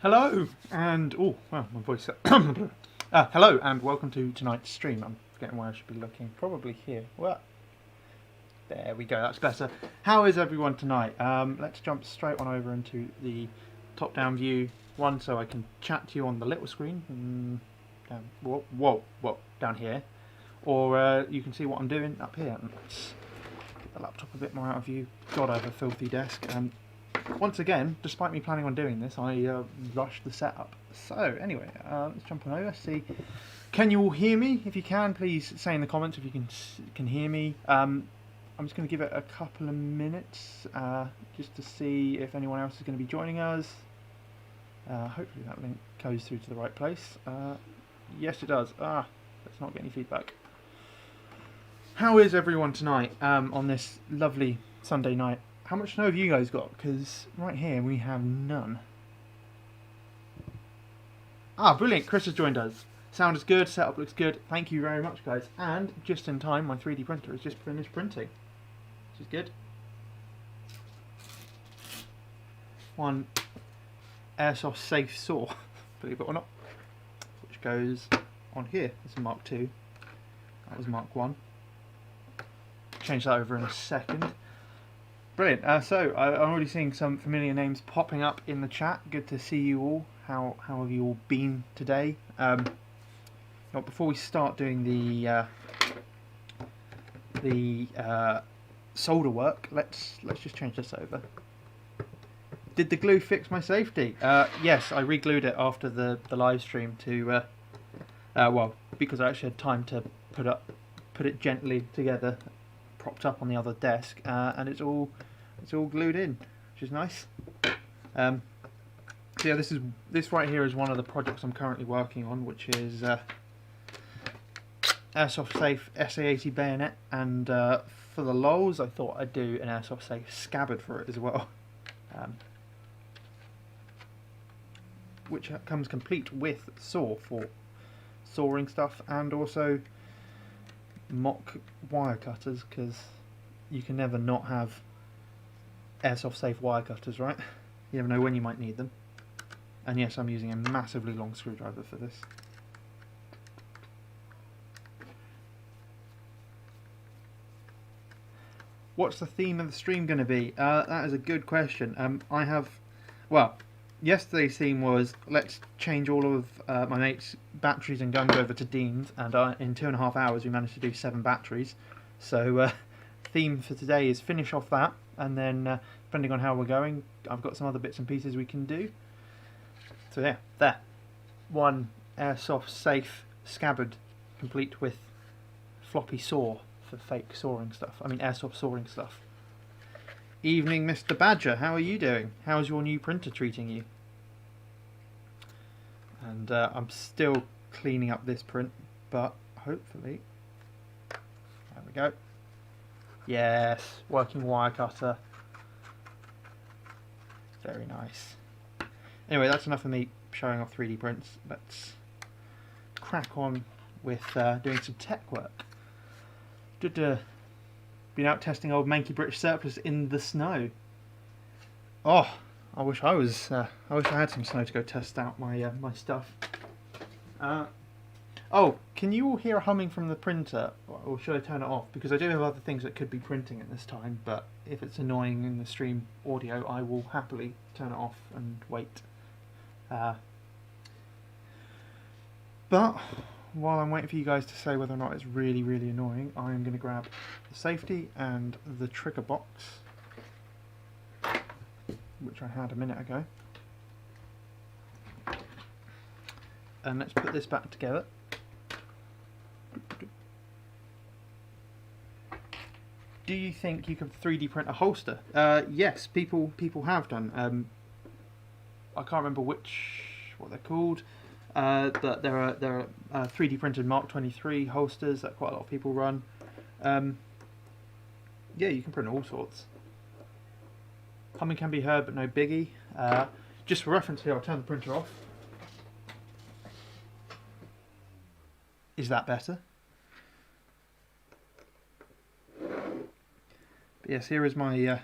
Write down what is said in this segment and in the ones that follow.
Hello and oh wow, my voice. Hello and welcome to tonight's stream. I'm forgetting where I should be looking. Probably here. Well, there we go. That's better. How is everyone tonight? Let's jump straight on over into the top-down view one, so I can chat to you on the little screen. Down, whoa, down here, or you can see what I'm doing up here. Let's get the laptop a bit more out of view. God, I have a filthy desk. Once again, despite me planning on doing this, I rushed the setup. So anyway, let's jump on over. See, can you all hear me? If you can, please say in the comments if you can hear me. I'm just going to give it a couple of minutes just to see if anyone else is going to be joining us. Hopefully that link goes through to the right place. Yes, it does. Let's not get any feedback. How is everyone tonight on this lovely Sunday night? How much snow have you guys got? Because right here we have none. Brilliant. Chris has joined us. Sound is good. Setup looks good. Thank you very much, guys. And just in time, my 3D printer has just finished printing, which is good. One Airsoft safe saw, believe it or not, which goes on here. It's a Mark II. That was Mark 1. Change that over in a second. Brilliant. So I'm already seeing some familiar names popping up in the chat. Good to see you all. How have you all been today? Before we start doing the solder work, let's just change this over. Did the glue fix my safety? Yes, I re-glued it after the live stream to well, because I actually had time to put it gently together, propped up on the other desk, and it's all glued in, which is nice. So yeah, this right here is one of the projects I'm currently working on, which is Airsoft Safe SA80 bayonet, and for the lols I thought I'd do an Airsoft Safe scabbard for it as well, which comes complete with saw for sawing stuff, and also mock wire cutters, because you can never not have Airsoft safe wire cutters, right? You never know when you might need them. And yes, I'm using a massively long screwdriver for this. What's the theme of the stream going to be? That is a good question. Well, yesterday's theme was let's change all of my mates' batteries and guns over to Dean's, and in 2.5 hours we managed to do 7 batteries. So theme for today is finish off that, and then depending on how we're going, I've got some other bits and pieces we can do. So yeah, there. One Airsoft safe scabbard, complete with floppy saw for fake sawing stuff. I mean Airsoft sawing stuff. Evening, Mr. Badger. How are you doing? How's your new printer treating you? And I'm still cleaning up this print, but hopefully, there we go. Yes, working wire cutter. Very nice. Anyway, that's enough of me showing off 3D prints. Let's crack on with doing some tech work. Been out testing old manky British surplus in the snow. Oh, I wish I had some snow to go test out my my stuff. Oh, can you all hear a humming from the printer, or should I turn it off? Because I do have other things that could be printing at this time, but if it's annoying in the stream audio, I will happily turn it off and wait. But while I'm waiting for you guys to say whether or not it's really, really annoying, I'm going to grab the safety and the trigger box, which I had a minute ago. And let's put this back together. Do you think you could 3D print a holster? Yes, people have done. I can't remember what they're called, but there are 3D printed Mark 23 holsters that quite a lot of people run. Yeah, you can print all sorts. Humming can be heard, but no biggie. Just for reference here, I'll turn the printer off. Is that better? But yes, here is my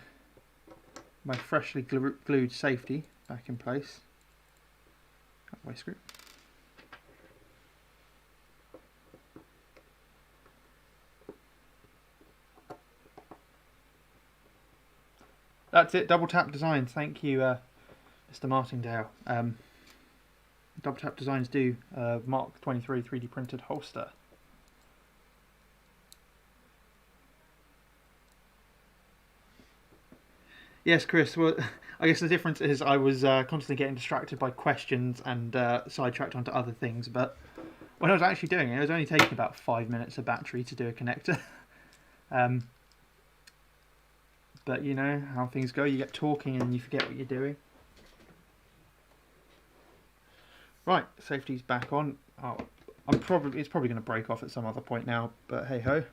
my freshly glued safety back in place. waste screw. That's it, Double Tap Designs. Thank you, Mr. Martindale. Double Tap Designs do Mark 23 3D printed holster. Yes, Chris. Well, I guess the difference is I was constantly getting distracted by questions and sidetracked onto other things. But when I was actually doing it, it was only taking about 5 minutes of battery to do a connector. But you know how things go. You get talking and you forget what you're doing. Right, safety's back on. Oh, it's probably going to break off at some other point now. But hey ho.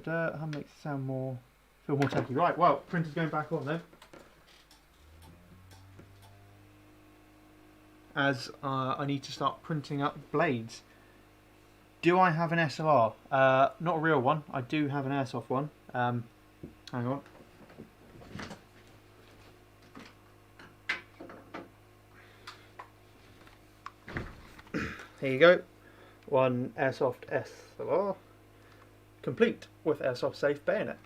That makes it sound more, feel more techy. Right, well, printer's going back on though. As I need to start printing up blades. Do I have an SLR? Not a real one. I do have an Airsoft one. Hang on. Here you go. One Airsoft SLR. Complete with Airsoft safe bayonet.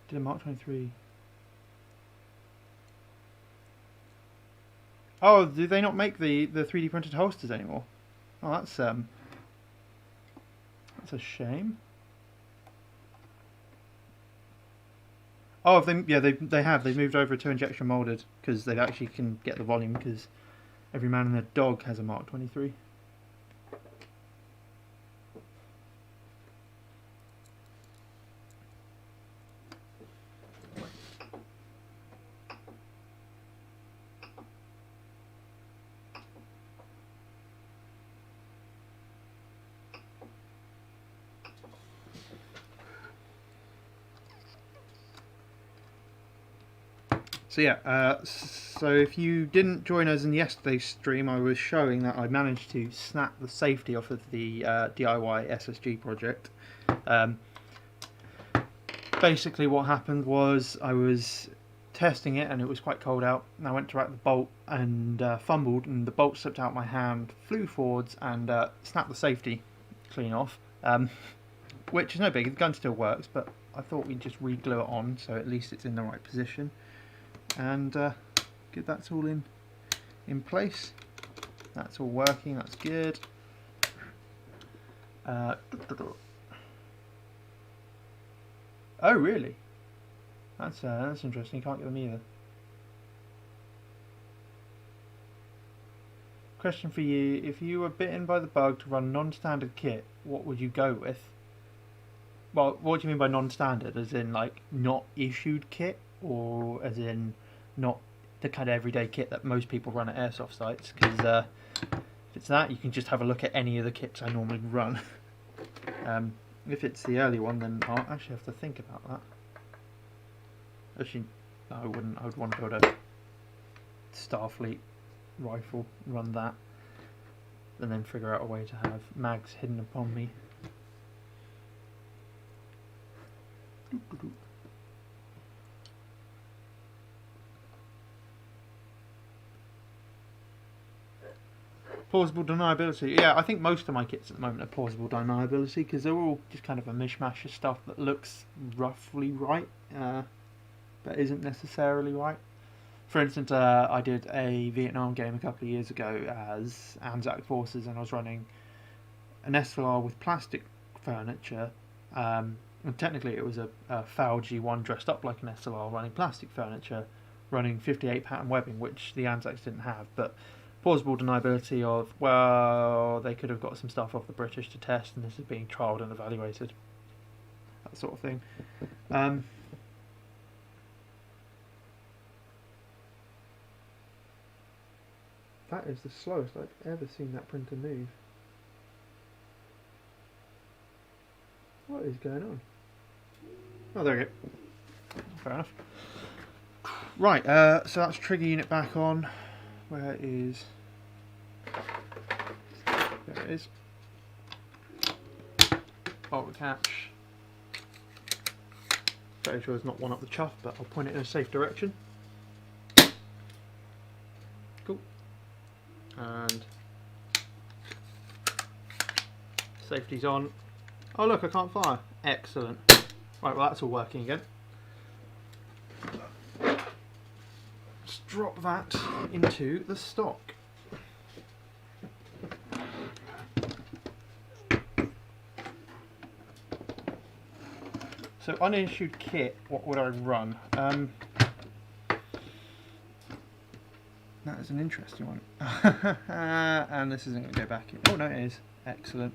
Did a Mark 23. Oh, do they not make the 3D printed holsters anymore? Oh, that's a shame. Oh, they have. They've moved over to injection molded because they actually can get the volume because every man and their dog has a Mark 23. So yeah, so if you didn't join us in yesterday's stream, I was showing that I managed to snap the safety off of the DIY SSG project. Basically what happened was I was testing it and it was quite cold out, and I went to wrap the bolt and fumbled, and the bolt slipped out my hand, flew forwards and snapped the safety clean off, which is no big. The gun still works, but I thought we'd just re-glue it on so at least it's in the right position. And get that's all in place. That's all working. That's good. Oh really? That's interesting. You can't get them either. Question for you: if you were bitten by the bug to run non-standard kit, what would you go with? Well, what do you mean by non-standard? As in like not issued kit, or as in not the kind of everyday kit that most people run at airsoft sites? Because if it's that, you can just have a look at any of the kits I normally run. If it's the early one, then I'll actually have to think about that. Actually, no, I wouldn't. I would want to build a Starfleet rifle, run that, and then figure out a way to have mags hidden upon me. Plausible deniability. Yeah, I think most of my kits at the moment are plausible deniability because they're all just kind of a mishmash of stuff that looks roughly right, but isn't necessarily right. For instance, I did a Vietnam game a couple of years ago as Anzac Forces, and I was running an SLR with plastic furniture. And technically it was a foul G1 dressed up like an SLR running plastic furniture, running 58 pattern webbing, which the Anzacs didn't have, but plausible deniability of, well, they could have got some stuff off the British to test and this is being trialled and evaluated, that sort of thing. That is the slowest I've ever seen that printer move. What is going on? Oh, there we go. Fair enough. Right, so that's trigger unit back on. Where is... There it is. Bolt the catch. Very sure there's not one up the chuff, but I'll point it in a safe direction. Cool. And safety's on. Oh look, I can't fire. Excellent. Right, well that's all working again. Let's drop that into the stock. So unissued kit, what would I run? That is an interesting one. And this isn't going to go back in. Oh no, it is. Excellent.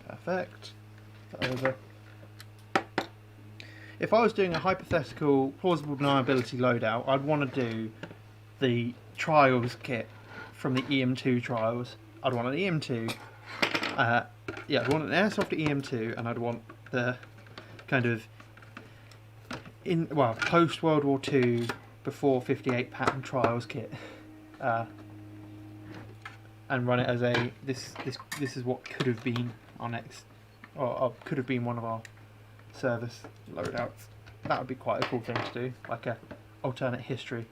Perfect. Over. If I was doing a hypothetical plausible deniability loadout, I'd want to do the trials kit from the EM2 trials. I'd want an EM2. Yeah, I'd want an Airsoft EM2, and I'd want the kind of post World War II, before 58 pattern trials kit, and run it as a this is what could have been our next, or could have been one of our service loadouts. That would be quite a cool thing to do, like a alternate history.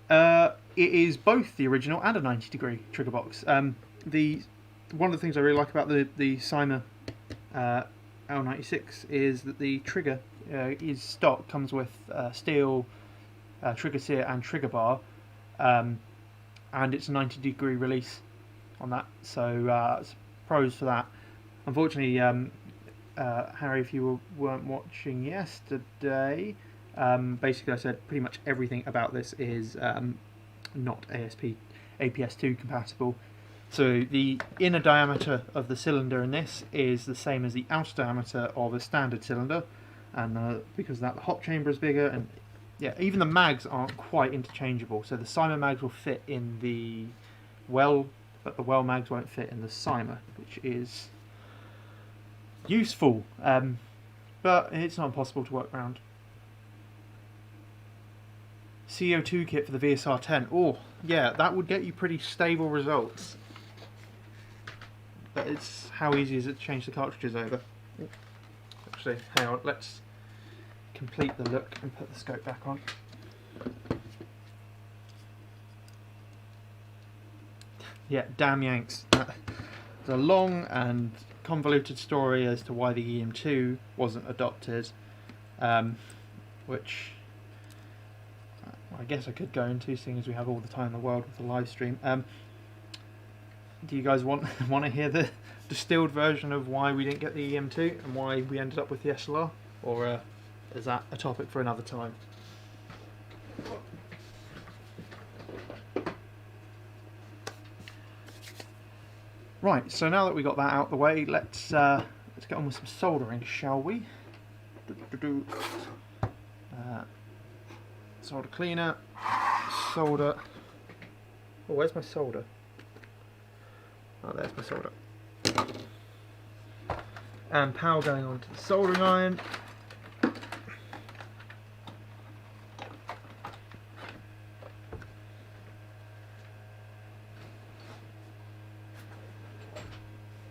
It is both the original and a 90-degree trigger box. One of the things I really like about the Cyma L96 is that the trigger is stock, comes with steel trigger sear and trigger bar, and it's a 90-degree release on that, so it's pros for that. Unfortunately, Harry, if you weren't watching yesterday, basically I said pretty much everything about this is not APS2 compatible. So the inner diameter of the cylinder in this is the same as the outer diameter of a standard cylinder, and because of that the hot chamber is bigger, and yeah, even the mags aren't quite interchangeable. So the Cyma mags will fit in the well, but the well mags won't fit in the Cyma, which is useful, but it's not impossible to work around. CO2 kit for the VSR10. Oh yeah, that would get you pretty stable results. But it's how easy is it to change the cartridges over? Actually, hang on, let's complete the look and put the scope back on. Yeah, damn Yanks. It's a long and convoluted story as to why the EM2 wasn't adopted, which I guess I could go into, seeing as we have all the time in the world with the live stream. Do you guys want to hear the distilled version of why we didn't get the EM2 and why we ended up with the SLR, or is that a topic for another time? Right, so now that we got that out of the way, let's get on with some soldering, shall we? Solder cleaner, solder. Oh, where's my solder? Oh, there's my solder. And power going on to the soldering iron.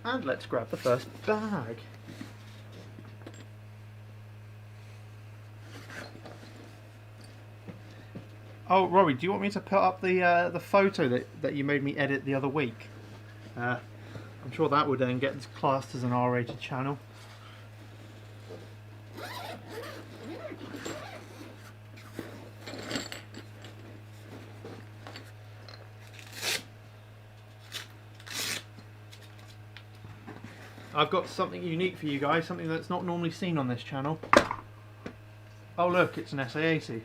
And let's grab the first bag. Oh, Robbie, do you want me to put up the photo that you made me edit the other week? I'm sure that would then get classed as an R-rated channel. I've got something unique for you guys, something that's not normally seen on this channel. Oh look, it's an SA-80.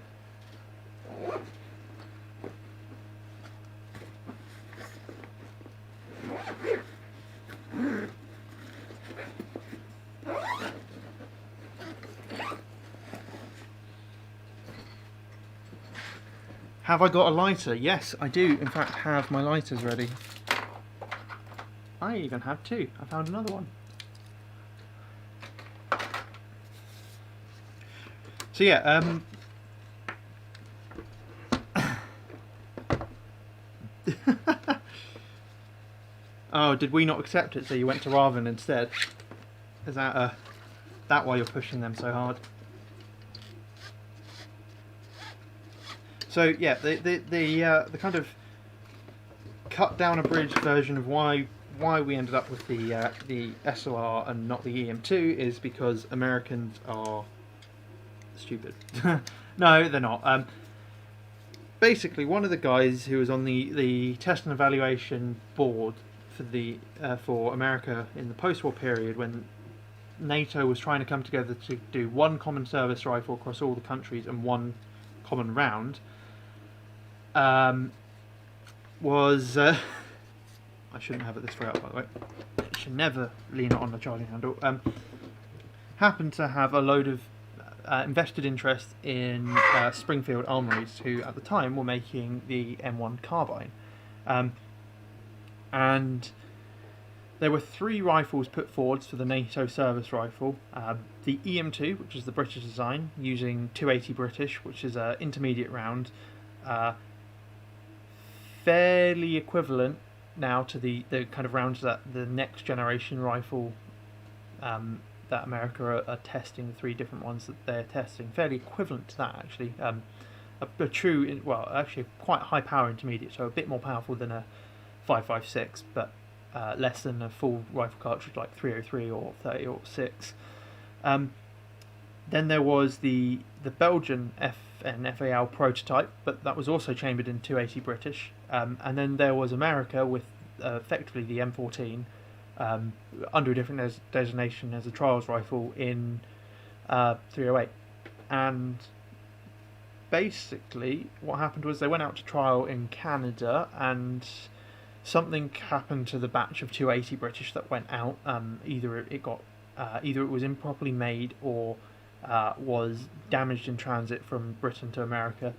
Have I got a lighter? Yes, I do in fact have my lighters ready. I even have two. I found another one. So yeah, oh, did we not accept it? So you went to Raven instead? Is that that why you're pushing them so hard? So yeah, the kind of cut down a bridge version of why we ended up with the SOR and not the EM2 is because Americans are stupid. No, they're not. Basically, one of the guys who was on the test and evaluation board for America in the post-war period, when NATO was trying to come together to do one common service rifle across all the countries and one common round, was I shouldn't have it this way up, by the way. I should never lean it on the charging handle. Happened to have a load of invested interest in Springfield Armories, who at the time were making the M1 carbine, and there were 3 rifles put forwards for the NATO service rifle. The EM2, which is the British design, using 280 British, which is an intermediate round, fairly equivalent now to the kind of rounds that the next generation rifle that America are testing, the 3 different ones that they're testing, fairly equivalent to that actually. A true, well, actually quite high power intermediate, so a bit more powerful than a 5.56, but less than a full rifle cartridge like 303 or 30-06. Then there was the Belgian FAL prototype, but that was also chambered in 280 British. And then there was America with effectively the M14 under a different designation as a trials rifle in 308. And basically what happened was they went out to trial in Canada, and something happened to the batch of 280 British that went out. Either it was improperly made, or was damaged in transit from Britain to America,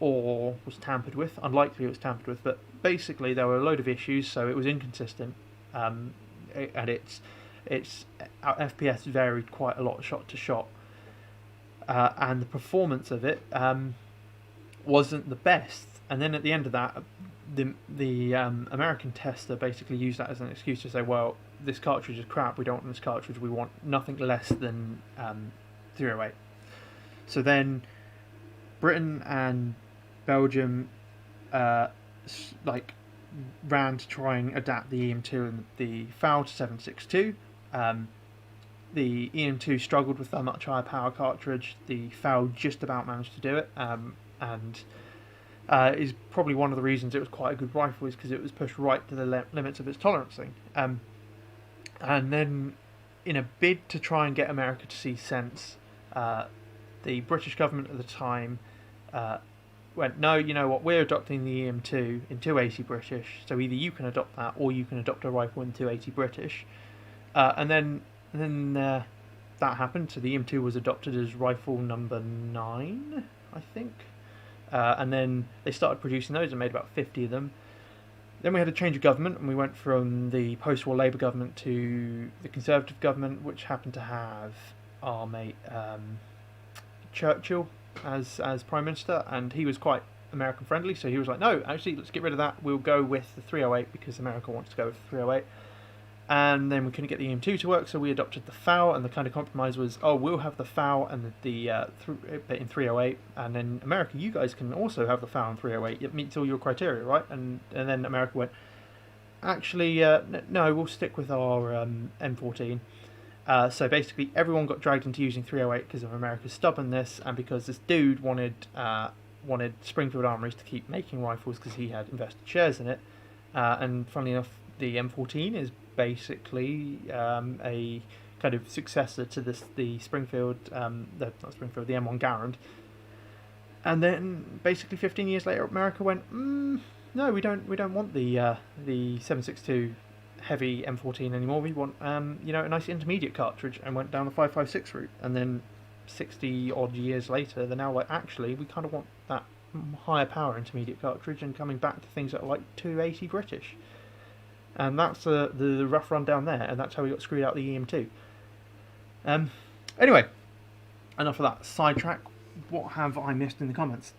or was tampered with. Unlikely it was tampered with, but basically there were a load of issues, so it was inconsistent, and its FPS varied quite a lot shot to shot, and the performance of it wasn't the best. And then at the end of that, the American tester basically used that as an excuse to say, well, this cartridge is crap, we don't want this cartridge, we want nothing less than 308. So then Britain and Belgium ran to try and adapt the EM2 and the FAL to 7.62. The EM2 struggled with a much higher power cartridge. The FAL just about managed to do it, and is probably one of the reasons it was quite a good rifle, is because it was pushed right to the limits of its tolerancing. And then, in a bid to try and get America to see sense, the British government at the time went, no, you know what, we're adopting the EM2 in 280 British, so either you can adopt that or you can adopt a rifle in 280 British. And then that happened, so the EM2 was adopted as rifle number 9, I think. And then they started producing those and made about 50 of them. Then we had a change of government, and we went from the post-war Labour government to the Conservative government, which happened to have our mate Churchill as Prime Minister, and he was quite American friendly, so he was like, no, actually, let's get rid of that, we'll go with the 308 because America wants to go with the 308. And then we couldn't get the EM2 to work, so we adopted the FAL, and the kind of compromise was, oh, we'll have the FAL and the in 308, and then America, you guys can also have the FAL in 308. It meets all your criteria, right? And then America went, actually, no, we'll stick with our M14. So basically, everyone got dragged into using 308 because of America's stubbornness, and because this dude wanted Springfield Armories to keep making rifles because he had invested shares in it. And funnily enough, the M14 is basically a kind of successor to the Springfield, not Springfield, the M1 Garand. And then basically 15 years later, America went, no, we don't want the 7.62 heavy M14 anymore. We want a nice intermediate cartridge, and went down the 5.56 route. And then 60 odd years later, they're now like, actually, we kind of want that higher power intermediate cartridge, and coming back to things that are like 280 British. And that's the rough run down there, and that's how we got screwed out the EM2. Anyway, enough of that sidetrack. What have I missed in the comments?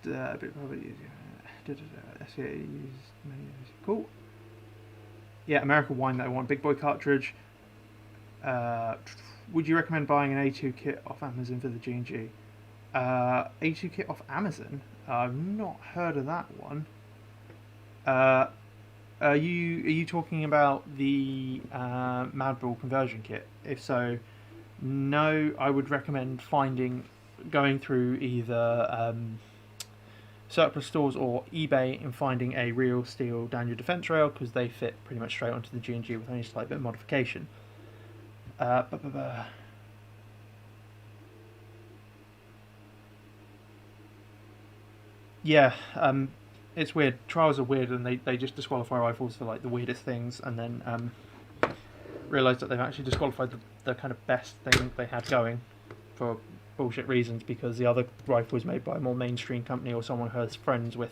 Cool. Yeah, American wine that I want. Big boy cartridge. Would you recommend buying an A2 kit off Amazon for the G&G? A2 kit off Amazon? I've not heard of that one. Are you talking about the Mad Bull conversion kit? If so, no. I would recommend going through either surplus stores or eBay and finding a real steel down your defence rail, because they fit pretty much straight onto the G&G with only a slight bit of modification. Yeah, it's weird. Trials are weird, and they just disqualify rifles for like the weirdest things, and then realise that they've actually disqualified the kind of best thing they had going for bullshit reasons, because the other rifle was made by a more mainstream company or someone who has friends with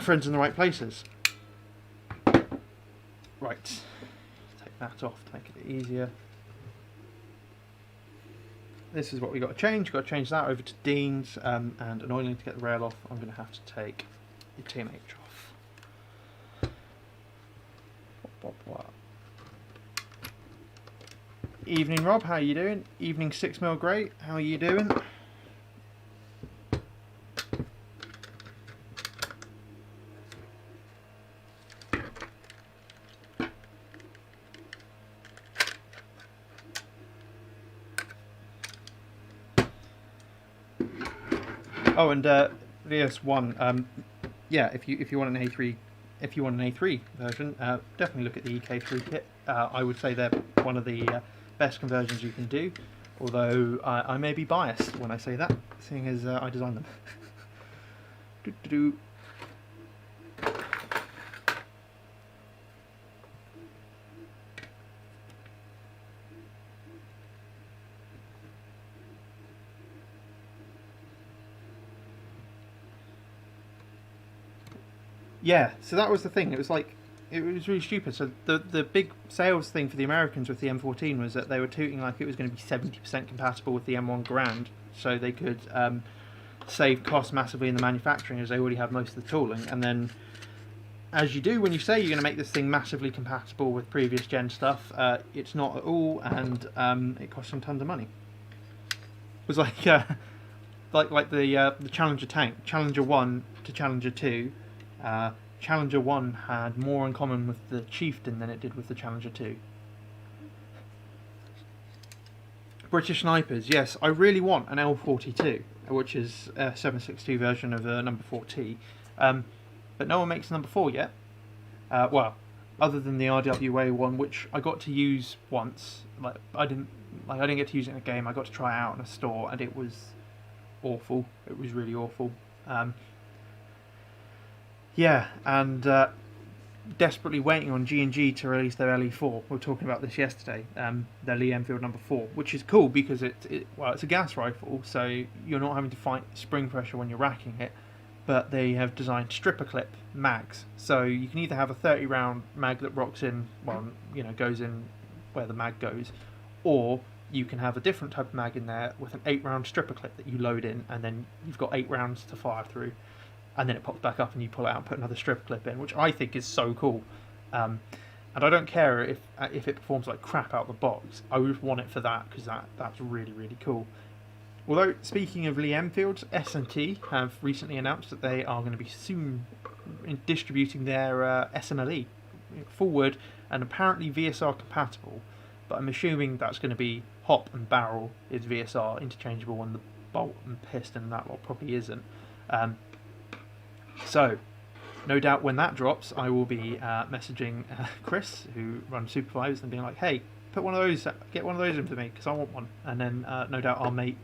friends in the right places. Right, take that off to make it easier. This is what we got to change. Got to change that over to Dean's, and an oiling to get the rail off. I'm going to have to take the TMH off. Evening, Rob. How are you doing? Evening, 6mm Great. How are you doing? Oh, and VS1. Yeah, if you want an A3 version, definitely look at the EK3 kit. I would say they're one of the best conversions you can do. Although I may be biased when I say that, seeing as I designed them. Yeah, so that was the thing. It was really stupid. So the big sales thing for the Americans with the M14 was that they were tooting like it was going to be 70% compatible with the M1 Garand, so they could save costs massively in the manufacturing, as they already have most of the tooling. And then, as you do when you say you're going to make this thing massively compatible with previous gen stuff, it's not at all, and it costs them tons of money. It was like the Challenger tank, Challenger 1 to Challenger 2. Challenger 1 had more in common with the Chieftain than it did with the Challenger 2. British snipers, yes, I really want an L42, which is a 7.62 version of the number 4T, but no one makes number 4 yet. Well, other than the RWA one, which I got to use once. I didn't get to use it in a game. I got to try it out in a store, and it was awful. It was really awful. Yeah, and desperately waiting on G&G to release their LE4. We were talking about this yesterday. Their Lee-Enfield number 4, which is cool because it's a gas rifle, so you're not having to fight spring pressure when you're racking it. But they have designed stripper clip mags, so you can either have a 30-round mag that rocks in, goes in where the mag goes, or you can have a different type of mag in there with an 8-round stripper clip that you load in, and then you've got 8 rounds to fire through. And then it pops back up and you pull it out and put another strip clip in, which I think is so cool. And I don't care if it performs like crap out the box. I just want it for that, because that's really, really cool. Although, speaking of Lee-Enfield, S&T have recently announced that they are going to be soon distributing their SMLE forward, and apparently VSR compatible. But I'm assuming that's going to be hop and barrel is VSR interchangeable, and the bolt and piston and that lot probably isn't. So, no doubt when that drops, I will be messaging Chris, who runs Supervise, and being like, "Hey, get one of those in for me, because I want one." And then, no doubt our mate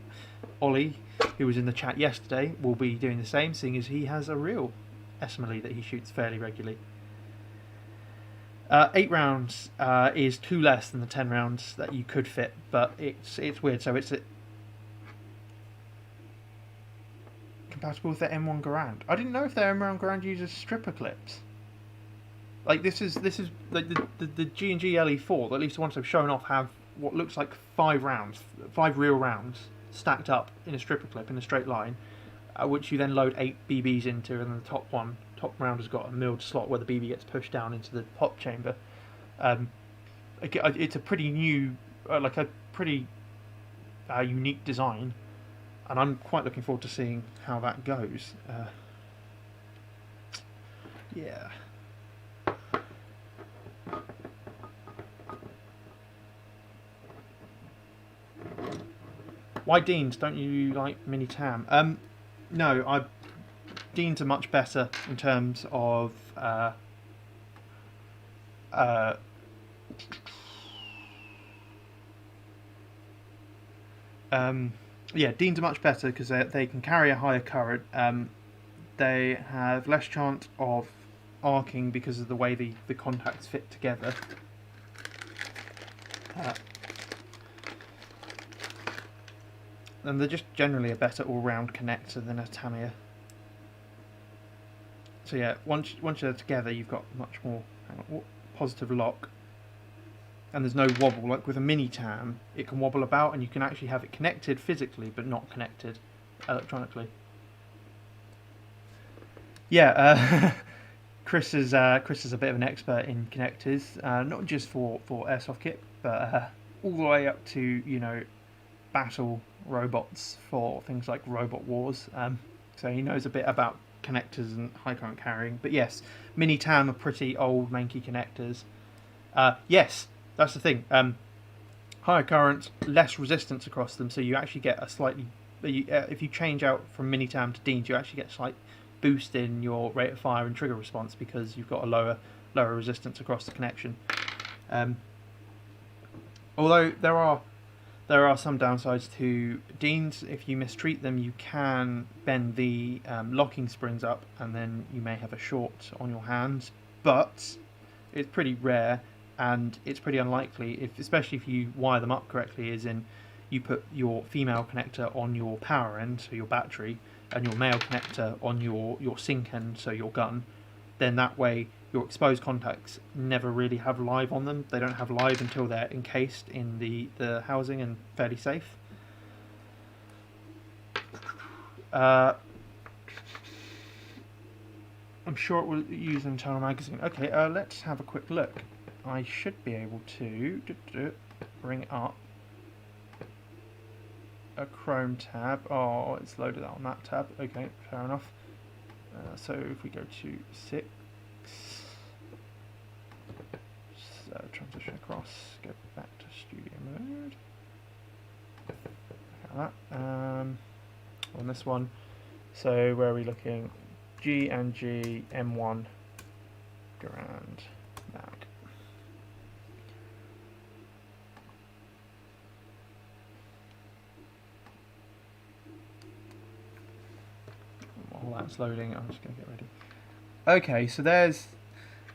Ollie, who was in the chat yesterday, will be doing the same, seeing as he has a real SMLE that he shoots fairly regularly. 8 rounds is 2 less than the 10 rounds that you could fit, but it's weird. So it's compatible with the M1 Garand. I didn't know if the M1 Garand uses stripper clips. Like this is like the G&G LE4, at least the ones I've shown off, have what looks like 5 real rounds stacked up in a stripper clip in a straight line, which you then load 8 BBs into, and then the top round has got a milled slot where the BB gets pushed down into the pop chamber. It's a pretty new, like a pretty unique design, and I'm quite looking forward to seeing how that goes. Yeah. Why Deans? Don't you like Mini Tam? No, Deans are much better in terms of yeah, Deans are much better because they can carry a higher current. They have less chance of arcing because of the way the contacts fit together. And they're just generally a better all-round connector than a Tamiya. So yeah, once they're together, you've got much more positive lock, and there's no wobble. Like with a mini Tam, it can wobble about, and you can actually have it connected physically, but not connected electronically. Yeah, Chris is a bit of an expert in connectors, not just for Airsoft kit, but all the way up to, you know, battle robots for things like Robot Wars. So he knows a bit about connectors and high current carrying. But yes, Mini Tam are pretty old manky connectors. Yes, that's the thing. Higher current, less resistance across them, so you actually get a slightly... if you change out from Mini Tam to Deans, you actually get a slight boost in your rate of fire and trigger response because you've got a lower resistance across the connection. Although there are some downsides to Deans. If you mistreat them, you can bend the locking springs up, and then you may have a short on your hands. But it's pretty rare, and it's pretty unlikely, especially if you wire them up correctly, as in you put your female connector on your power end, so your battery, and your male connector on your sync end, so your gun. Then that way your exposed contacts never really have live on them. They don't have live until they're encased in the housing and fairly safe. I'm sure it will use an internal magazine. Okay, let's have a quick look. I should be able to bring up a Chrome tab. Oh, it's loaded on that tab. Okay, fair enough. So if we go to 6, transition across, go back to studio mode. Like that. On this one, so where are we looking? G&G M1 Grand Mag. While that's loading, I'm just going to get ready. Okay, so there's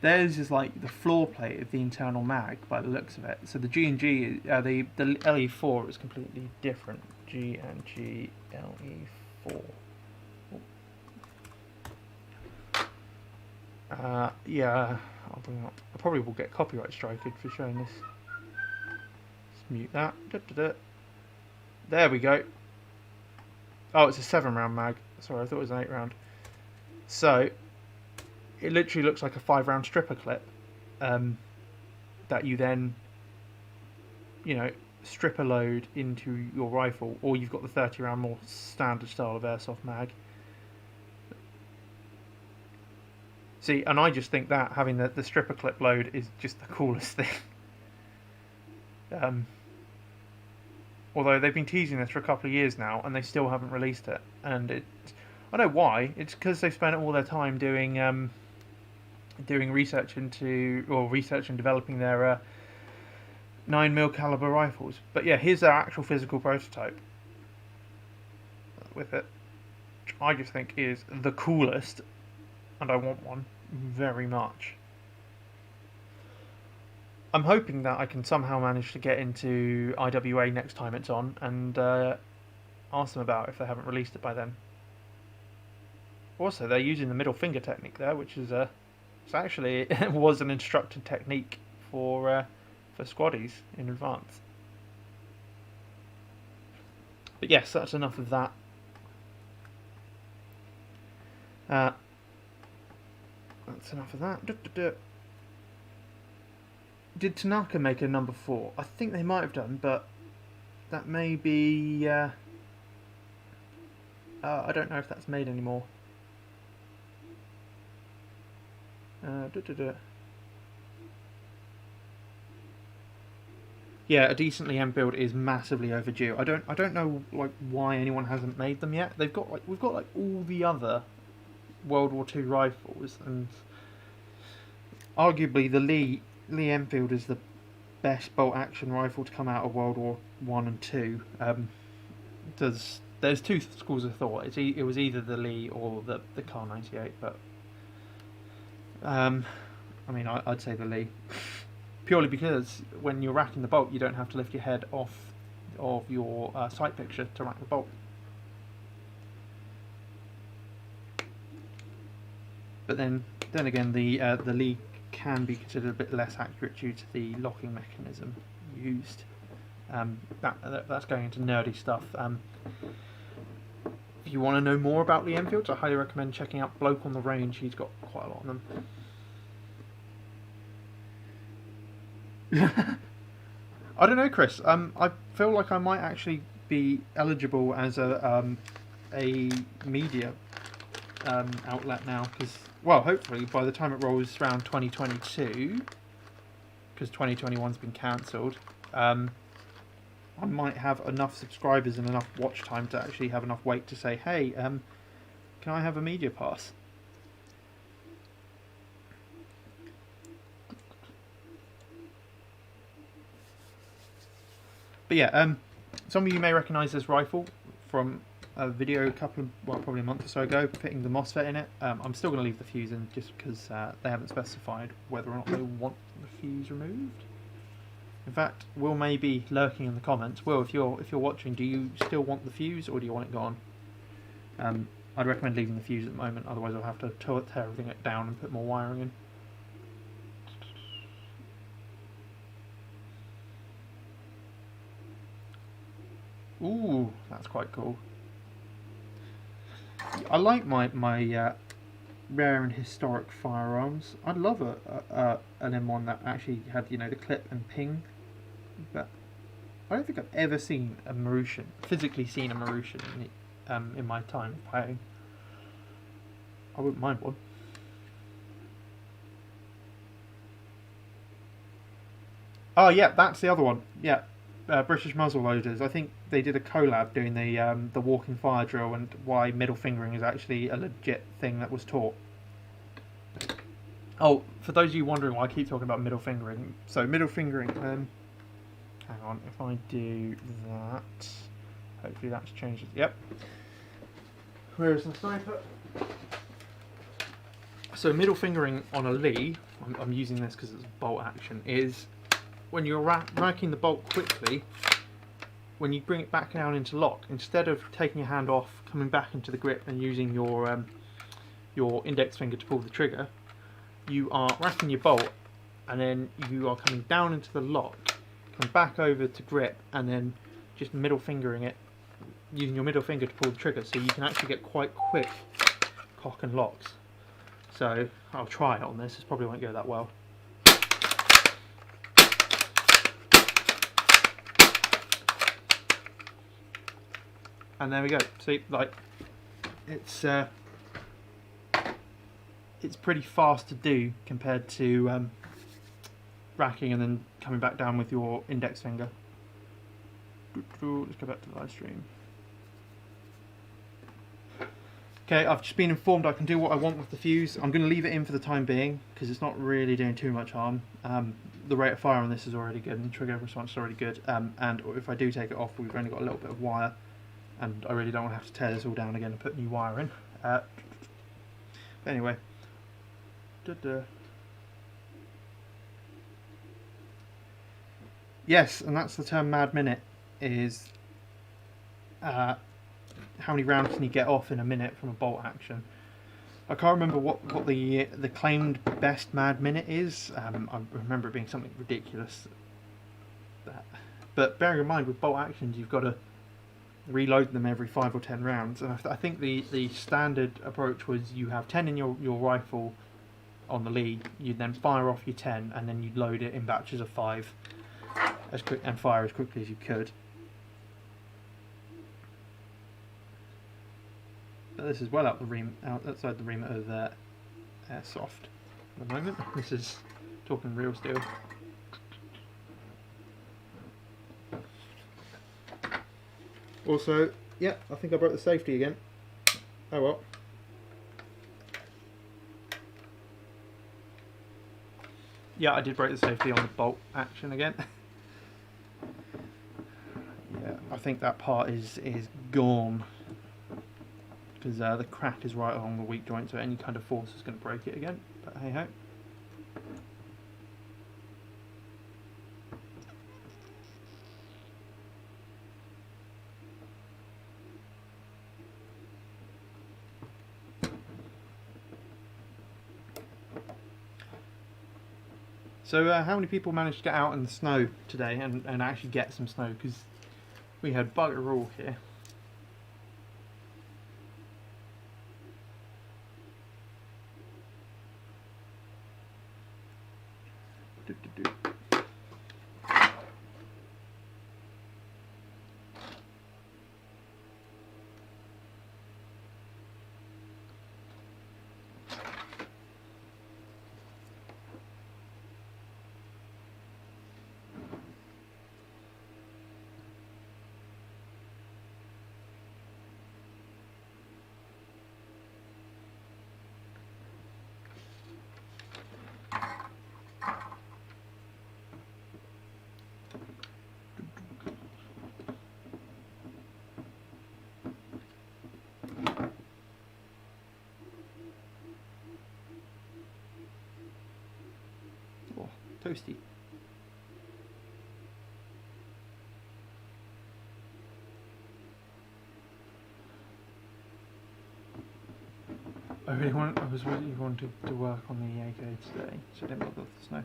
is like the floor plate of the internal mag by the looks of it. So the G&G, the LE4 is completely different. G&G LE4. Yeah, I'll bring up. I probably will get copyright striked for showing this. Let's mute that. There we go. Oh, it's a 7-round mag. Sorry, I thought it was an 8-round. So it literally looks like a 5-round stripper clip that you then, you know, stripper load into your rifle, or you've got the 30-round more standard style of Airsoft mag. See, and I just think that having the stripper clip load is just the coolest thing. Although they've been teasing this for a couple of years now, and they still haven't released it. And I know why. It's because they've spent all their time doing research and developing their 9mm caliber rifles. But yeah, here's their actual physical prototype with it, which I just think is the coolest, and I want one very much. I'm hoping that I can somehow manage to get into IWA next time it's on and ask them about if they haven't released it by then. Also, they're using the middle finger technique there, which is it's actually was an instructed technique for squaddies in advance. But yes, that's enough of that. That's enough of that. Did Tanaka make a number 4? I think they might have done, but that may be... I don't know if that's made anymore. Yeah, a decent Lee-Enfield is massively overdue. I don't know like why anyone hasn't made them yet. We've got like all the other World War II rifles, and arguably the Lee-Enfield is the best bolt-action rifle to come out of World War One and Two. There's two schools of thought. It was either the Lee or the Kar 98, but I mean I'd say the Lee, purely because when you're racking the bolt, you don't have to lift your head off of your sight picture to rack the bolt. But then again, the Lee can be considered a bit less accurate due to the locking mechanism used. That's going into nerdy stuff. If you want to know more about Lee-Enfields, I highly recommend checking out Bloke on the Range. He's got quite a lot of them. I don't know, Chris. I feel like I might actually be eligible as a media outlet now, because, well, hopefully by the time it rolls around 2022, because 2021's been cancelled, I might have enough subscribers and enough watch time to actually have enough weight to say, hey, can I have a media pass? But yeah, some of you may recognise this rifle from a video probably a month or so ago, fitting the MOSFET in it. I'm still going to leave the fuse in just because they haven't specified whether or not they want the fuse removed. In fact, Will may be lurking in the comments. Will, if you're watching, do you still want the fuse or do you want it gone? I'd recommend leaving the fuse at the moment, otherwise I'll have to tear everything down and put more wiring in. Ooh, that's quite cool. I like my rare and historic firearms. I'd love an M1 that actually had, you know, the clip and ping, but I don't think I've ever seen a Marushan, physically seen a Marushan in my time of playing. I wouldn't mind one. Oh yeah, that's the other one. Yeah, British muzzle loaders. I think they did a collab doing the walking fire drill and why middle fingering is actually a legit thing that was taught. Oh, for those of you wondering why I keep talking about middle fingering, so middle fingering. Hang on, if I do that, hopefully that's changed. Yep. Where is the sniper? So middle fingering on a Lee, I'm using this because it's bolt action, is when you're racking the bolt quickly, when you bring it back down into lock, instead of taking your hand off, coming back into the grip and using your index finger to pull the trigger, you are racking your bolt and then you are coming down into the lock, come back over to grip and then just middle fingering it, using your middle finger to pull the trigger, so you can actually get quite quick cock and locks. So I'll try it on this, it probably won't go that well. And there we go. See, like, it's pretty fast to do compared to racking and then coming back down with your index finger. Let's go back to the live stream. Okay, I've just been informed I can do what I want with the fuse. I'm going to leave it in for the time being because it's not really doing too much harm. The rate of fire on this is already good and the trigger response is already good. And if I do take it off, we've only got a little bit of wire. And I really don't want to have to tear this all down again and put new wire in. But anyway. Yes, and that's the term mad minute, is how many rounds can you get off in a minute from a bolt action. I can't remember what the claimed best mad minute is. I remember it being something ridiculous. But bearing in mind with bolt actions, you've got to reload them every 5 or 10 rounds. And I think the standard approach was you have 10 in your rifle on the lead, you'd then fire off your 10 and then you'd load it in batches of 5 and fire as quickly as you could. But this is well outside the remit of Airsoft at the moment. This is talking real steel. Also, yeah, I think I broke the safety again. Oh well. Yeah, I did break the safety on the bolt action again. Yeah, I think that part is gone. Because the crack is right along the weak joint, so any kind of force is going to break it again. But hey ho. So how many people managed to get out in the snow today and actually get some snow? Because we had bugger all here. Toasty. I was really wanted to work on the AK today, so I didn't bother with the snow.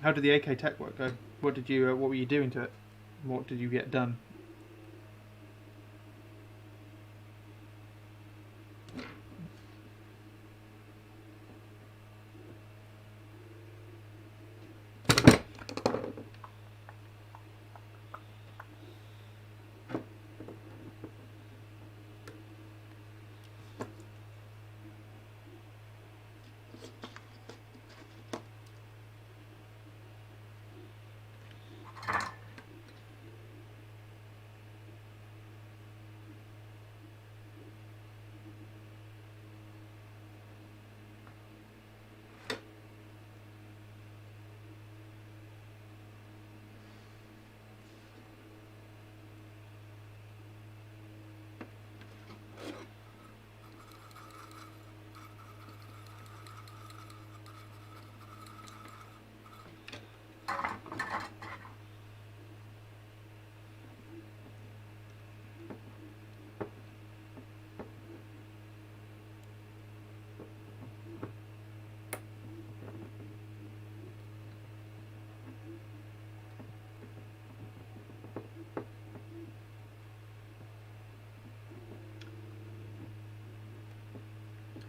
How did the AK tech work go? What were you doing to it? What did you get done?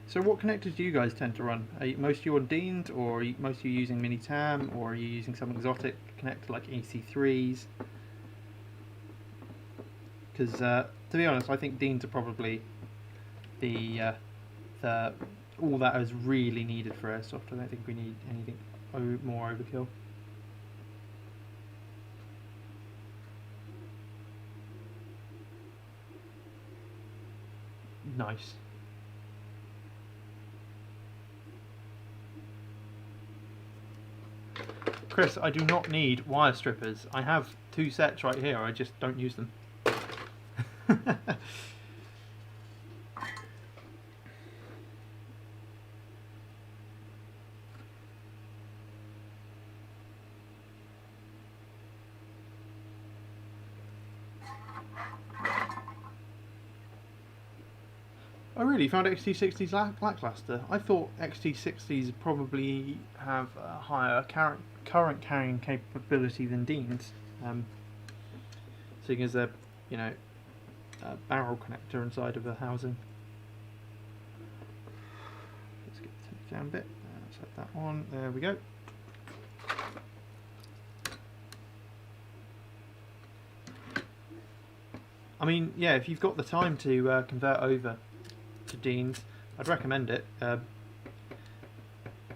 So what connectors do you guys tend to run? Are most of you on Deans, or are most of you using mini tam, or are you using some exotic connector like EC3s? Because to be honest, I think Deans are probably the all that is really needed for Airsoft. I don't think we need anything more overkill. Nice. Chris, I do not need wire strippers. I have 2 sets right here, I just don't use them. I really found XT60s lackluster. I thought XT60s probably have a higher current carrying capability than Deans, seeing as they're, you know, barrel connector inside of the housing. Let's get the down bit. Set that one. There we go. I mean, yeah, if you've got the time to convert over to Deans, I'd recommend it.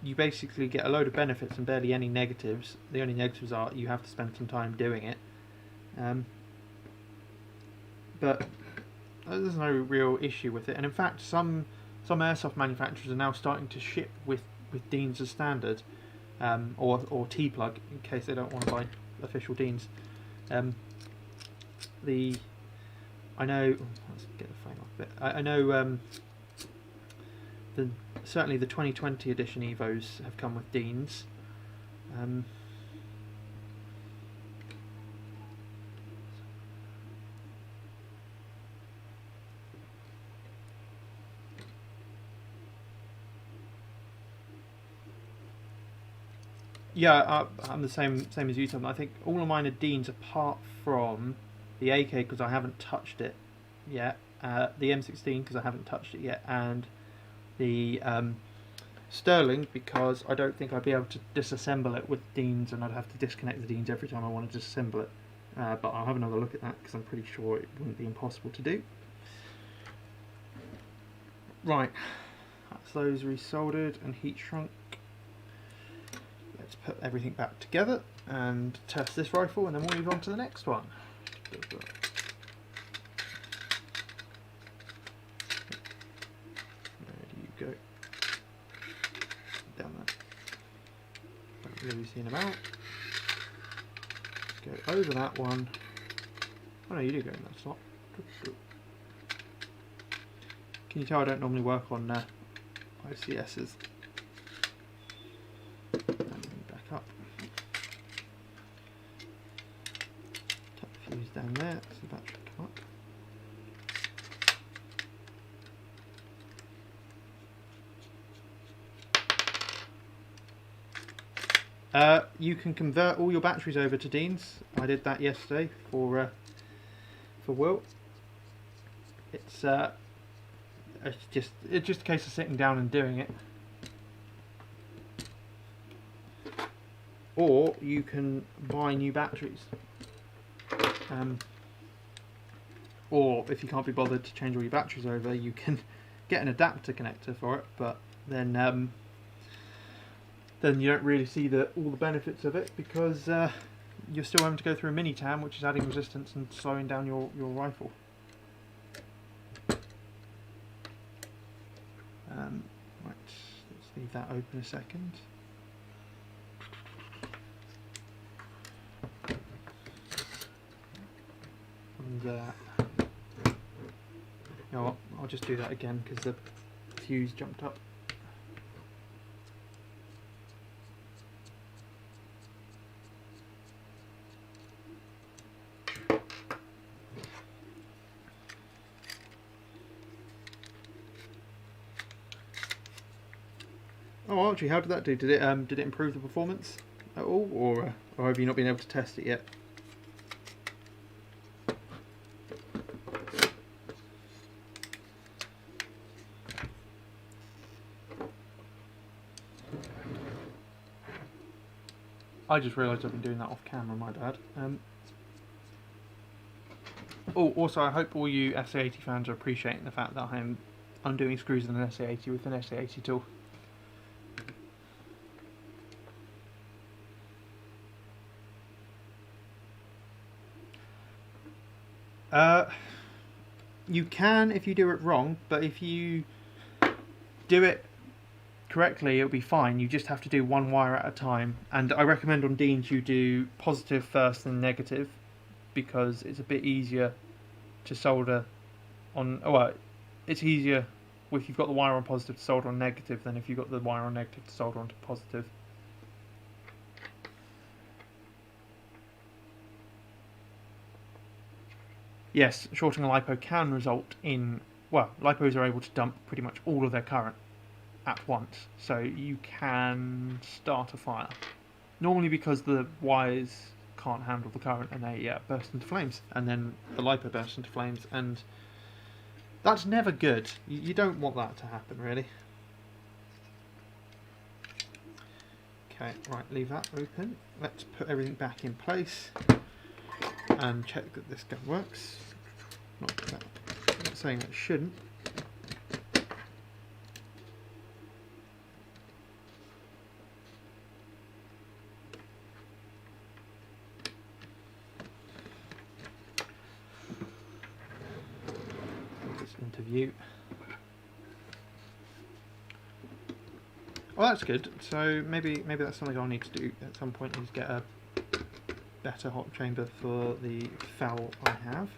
You basically get a load of benefits and barely any negatives. The only negatives are you have to spend some time doing it. But there's no real issue with it. And in fact, some airsoft manufacturers are now starting to ship with Deans as standard, or T-plug in case they don't want to buy official Deans. I know. Let's get the frame off a bit. I know. Certainly the 2020 edition Evos have come with Deans. Yeah, I'm the same as you, Tom. I think all of mine are Deans apart from the AK because I haven't touched it yet, the M16 because I haven't touched it yet, and the Sterling because I don't think I'd be able to disassemble it with Deans, and I'd have to disconnect the Deans every time I want to disassemble it. But I'll have another look at that because I'm pretty sure it wouldn't be impossible to do. Right, that's those resoldered and heat shrunk. Let's put everything back together and test this rifle, and then we'll move on to the next one. Where do you go? Down there. Don't really see him out. Go over that one. Oh no, you do go in that slot. Can you tell I don't normally work on ICSs? Back up. Tap the fuse down there, so that should come up. You can convert all your batteries over to Deans. I did that yesterday for Will. It's just a case of sitting down and doing it. Or you can buy new batteries. Or if you can't be bothered to change all your batteries over, you can get an adapter connector for it, but then you don't really see all the benefits of it because you're still having to go through a mini tam, which is adding resistance and slowing down your rifle. Right, let's leave that open a second. And you know what, I'll just do that again because the fuse jumped up. Oh, actually, how did that do? Did it improve the performance at all, or have you not been able to test it yet? I just realised I've been doing that off camera, my bad. Oh, also, I hope all you SA80 fans are appreciating the fact that I'm undoing screws in an SA80 with an SA80 tool. You can if you do it wrong, but if you do it correctly, it'll be fine. You just have to do one wire at a time. And I recommend on Deans you do positive first and negative because it's a bit easier to solder on. Oh, well, it's easier if you've got the wire on positive to solder on negative than if you've got the wire on negative to solder onto positive. Yes, shorting a LiPo can result in, well, LiPos are able to dump pretty much all of their current at once, so you can start a fire. Normally because the wires can't handle the current and they burst into flames, and then the LiPo bursts into flames, and that's never good. You don't want that to happen, really. Okay, right, leave that open. Let's put everything back in place and check that this gun works. I'm not saying that it shouldn't. Into view. Well, that's good. So maybe that's something I'll need to do at some point, is get a better hot chamber for the FAL I have.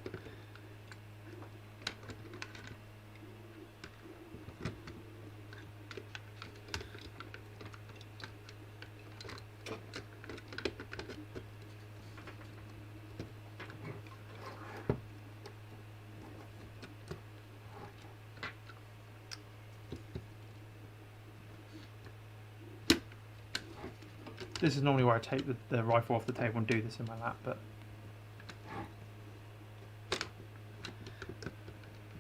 This is normally where I take the rifle off the table and do this in my lap, but...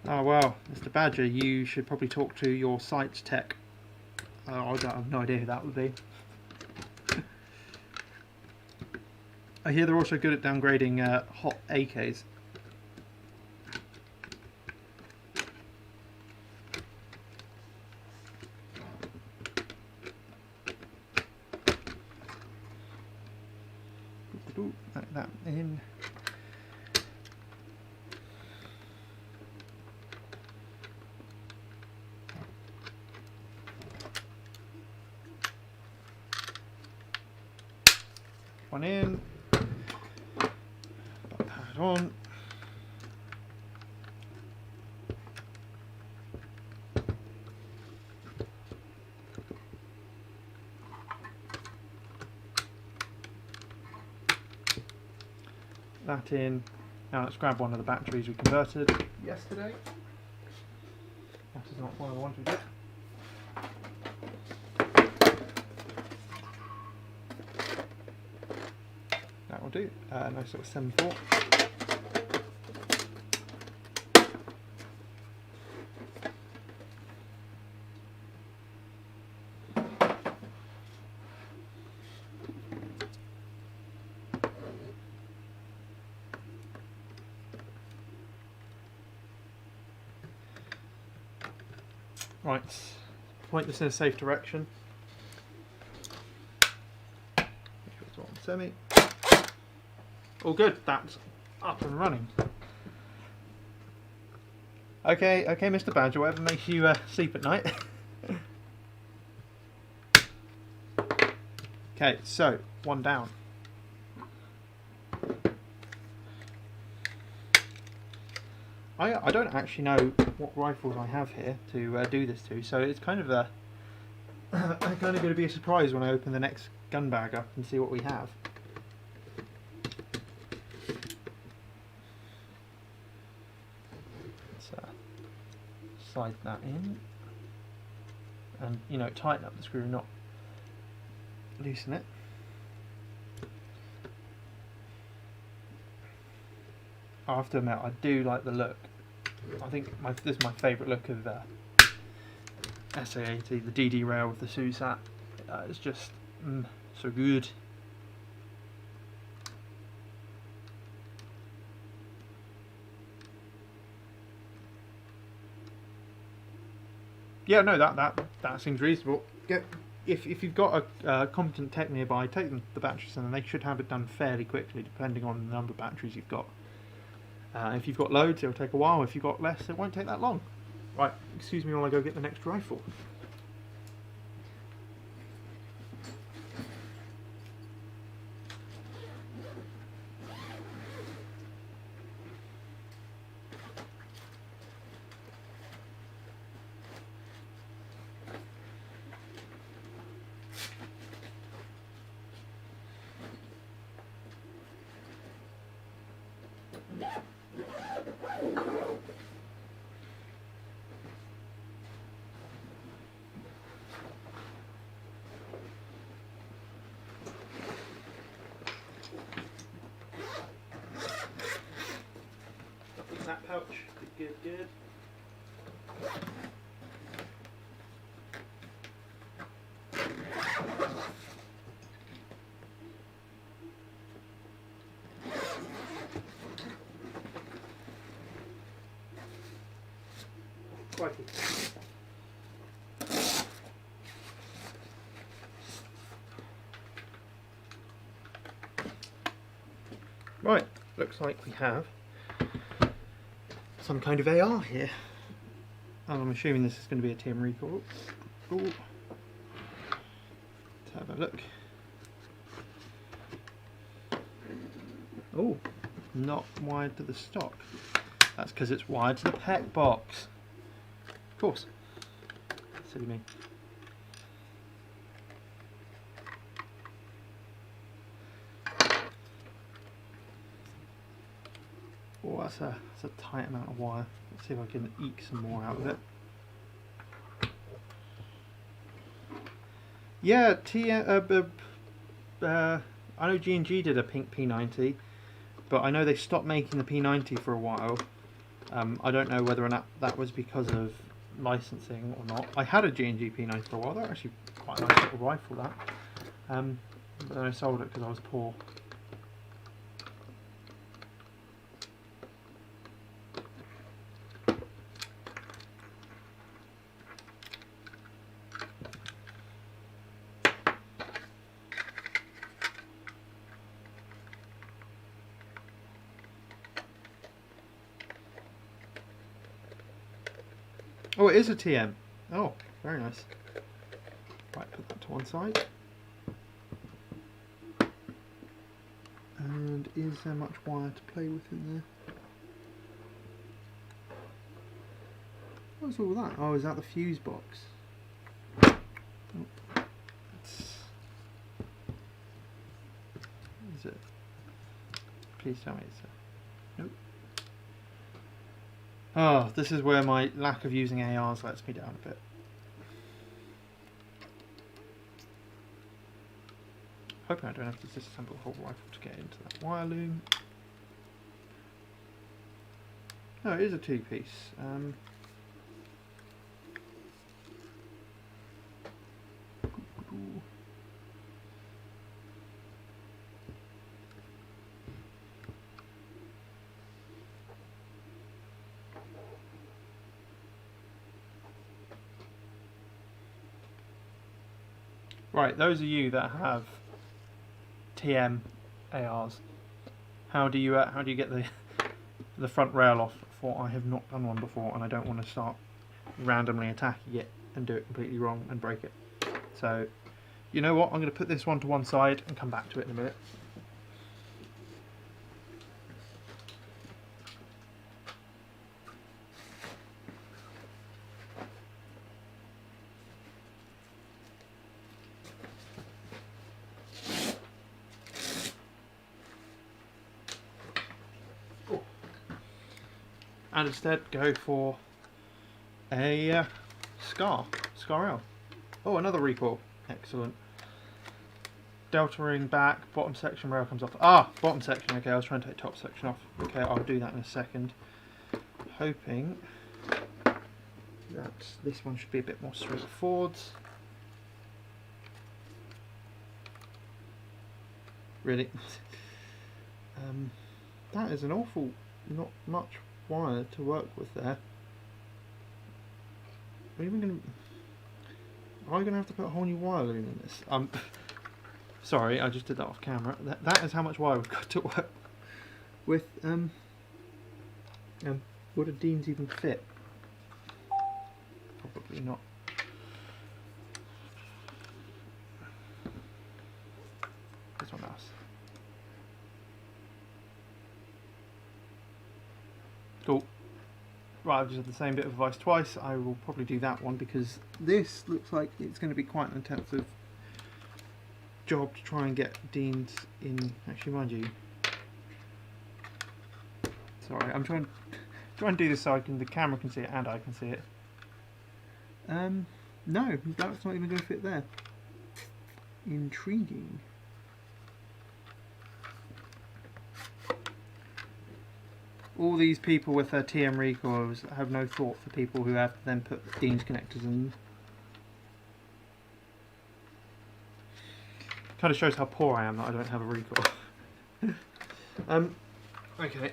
Oh well, Mr. Badger, you should probably talk to your sights tech. I have no idea who that would be. I hear they're also good at downgrading hot AKs. Like that in. One in. Put that on. That in. Now let's grab one of the batteries we converted yesterday. That is not one of the ones we did. That will do. Nice little 7.4. Right, point this in a safe direction. Make sure it's on semi. All good, that's up and running. Okay, Mr. Badger, whatever makes you sleep at night. Okay, so, one down. I don't actually know what rifles I have here to do this to, so it's kind of a going to be a surprise when I open the next gun bag up and see what we have. Let's slide that in, and tighten up the screw, not loosen it. I have to admit, I do like the look. I think this is my favourite look of SA80, the DD rail with the SUSAT. It's just so good. Yeah, no, that seems reasonable. If you've got a competent tech nearby, take them the batteries, and they should have it done fairly quickly, depending on the number of batteries you've got. If you've got loads, it'll take a while. If you've got less, it won't take that long. Right, excuse me while I go get the next rifle. pouch. Good, good. Crikey. Right, looks like we have some kind of AR here. And I'm assuming this is going to be a TM recoil. Ooh. Let's have a look. Oh, not wired to the stock. That's because it's wired to the PEC box. Of course. Silly me. Oh, that's a tight amount of wire. Let's see if I can eke some more out of it. Yeah, I know G&G did a pink P90, but I know they stopped making the P90 for a while. I don't know whether or not that was because of licensing or not. I had a G&G P90 for a while. They're actually quite a nice little rifle, that. But then I sold it because I was poor. Oh, it is a TM. Oh, very nice. Right, put that to one side. And is there much wire to play with in there? What's all that? Oh, is that the fuse box? Oh, is it? Please tell me it's a... Nope. Oh, this is where my lack of using ARs lets me down a bit. Hoping I don't have to disassemble the whole rifle to get into that wire loom. No, it is a two-piece. Right, those of you that have TM ARs, how do you get the front rail off? For I have not done one before, and I don't want to start randomly attacking it and do it completely wrong and break it. So, you know what? I'm going to put this one to one side and come back to it in a minute. And instead go for a Scar L. Oh, another recoil. Excellent. Delta ring back, bottom section rail comes off. Ah, bottom section. Okay, I was trying to take top section off. Okay, I'll do that in a second. Hoping that this one should be a bit more straightforward. Really? That is an awful, not much wire to work with there. Are you going to have to put a whole new wire loom in this? Sorry, I just did that off camera. That is how much wire we've got to work with. Would a Dean's even fit? Probably not. This one does. Cool. Right, I've just had the same bit of advice twice. I will probably do that one because this looks like it's going to be quite an intensive job to try and get Dean's in. Actually, mind you, sorry, I'm trying to do this so the camera can see it and I can see it. No, that's not even going to fit there. All these people with their TM recoils have no thought for people who have to then put Dean's connectors in. Kind of shows how poor I am that I don't have a recoil. Okay.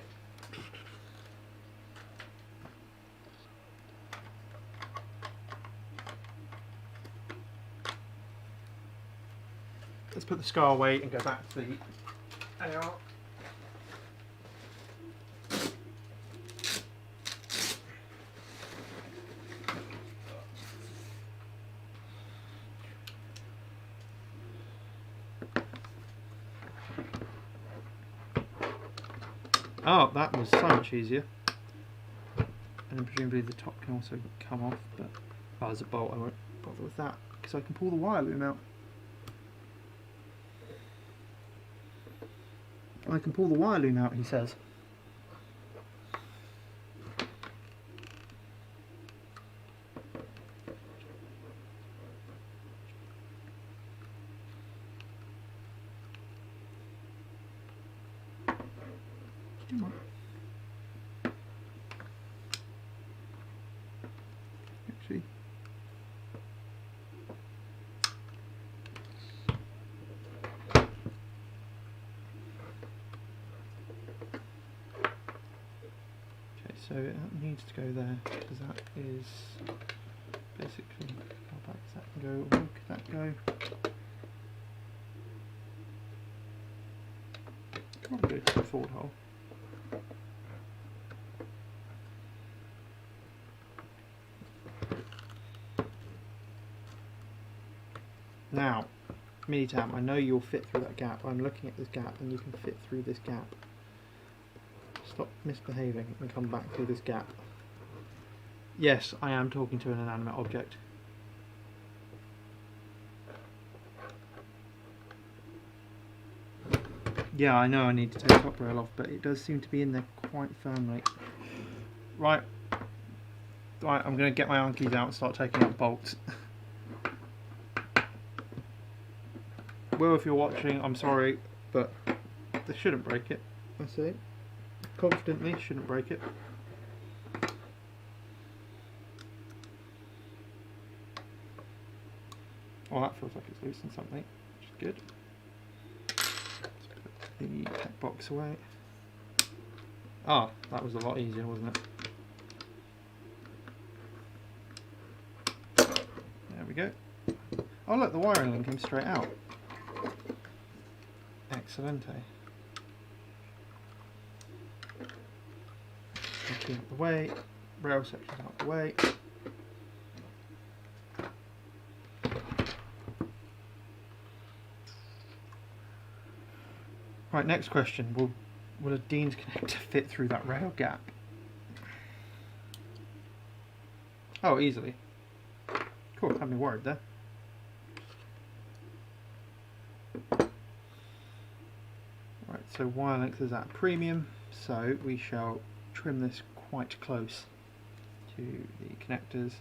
Let's put the scar away and go back to the AR. Oh, that was so much easier. And presumably the top can also come off, but as a bolt I won't bother with that because I can pull the wire loom out. I can pull the wire loom out, he says. Come on. Actually. So it needs to go there because that is basically how back does that go? Where could that go? Probably go to the forward hole. Now, Mini Tam, I know you'll fit through that gap. I'm looking at this gap and you can fit through this gap. Stop misbehaving and come back through this gap. Yes, I am talking to an inanimate object. Yeah, I know I need to take the top rail off, but it does seem to be in there quite firmly. Right, I'm going to get my Ankies out and start taking out bolts. Well, if you're watching, I'm sorry, but they shouldn't break it, I say. Confidently, shouldn't break it. Oh, that feels like it's loosened something, which is good. Let's put the tech box away. Ah, that was a lot easier, wasn't it? There we go. Oh look, the wiring link came straight out. Excellente. Out the way, rail section out the way. Right, next question. Will a Dean's connector fit through that rail gap? Oh, easily. Cool, had me worried there. Right, so wire length is at a premium, so we shall trim this quite close to the connectors.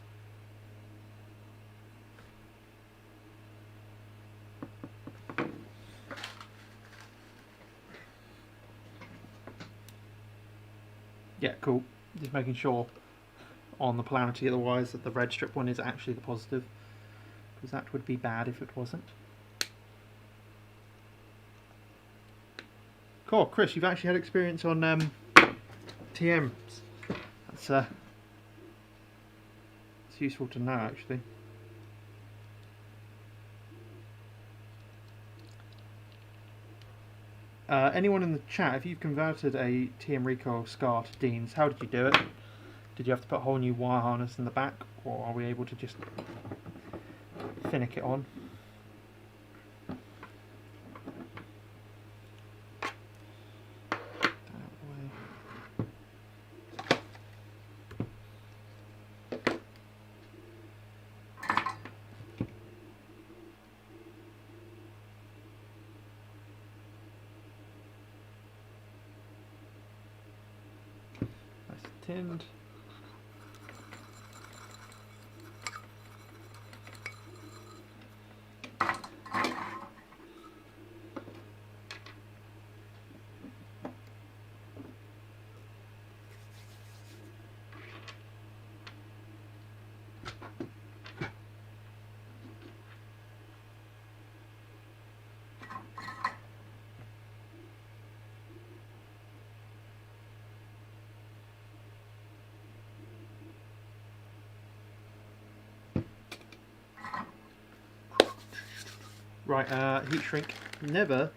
Yeah, cool. Just making sure on the polarity of the wires that the red strip one is actually the positive, because that would be bad if it wasn't. Cool, Chris, you've actually had experience on TMs. That's it's useful to know, actually. Anyone in the chat, if you've converted a TM recoil scar to Dean's, how did you do it? Did you have to put a whole new wire harness in the back, or are we able to just finnick it on? Tinned. Right, heat shrink. Never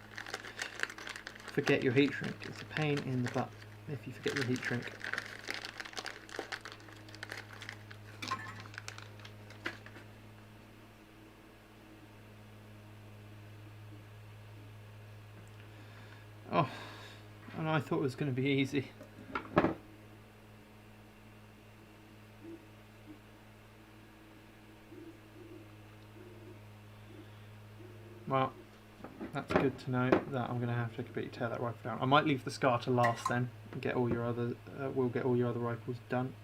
forget your heat shrink. It's a pain in the butt if you forget your heat shrink. Oh, and I thought it was going to be easy. Well, that's good to know that I'm going to have to completely tear that rifle down. I might leave the Scar to last then and get all your other. We'll get all your other rifles done.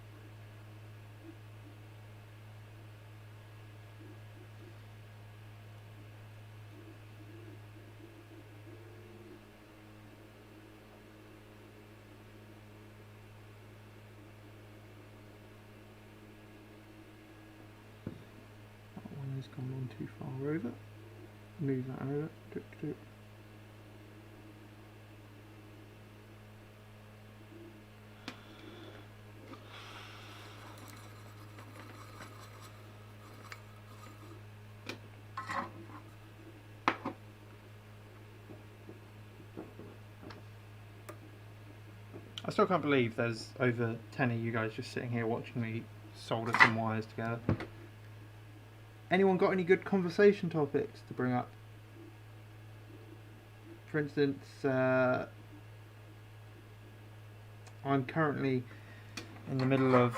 That one has gone on too far over. Move that over. I still can't believe there's over 10 of you guys just sitting here watching me solder some wires together. Anyone got any good conversation topics to bring up? For instance, I'm currently in the middle of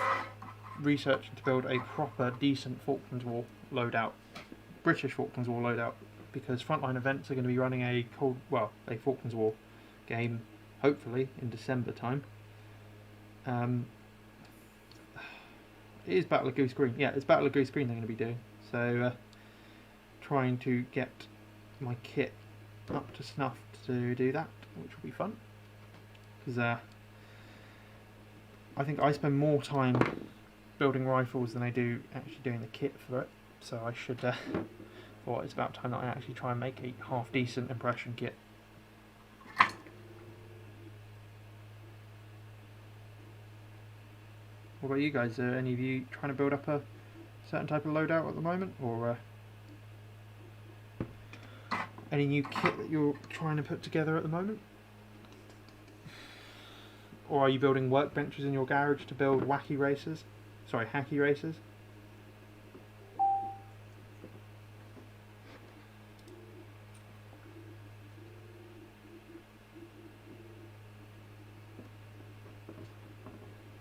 researching to build a proper, decent Falklands War loadout, British Falklands War loadout, because Frontline Events are going to be running a Falklands War game, hopefully in December time. It is Battle of Goose Green. Yeah, it's Battle of Goose Green they're going to be doing. So, trying to get my kit up to snuff to do that, which will be fun. Because I think I spend more time building rifles than I do actually doing the kit for it. So I should, it's about time that I actually try and make a half decent impression kit. What about you guys? Are any of you trying to build up a certain type of loadout at the moment, or any new kit that you're trying to put together at the moment? Or are you building workbenches in your garage to build hacky races?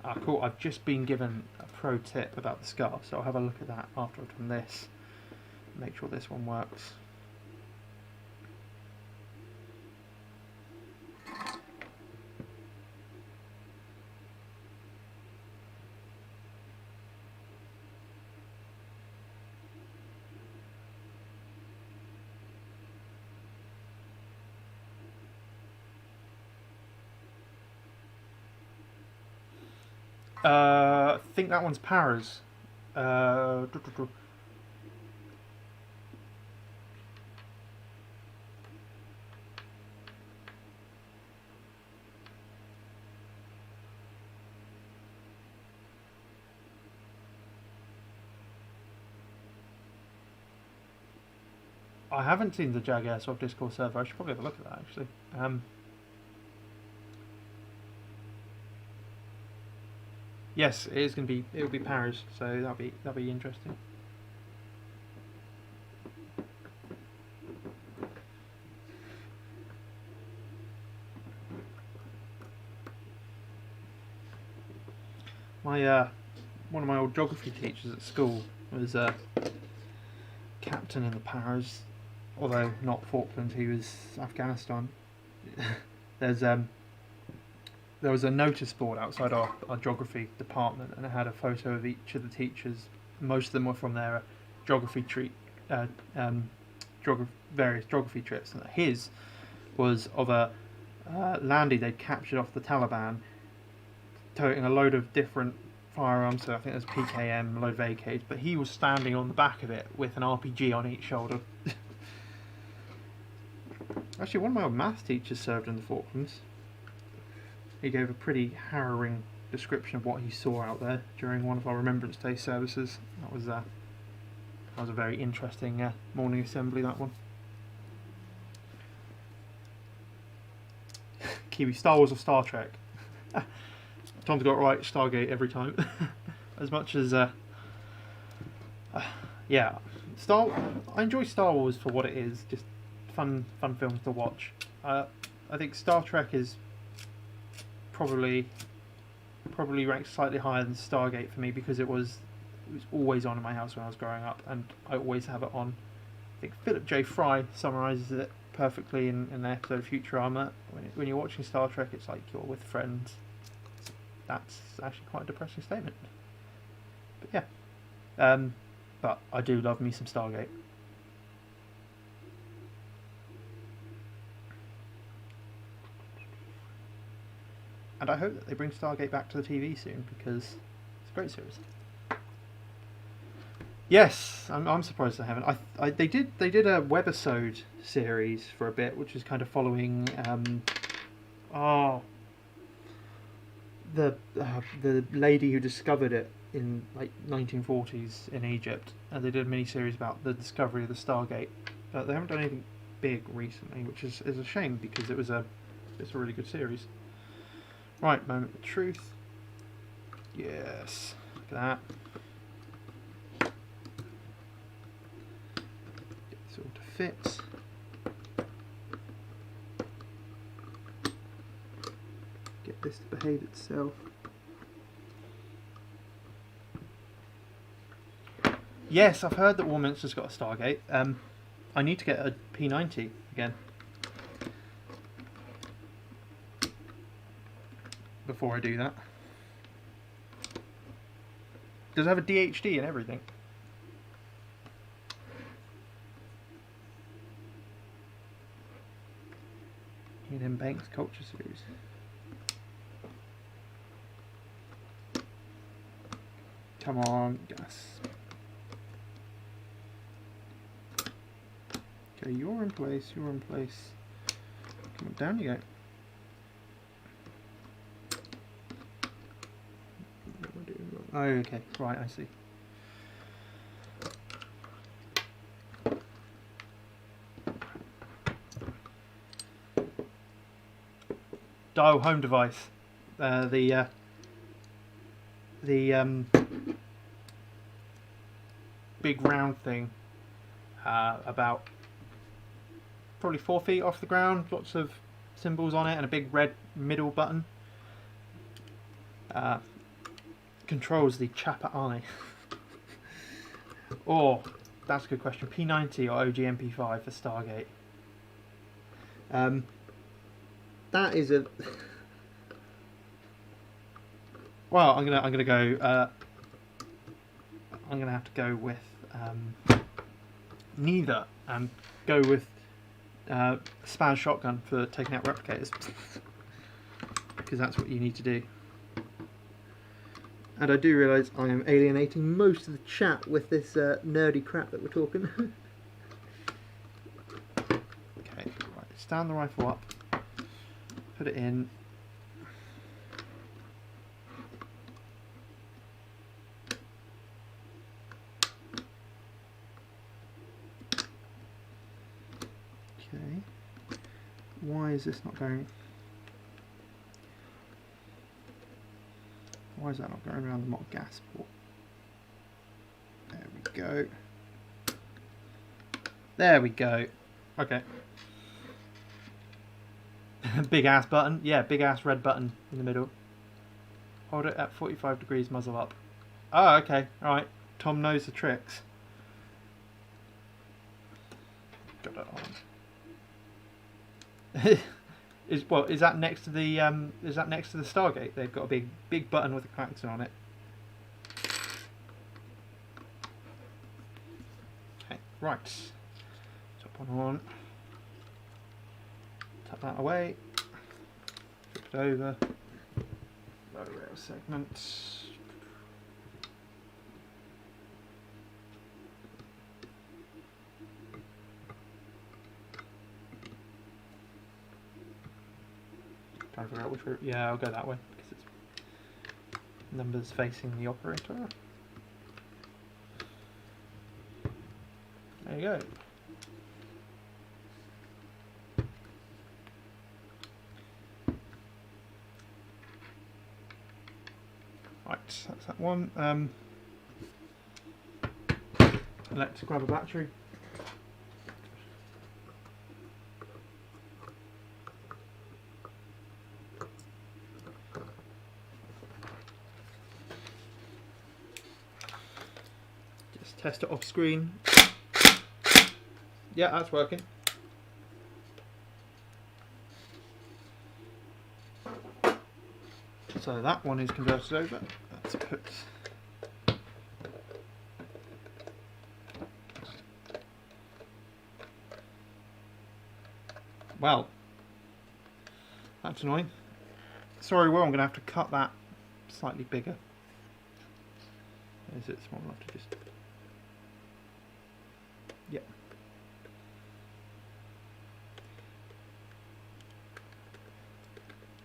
Ah, cool. I've just been given a pro tip about the Scar, so I'll have a look at that after I've done this. Make sure this one works. I think that one's Paras. I haven't seen the Jag Airsoft Discord server. I should probably have a look at that actually. Yes, it is going to be. It'll be Paras, so that'll be interesting. My one of my old geography teachers at school was captain in the Paras, although not Falklands. He was Afghanistan. There was a notice board outside our geography department, and it had a photo of each of the teachers. Most of them were from their various geography trips. And his was of a landy they'd captured off the Taliban, toting a load of different firearms. So I think there's PKM, a load of AKs, but he was standing on the back of it with an RPG on each shoulder. Actually, one of my old maths teachers served in the Falklands. He gave a pretty harrowing description of what he saw out there during one of our Remembrance Day services. That was a very interesting morning assembly, that one. Kiwi, Star Wars or Star Trek? Tom's got it right, Stargate every time. As much as, yeah, I enjoy Star Wars for what it is, just fun films to watch. I think Star Trek is probably ranked slightly higher than Stargate for me because it was always on in my house when I was growing up, and I always have it on. I think Philip J. Fry summarises it perfectly in an episode of Futurama. When you're watching Star Trek, it's like you're with friends. That's actually quite a depressing statement. But yeah. But I do love me some Stargate. And I hope that they bring Stargate back to the TV soon, because it's a great series. Yes, I'm surprised they haven't. They did a webisode series for a bit, which is kind of following the lady who discovered it in like 1940s in Egypt, and they did a mini series about the discovery of the Stargate. But they haven't done anything big recently, which is a shame because it's a really good series. Right, moment of truth. Yes, look at that. Get this all to fit. Get this to behave itself. Yes, I've heard that Warminster's got a Stargate. I need to get a P90 again. Before I do that. Does it have a DHD and everything? Ian Banks Culture Series. Come on, gas. Okay, you're in place, you're in place. Come on, down you go. Oh, okay, right, I see. Dial home device. The big round thing, about probably 4 feet off the ground, lots of symbols on it, and a big red middle button. Controls the Chapper Eye. Or, that's a good question, P90 or OGMP5 for Stargate. That is a... Well, I'm gonna go. I'm gonna have to go with neither, and go with Spaz shotgun for taking out replicators, because that's what you need to do. And I do realise I am alienating most of the chat with this nerdy crap that we're talking. Okay, right. Stand the rifle up. Put it in. Okay. Why is this not going? Why is that not going around the mod gas port? There we go. There we go. Okay. Big ass button. Yeah, big ass red button in the middle. Hold it at 45 degrees, muzzle up. Oh, okay. Alright. Tom knows the tricks. Got that on. Is that next to the Stargate? They've got a big button with a klaxon on it. Okay, right. Top on. Tap that away. Flip it over. Low rail segment. Trying to figure out which way. Yeah, I'll go that way because it's numbers facing the operator. There you go. Right, that's that one. Let's grab a battery. Just test it off screen. Yeah, that's working. So that one is converted over. Let's put well, that's annoying. Sorry, well, I'm going to have to cut that slightly bigger. Is it small enough to just... yeah.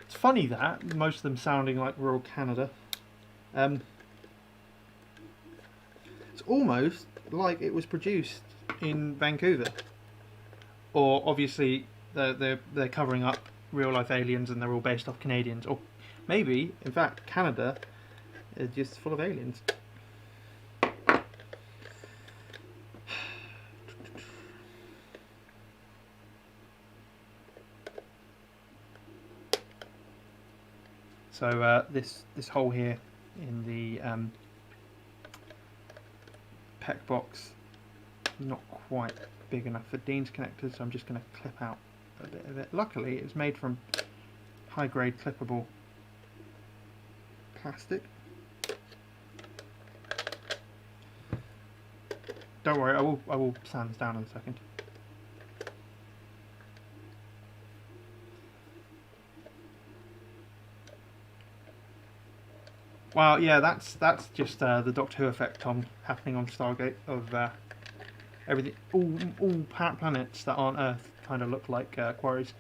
It's funny that, most of them sounding like rural Canada. It's almost like it was produced in Vancouver. Or obviously they're covering up real life aliens and they're all based off Canadians. Or maybe, in fact, Canada is just full of aliens. So this hole here in the PEC box, not quite big enough for Dean's connectors, so I'm just going to clip out a bit of it. Luckily it's made from high grade clippable plastic. Don't worry, I will sand this down in a second. Well, yeah, that's just the Doctor Who effect happening on Stargate of everything. All planets that aren't Earth kind of look like quarries.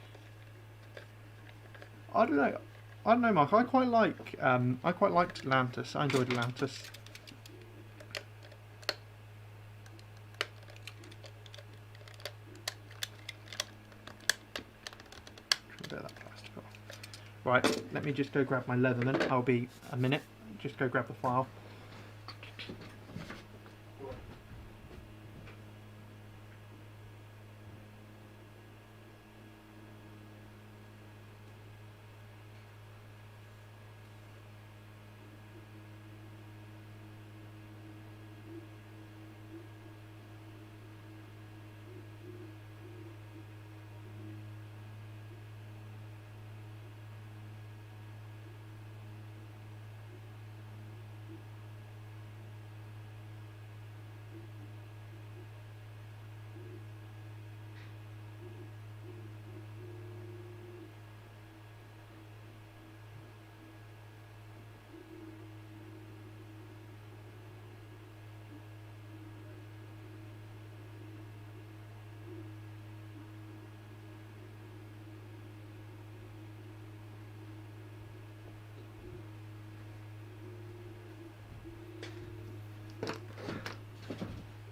I don't know, Mark. I quite liked Atlantis. I enjoyed Atlantis. Trim a bit of that plastic off. Right, let me just go grab my Leatherman. I'll be a minute. Just go grab the file.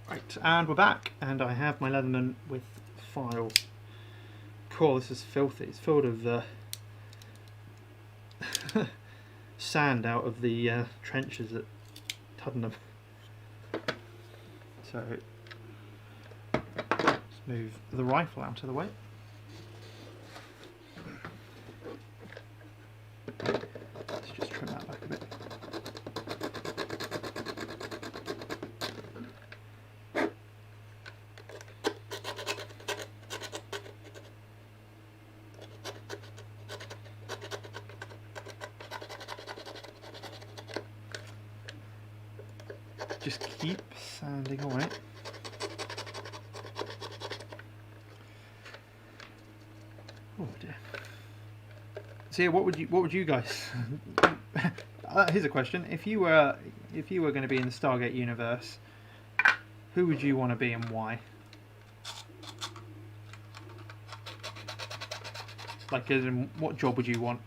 Right, and we're back, and I have my Leatherman with file. Cool, this is filthy. It's filled of sand out of the trenches at Tuddenham. So let's move the rifle out of the way. Let's just trim that back a bit. Just keep sanding away. Oh dear. So yeah, what would you guys? Here's a question: if you were going to be in the Stargate universe, who would you want to be and why? Like, as in, what job would you want?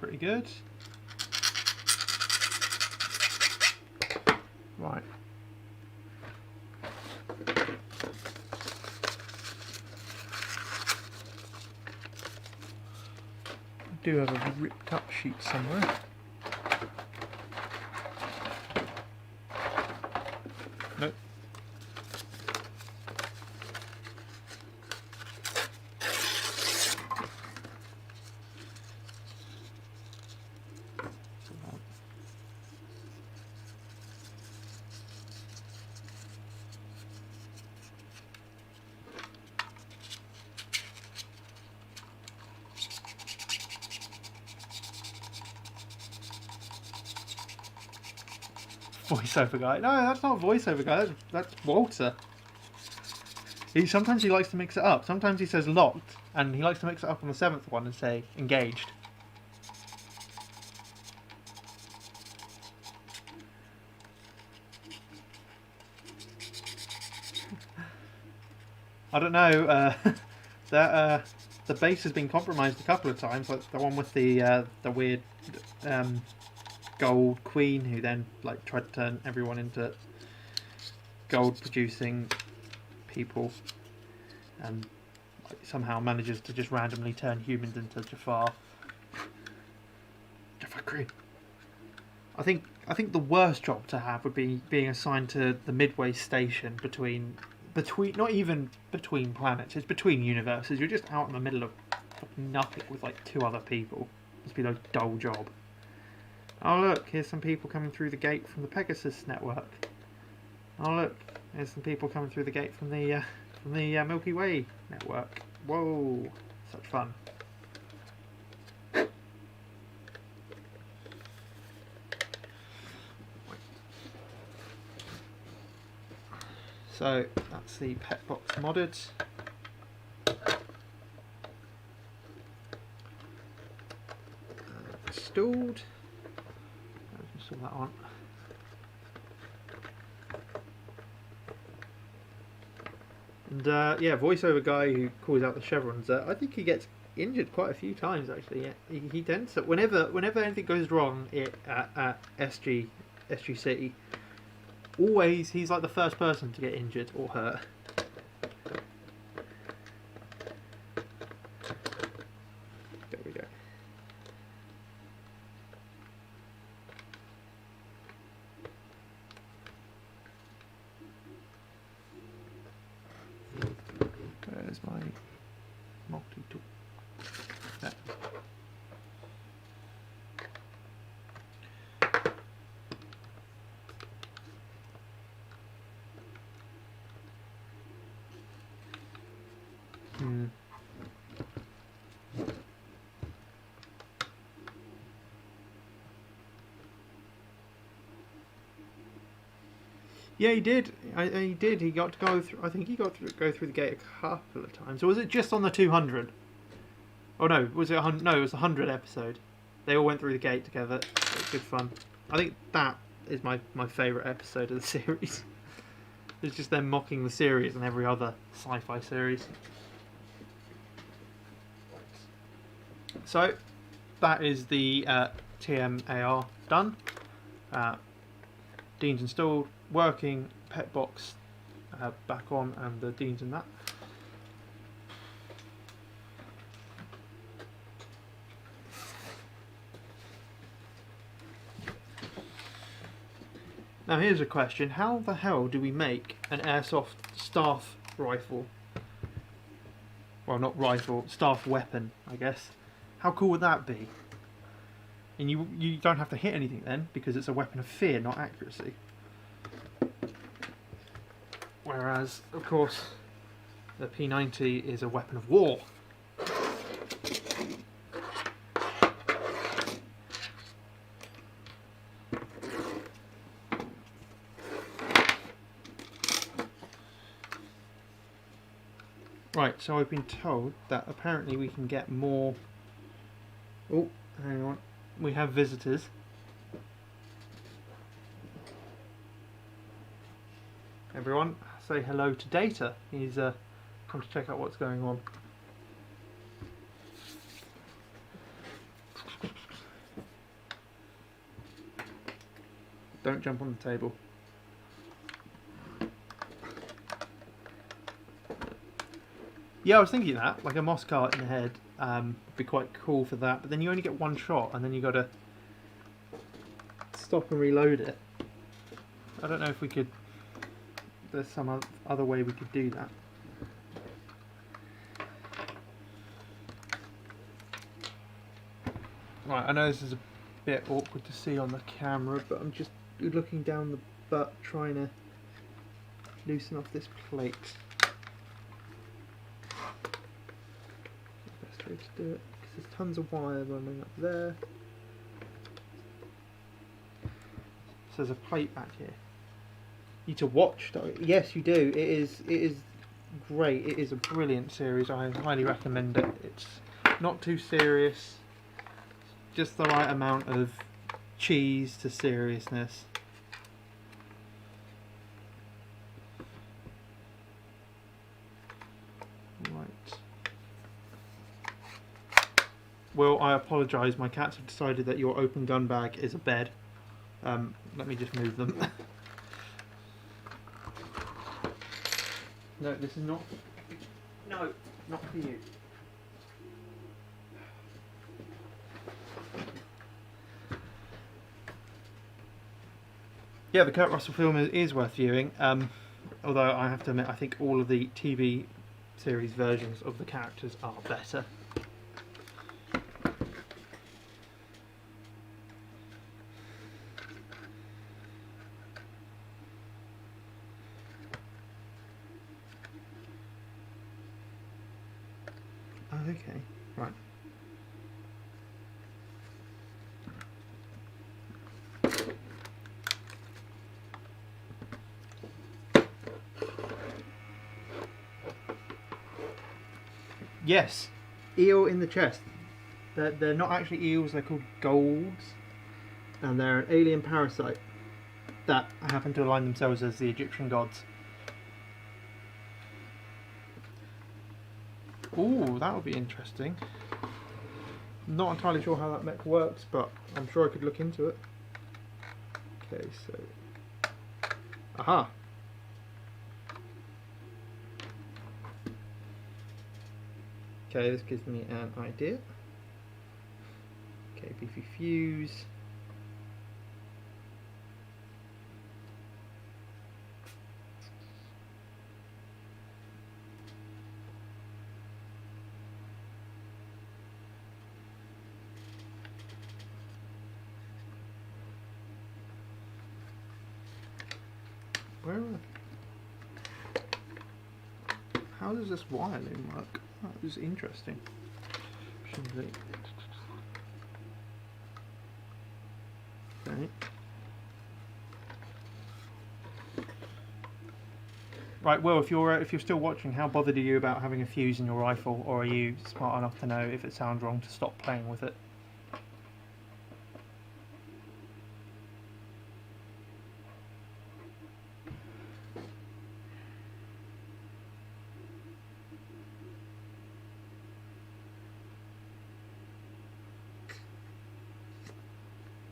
pretty good. Right. I do have a ripped up sheet somewhere. Nope. Voiceover guy. No, that's not a voiceover guy. That's Walter. Sometimes he likes to mix it up. Sometimes he says locked, and he likes to mix it up on the 7th one and say engaged. I don't know. The base has been compromised a couple of times, like the one with the weird gold queen who then like tried to turn everyone into gold producing people, and like, somehow manages to just randomly turn humans into Jafar Cream. I think the worst job to have would be being assigned to the midway station between not even between planets, it's between universes. You're just out in the middle of nothing with like 2 other people. Must be a dull job. Oh look, here's some people coming through the gate from the Pegasus network. Oh look, there's some people coming through the gate from the Milky Way network. Whoa, such fun. So that's the pet box modded. Installed. Install that on. And yeah, voiceover guy who calls out the chevrons. I think he gets injured quite a few times actually. Yeah. He tends to whenever anything goes wrong at SGC. Always, he's like the first person to get injured or hurt. There we go. Where's my multi-tool? There. Yeah, he did. He did. He got to go through. I think he got to go through the gate a couple of times. Or was it just on the 200? Oh no, was it 100? No, it was the 100 episode. They all went through the gate together. It was good fun. I think that is my favourite episode of the series. It's just them mocking the series and every other sci-fi series. So that is the TMAR done. Dean's installed, working, pet box back on, and the Dean's in that. Now here's a question: how the hell do we make an airsoft staff rifle? Well, not rifle, staff weapon, I guess. How cool would that be? And you don't have to hit anything then, because it's a weapon of fear, not accuracy. Whereas, of course, the P90 is a weapon of war. Right, so I've been told that apparently we can get more... Oh, hang on. We have visitors. Everyone, say hello to Data. He's come to check out what's going on. Don't jump on the table. Yeah, I was thinking that, like a moss cart in the head would be quite cool for that, but then you only get one shot and then you got to stop and reload it. I don't know if we could, there's some other way we could do that. Right, I know this is a bit awkward to see on the camera, but I'm just looking down the butt trying to loosen off this plate. Best way to do it, because there's tons of wire running up there. So there's a plate back here. You need to watch, don't you? Yes, you do. It is great. It is a brilliant series. I highly recommend it. It's not too serious. Just the right amount of cheese to seriousness. Right. Well, I apologise. My cats have decided that your open gun bag is a bed. Let me just move them. No, this is not. No, not for you. Yeah, the Kurt Russell film is worth viewing, although I have to admit I think all of the TV series versions of the characters are better. Oh, okay, right. Yes, eel in the chest. They're not actually eels, they're called golds. And they're an alien parasite that happen to align themselves as the Egyptian gods. Ooh, that would be interesting. Not entirely sure how that mech works, but I'm sure I could look into it. Okay, so... Aha! Okay, this gives me an idea. Okay, beefy fuse. Where? How does this wire loom work? That was interesting. Okay. Right. Well, if you're still watching, how bothered are you about having a fuse in your rifle, or are you smart enough to know if it sounds wrong to stop playing with it?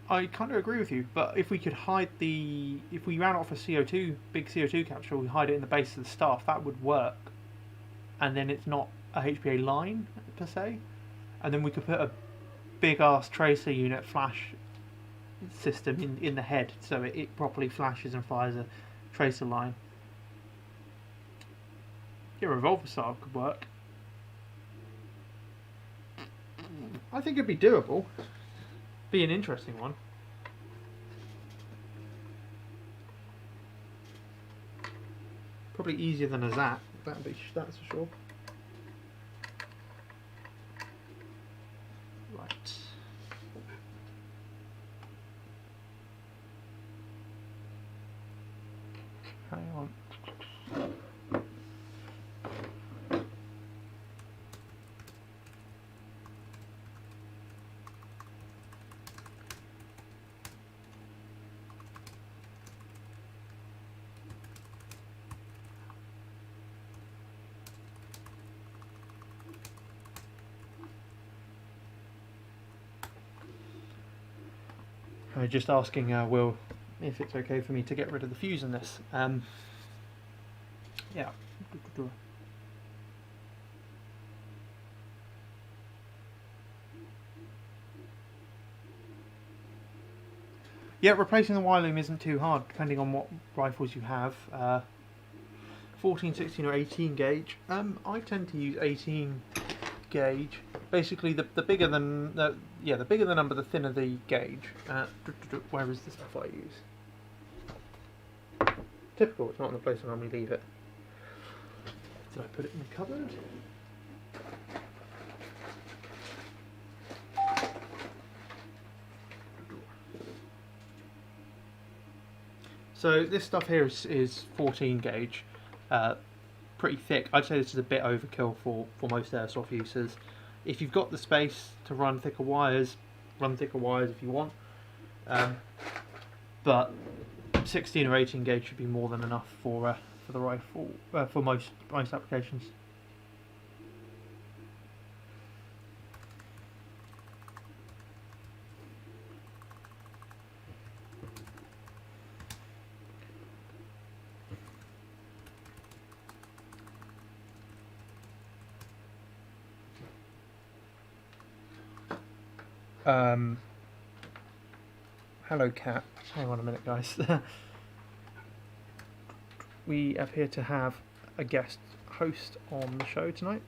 I kind of agree with you, but if we could hide if we ran off a big CO2 capsule, we hide it in the base of the staff, that would work. And then it's not a HPA line, per se. And then we could put a big ass tracer unit flash system in the head, so it properly flashes and fires a tracer line. Yeah, revolver style could work. I think it'd be doable. Be an interesting one. Probably easier than a Zap, that's for sure. Right. Hang on. Just asking Will if it's okay for me to get rid of the fuse in this. Yeah. Yeah, replacing the wire loom isn't too hard, depending on what rifles you have. 14, 16 or 18 gauge. I tend to use 18 gauge. Basically, the bigger the number, the thinner the gauge. Where is the stuff I use? Typical, it's not in the place I normally leave it. Did I put it in the cupboard? So this stuff here is 14 gauge, pretty thick. I'd say this is a bit overkill for most airsoft users. If you've got the space to run thicker wires if you want. But 16 or 18 gauge should be more than enough for the rifle, for most applications. Hello cat. Hang on a minute, guys. We appear to have a guest host on the show tonight.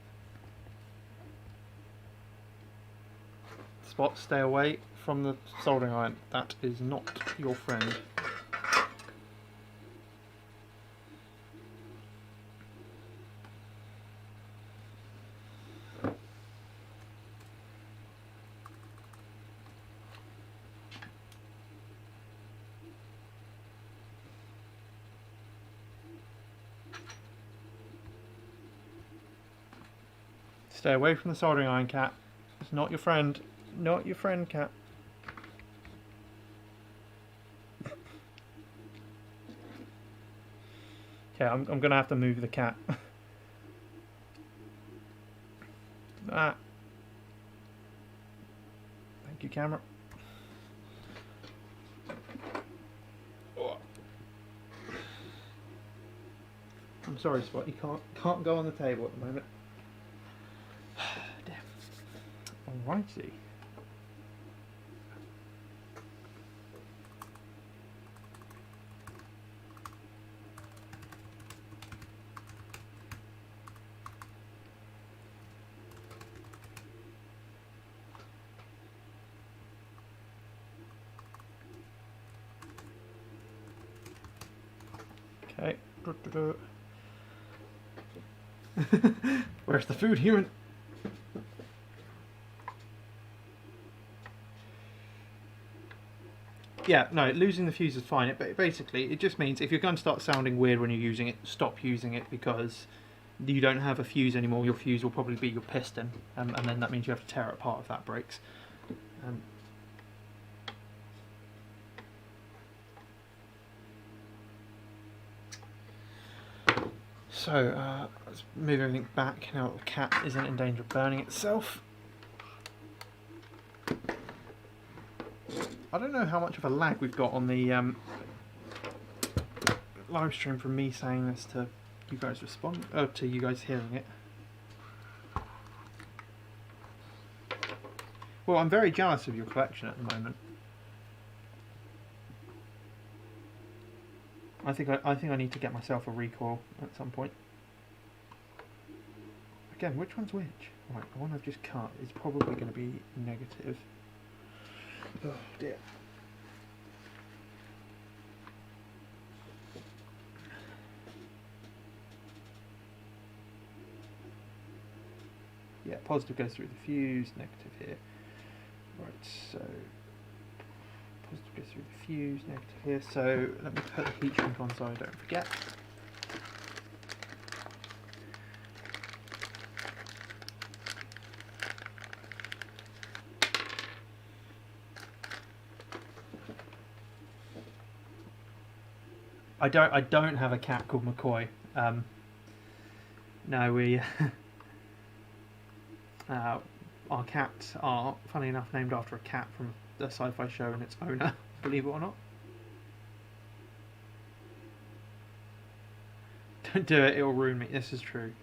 Spot, stay away from the soldering iron. That is not your friend. Stay away from the soldering iron, cat. It's not your friend. Not your friend, cat. Okay, I'm going to have to move the cat. Ah. Thank you, camera. I'm sorry, Spot. You can't go on the table at the moment. Alrighty. Okay. Where's the food, human? Yeah, no, losing the fuse is fine. Basically, it just means if you're going to start sounding weird when you're using it, stop using it, because you don't have a fuse anymore. Your fuse will probably be your piston, and then that means you have to tear it apart if that breaks. So, let's move everything back now that the cat isn't in danger of burning itself. I don't know how much of a lag we've got on the live stream from me saying this to you guys to you guys hearing it. Well, I'm very jealous of your collection at the moment. I think I need to get myself a recoil at some point. Again, which one's which? Right, the one I've just cut is probably going to be negative. Oh dear. Yeah, positive goes through the fuse, negative here. Right, so positive goes through the fuse, negative here. So let me put the heat shrink on so I don't forget. I don't have a cat called McCoy. No, we our cats are, funny enough, named after a cat from the sci-fi show and its owner, believe it or not. Don't do it, it'll ruin me. This is true.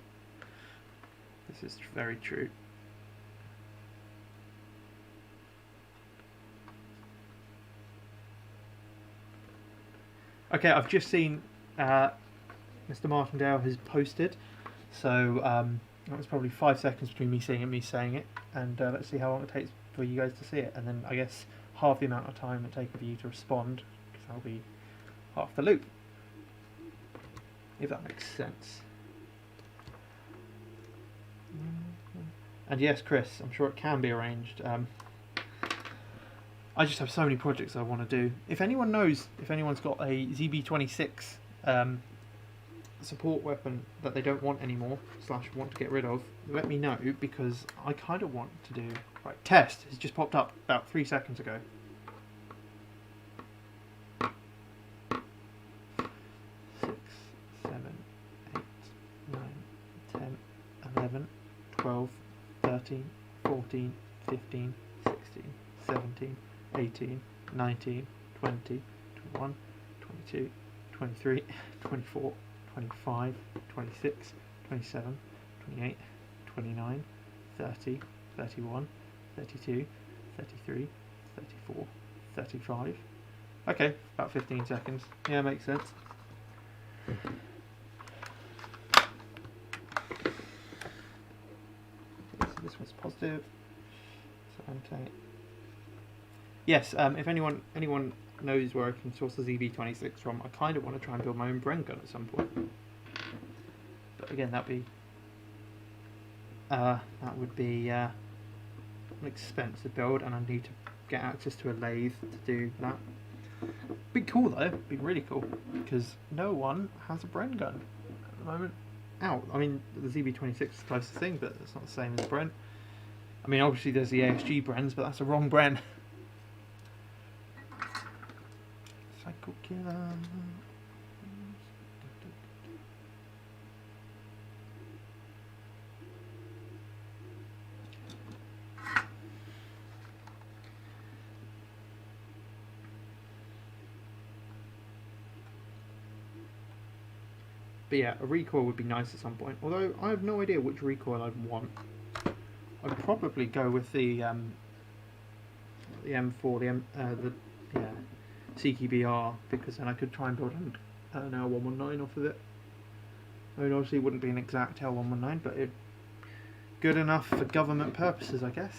This is very true. Okay, I've just seen Mr. Martindale has posted, so that was probably 5 seconds between me seeing it and me saying it, and let's see how long it takes for you guys to see it, and then I guess half the amount of time it takes for you to respond, because that'll be half the loop, if that makes sense. And yes, Chris, I'm sure it can be arranged. I just have so many projects I want to do. If anyone knows, if anyone's got a ZB26 support weapon that they don't want anymore, / want to get rid of, let me know, because I kind of want to do... Right, test. It's just popped up about 3 seconds ago. 6, 7, 8, 9, 10, 11, 12, 13, 14, 15, 16, 17, 18, 19, 20, 21, 22, 23, 24, 25, 26, 27, 28, 29, 30, 31, 32, 33, 34, 35. Okay, about 15 seconds. Yeah, makes sense. So this one's positive. So anti. Yes, if anyone knows where I can source the ZB26 from, I kind of want to try and build my own Bren gun at some point. But again, that would be an expensive build, and I need to get access to a lathe to do that. Be cool though, be really cool, because no one has a Bren gun at the moment out. I mean, the ZB26 is the closest thing, but it's not the same as Bren. I mean, obviously there's the ASG Brens, but that's the wrong Bren. Psycho killer. But yeah, a recoil would be nice at some point. Although I have no idea which recoil I'd want. I'd probably go with the M4, the CQBR, because then I could try and build an L119 off of it. I mean, obviously it wouldn't be an exact L119, but it's good enough for government purposes, I guess.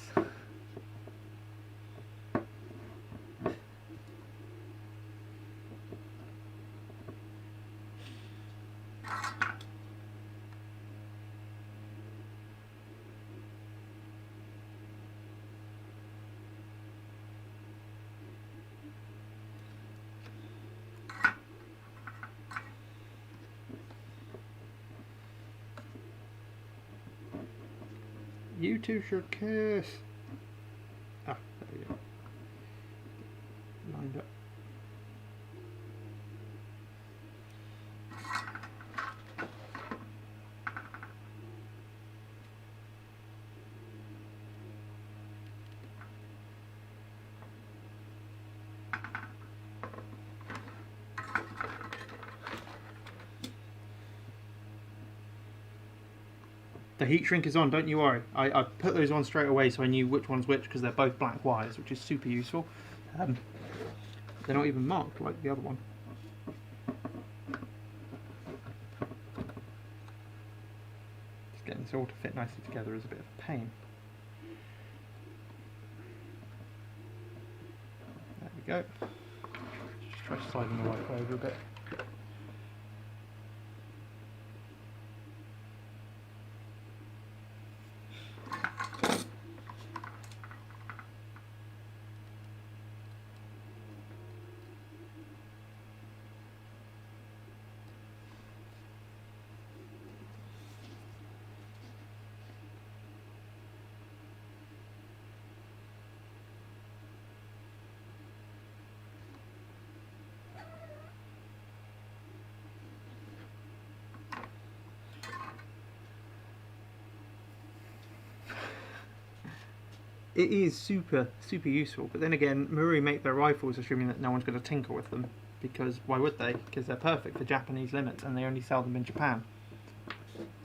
You two should kiss. Ah, there we go. Lined up. The heat shrink is on, don't you worry. I put those on straight away so I knew which one's which, because they're both black wires, which is super useful. They're not even marked like the other one. Just getting this all to fit nicely together is a bit of a pain. There we go. Just try sliding the right way over a bit. It is super useful, but then again, Marui make their rifles assuming that no one's going to tinker with them, because why would they? Because they're perfect for Japanese limits and they only sell them in Japan.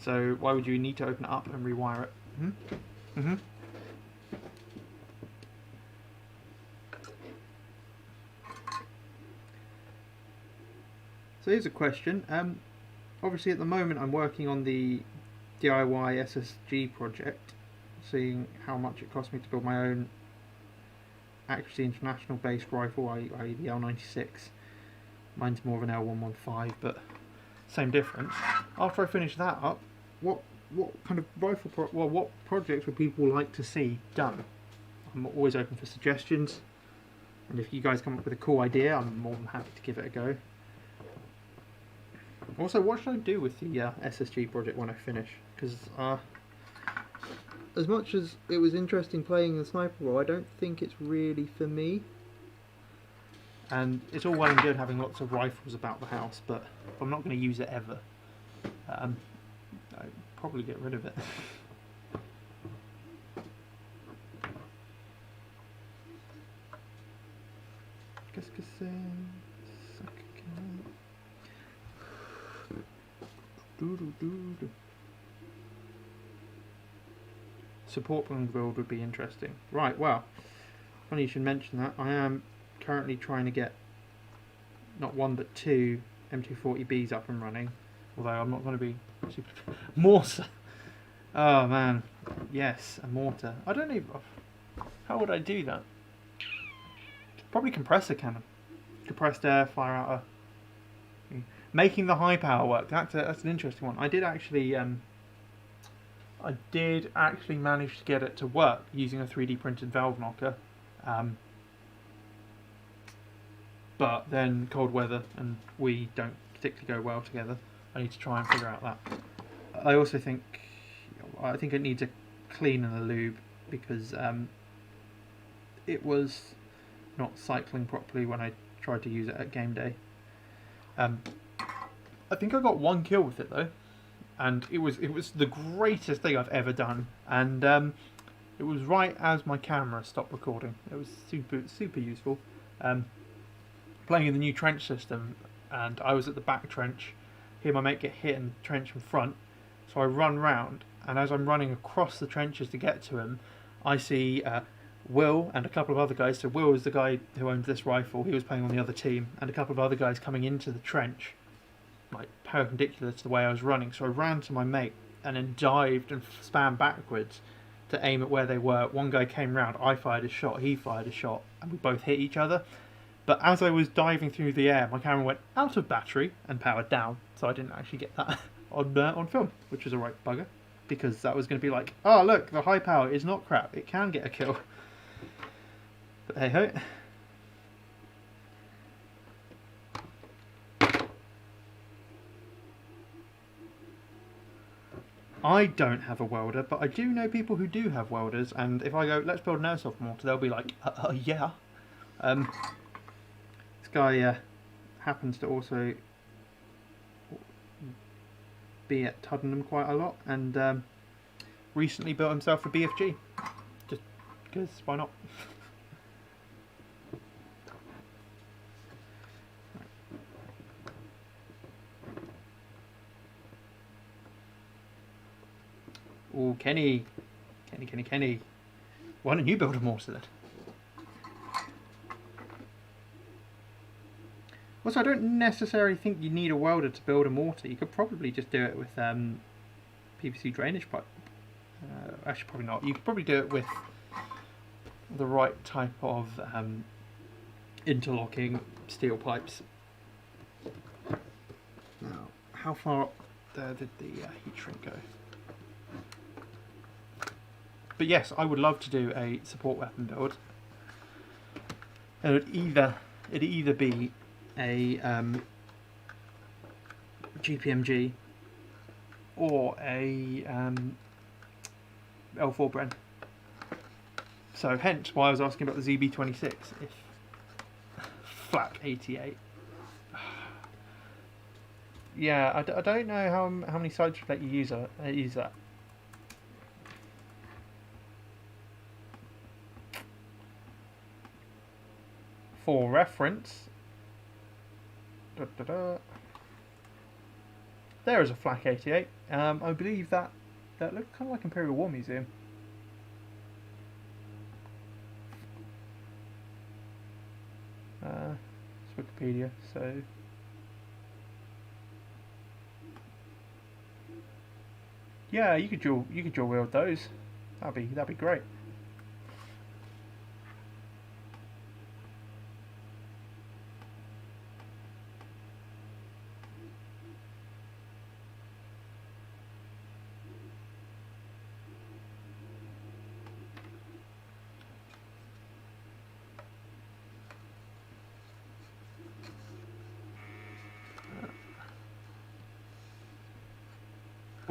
So why would you need to open it up and rewire it? So here's a question. Obviously at the moment I'm working on the DIY SSG project, seeing how much it cost me to build my own actually international based rifle, i.e. the L96. Mine's more of an L115, but same difference. After I finish that up, what kind of rifle what projects would people like to see done? I'm always open for suggestions, and if you guys come up with a cool idea, I'm more than happy to give it a go. Also, what should I do with the SSG project when I finish? Because as much as it was interesting playing the sniper role, I don't think it's really for me. And it's all well and good having lots of rifles about the house, but if I'm not going to use it ever, I'd probably get rid of it. Support build would be interesting. Right, well, funny you should mention that. I am currently trying to get not one but two M240Bs up and running, although I'm not going to be super mortar. Oh man, yes, a mortar. I don't even. How would I do that? Probably compressor cannon, compressed air, fire out a. Making the high power work. That's an interesting one. I did actually manage to get it to work using a 3D printed valve knocker. But then cold weather and we don't particularly go well together. I need to try and figure out that. I also think it needs a clean and a lube because it was not cycling properly when I tried to use it at game day. I think I got one kill with it though, and it was the greatest thing I've ever done. And it was right as my camera stopped recording. It was super useful. Playing in the new trench system, and I was at the back trench. Hear my mate get hit in the trench in front, so I run round, and as I'm running across the trenches to get to him, I see Will and a couple of other guys. So Will is the guy who owns this rifle. He was playing on the other team, and a couple of other guys coming into the trench, like perpendicular to the way I was running. So I ran to my mate and then dived and spammed backwards to aim at where they were. One guy came round, I fired a shot, he fired a shot, and we both hit each other. But as I was diving through the air, my camera went out of battery and powered down, so I didn't actually get that on film, which was a right bugger, because that was going to be like, oh look, the high power is not crap, it can get a kill. But hey ho. I don't have a welder, but I do know people who do have welders, and if I go, let's build an airsoft mortar, they'll be like, yeah. This guy happens to also be at Tuddenham quite a lot, and recently built himself a BFG, just because, why not? Oh, Kenny. Why don't you build a mortar then? Also, I don't necessarily think you need a welder to build a mortar. You could probably just do it with PVC drainage pipe. Actually, probably not. You could probably do it with the right type of interlocking steel pipes. Now, how far up there did the heat shrink go? But yes, I would love to do a support weapon build. It'd either be a GPMG or a L4 Bren. So hence why I was asking about the ZB26 if flak 88. Yeah, I don't know how many sides should let you use that. For reference, There is a Flak 88. I believe that looks kind of like Imperial War Museum. It's Wikipedia, so yeah, you could dual wield those. That'd be great.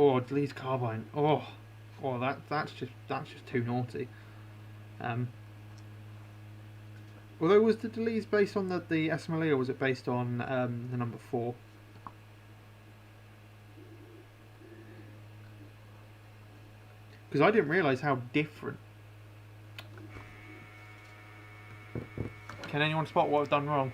Oh, Lee's carbine. Oh, that's just too naughty. Although was the Lee's based on the SMLE, or was it based on the number 4? Because I didn't realise how different. Can anyone spot what I've done wrong?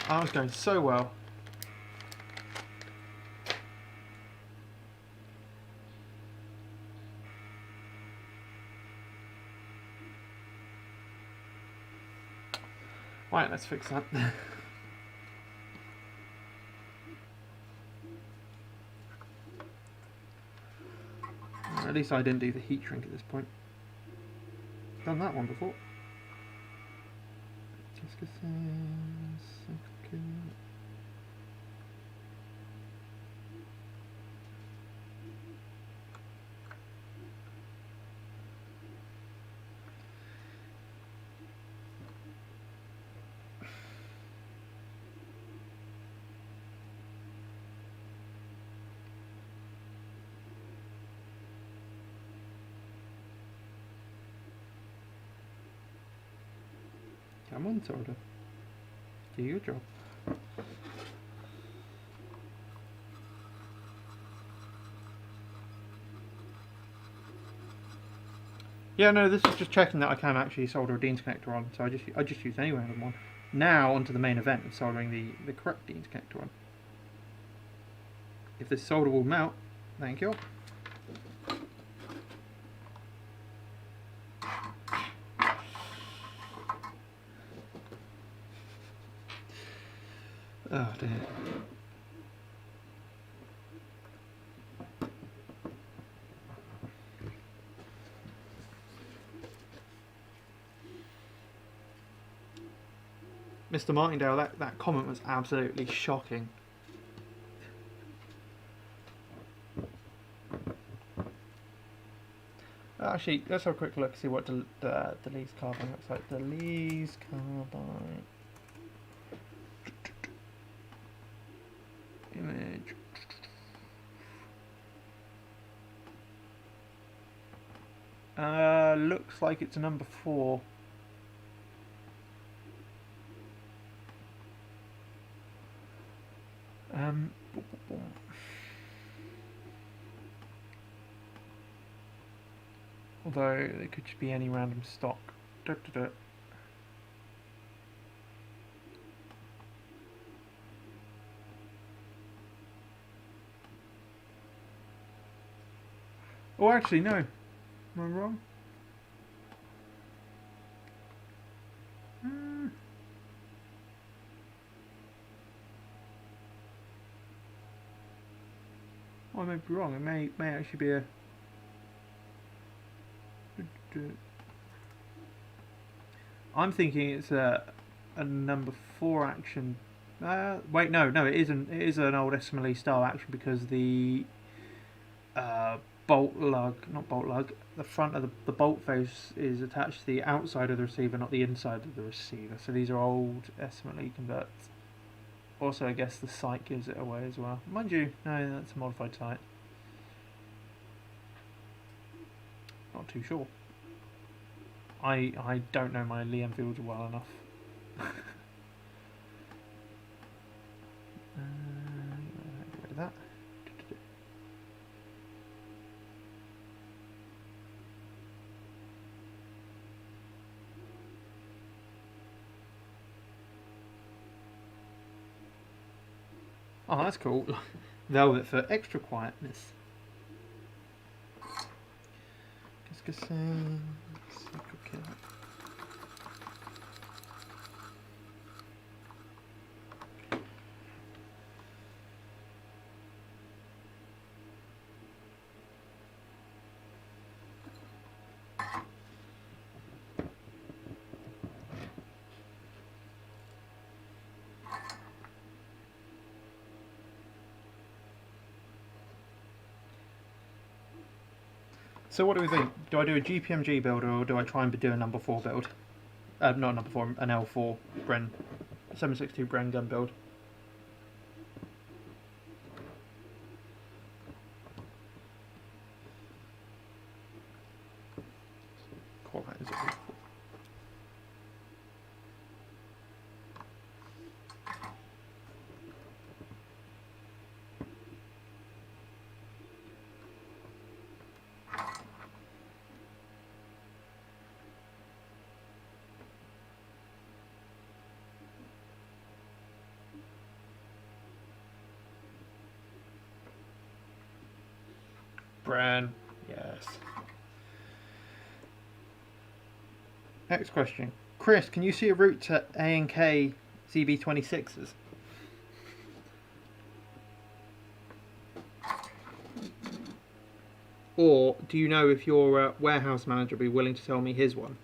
I was going so well. Right, let's fix that. At least I didn't do the heat shrink at this point. Done that one before. Come on, Solder. Do your job. Yeah, no, this is just checking that I can actually solder a Dean's connector on, so I just use any random one. Now onto the main event of soldering the correct Dean's connector on. If this solder will melt, thank you. Oh dear. Mr. Martindale, that comment was absolutely shocking. Actually, let's have a quick look, see what the Lee's carbine looks like. The Lee's carbine. Image. Looks like it's a number 4. Although it could just be any random stock. Oh, actually, no. Am I wrong? I may be wrong. It may actually be a. I'm thinking it's a number 4 action. Wait, no, it isn't. It is an old SMLE style action because the bolt lug, not bolt lug, the front of the bolt face is attached to the outside of the receiver, not the inside of the receiver. So these are old SMLE converts. Also, I guess the sight gives it away as well. Mind you, no, that's a modified sight. Not too sure. I don't know my Lee-Enfield well enough. Get rid of that. Oh, that's cool. Velvet for extra quietness. Secret killer. So what do we think? Do I do a GPMG build or do I try and do a number 4 build? Not number 4, an L4 Bren, 762 Bren gun build. Cool, that is it. Bran, yes. Next question. Chris, can you see a route to A&K ZB26s? Or do you know if your warehouse manager would be willing to tell me his one?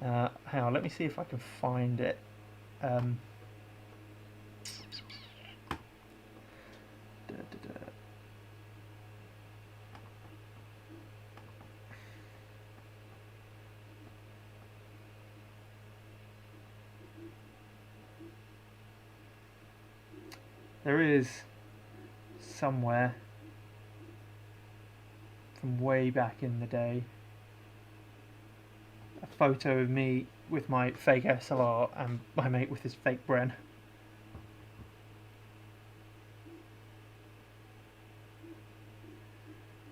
Hang on, let me see if I can find it. There is somewhere from way back in the day a photo of me with my fake SLR and my mate with his fake Bren.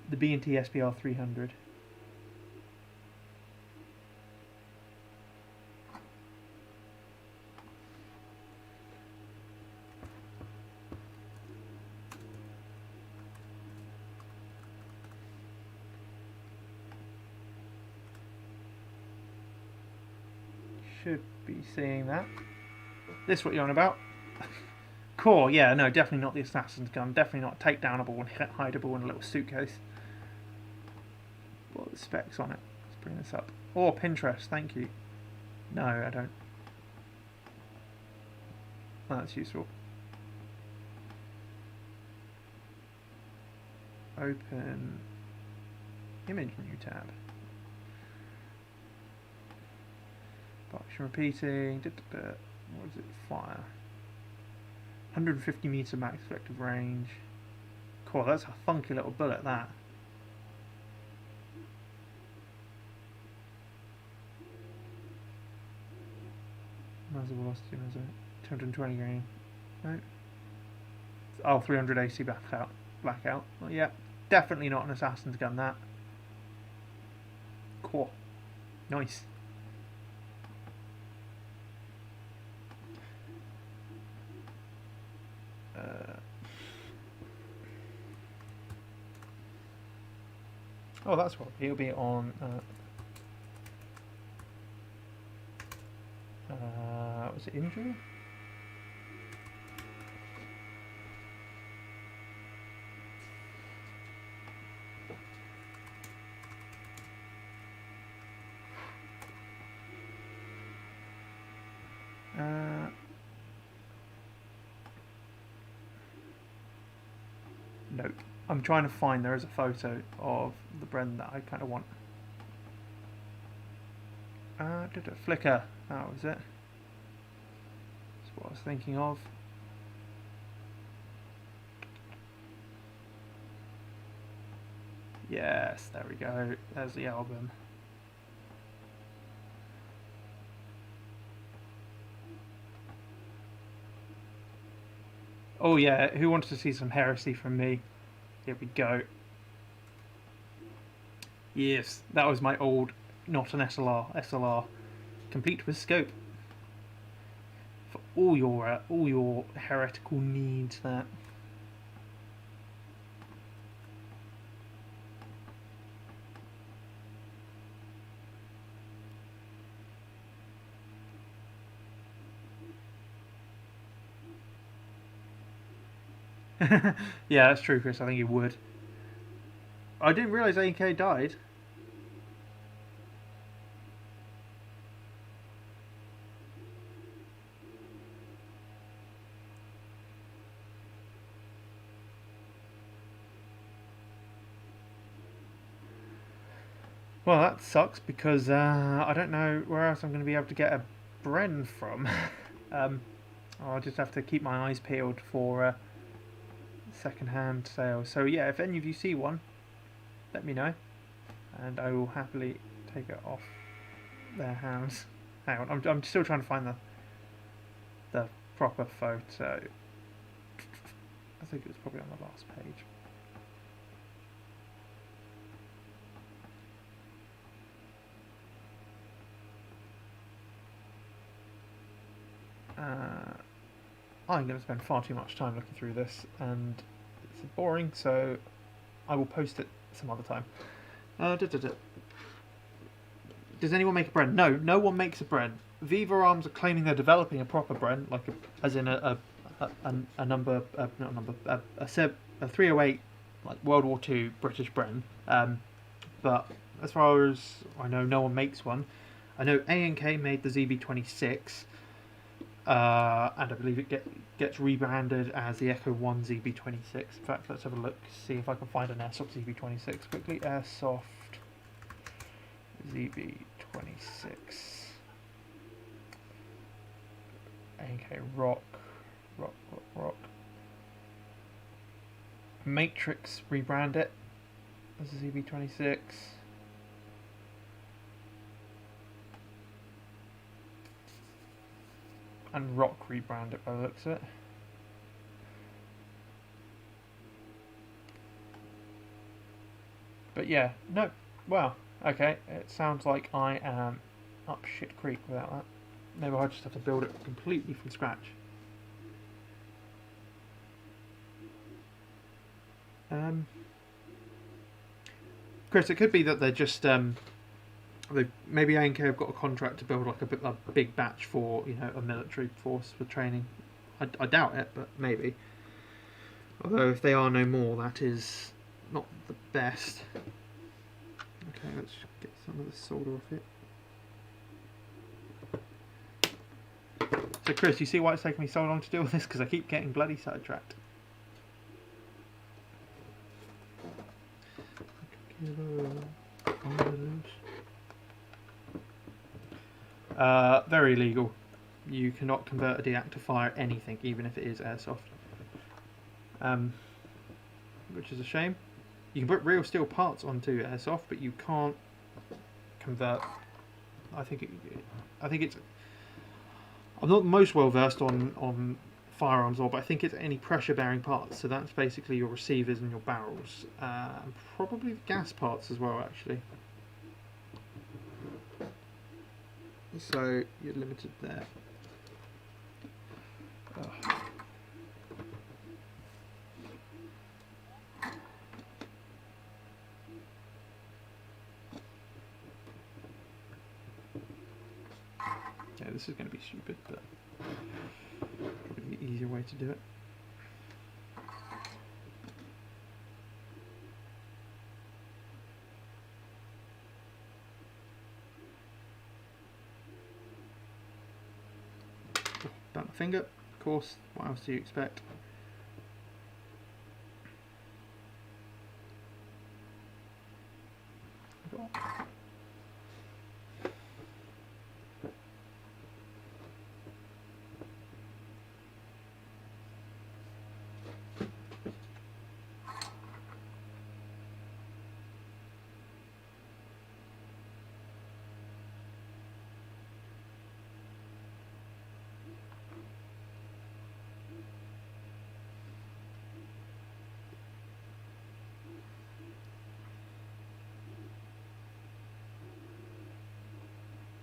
The B&T SPR 300. Should be seeing that. This what you're on about? Core, yeah, no, definitely not the assassin's gun. Definitely not takedownable and hideable in a little suitcase. What are the specs on it? Let's bring this up. Oh, Pinterest, thank you. No, I don't. Oh, that's useful. Open image new tab. Action repeating. What is it? Fire. 150 meter max effective range. Cool, that's a funky little bullet, that. Muzzle velocity, 220 grain. No. Oh, 300 AC blackout. Well, yeah, definitely not an assassin's gun, that. Cool. Nice. Oh, that's what it'll be on. Was it injury? Nope. I'm trying to find, there is a photo of the Bren that I kind of want. Did it flicker? That was it. That's what I was thinking of. Yes, there we go. There's the album. Oh yeah, who wants to see some heresy from me? Here we go. Yes, that was my old, not an SLR, complete with scope. all your heretical needs. That. Yeah, that's true, Chris. I think you would. I didn't realise AK died. Well, that sucks because I don't know where else I'm going to be able to get a Bren from. um, I'll just have to keep my eyes peeled for second-hand sales. So yeah, if any of you see one, let me know, and I will happily take it off their hands. Hang on, I'm still trying to find the proper photo. I think it was probably on the last page. I'm going to spend far too much time looking through this, and it's boring, so I will post it some other time. Does anyone make a Bren? No, no one makes a Bren. Viva Arms are claiming they're developing a proper Bren, like as in a 308, like World War II British Bren. But as far as I know, no one makes one. I know A&K made the ZB26. And I believe it gets rebranded as the Echo 1 ZB26. In fact, let's have a look, see if I can find an Airsoft ZB26 quickly. Airsoft ZB26. AK Rock. Matrix rebrand it as a ZB26. And Rock rebrand it by the looks of it. But yeah, no, wow, okay, it sounds like I am up shit creek without that. Maybe I just have to build it completely from scratch. Chris, it could be that they're just maybe A&K have got a contract to build like a big batch for, you know, a military force for training. I doubt it, but maybe. Although if they are no more, that is not the best. Okay, let's get some of the solder off it. So Chris, you see why it's taking me so long to do all this? Because I keep getting bloody sidetracked. Very illegal. You cannot convert a deactive fire anything, even if it is airsoft. Which is a shame. You can put real steel parts onto airsoft, but you can't convert. I think it's. I'm not most well versed on firearms law, but I think it's any pressure bearing parts. So that's basically your receivers and your barrels, and probably the gas parts as well, actually. So you're limited there. Yeah, this is going to be stupid, but probably the easier way to do it. Burnt my finger, of course. What else do you expect?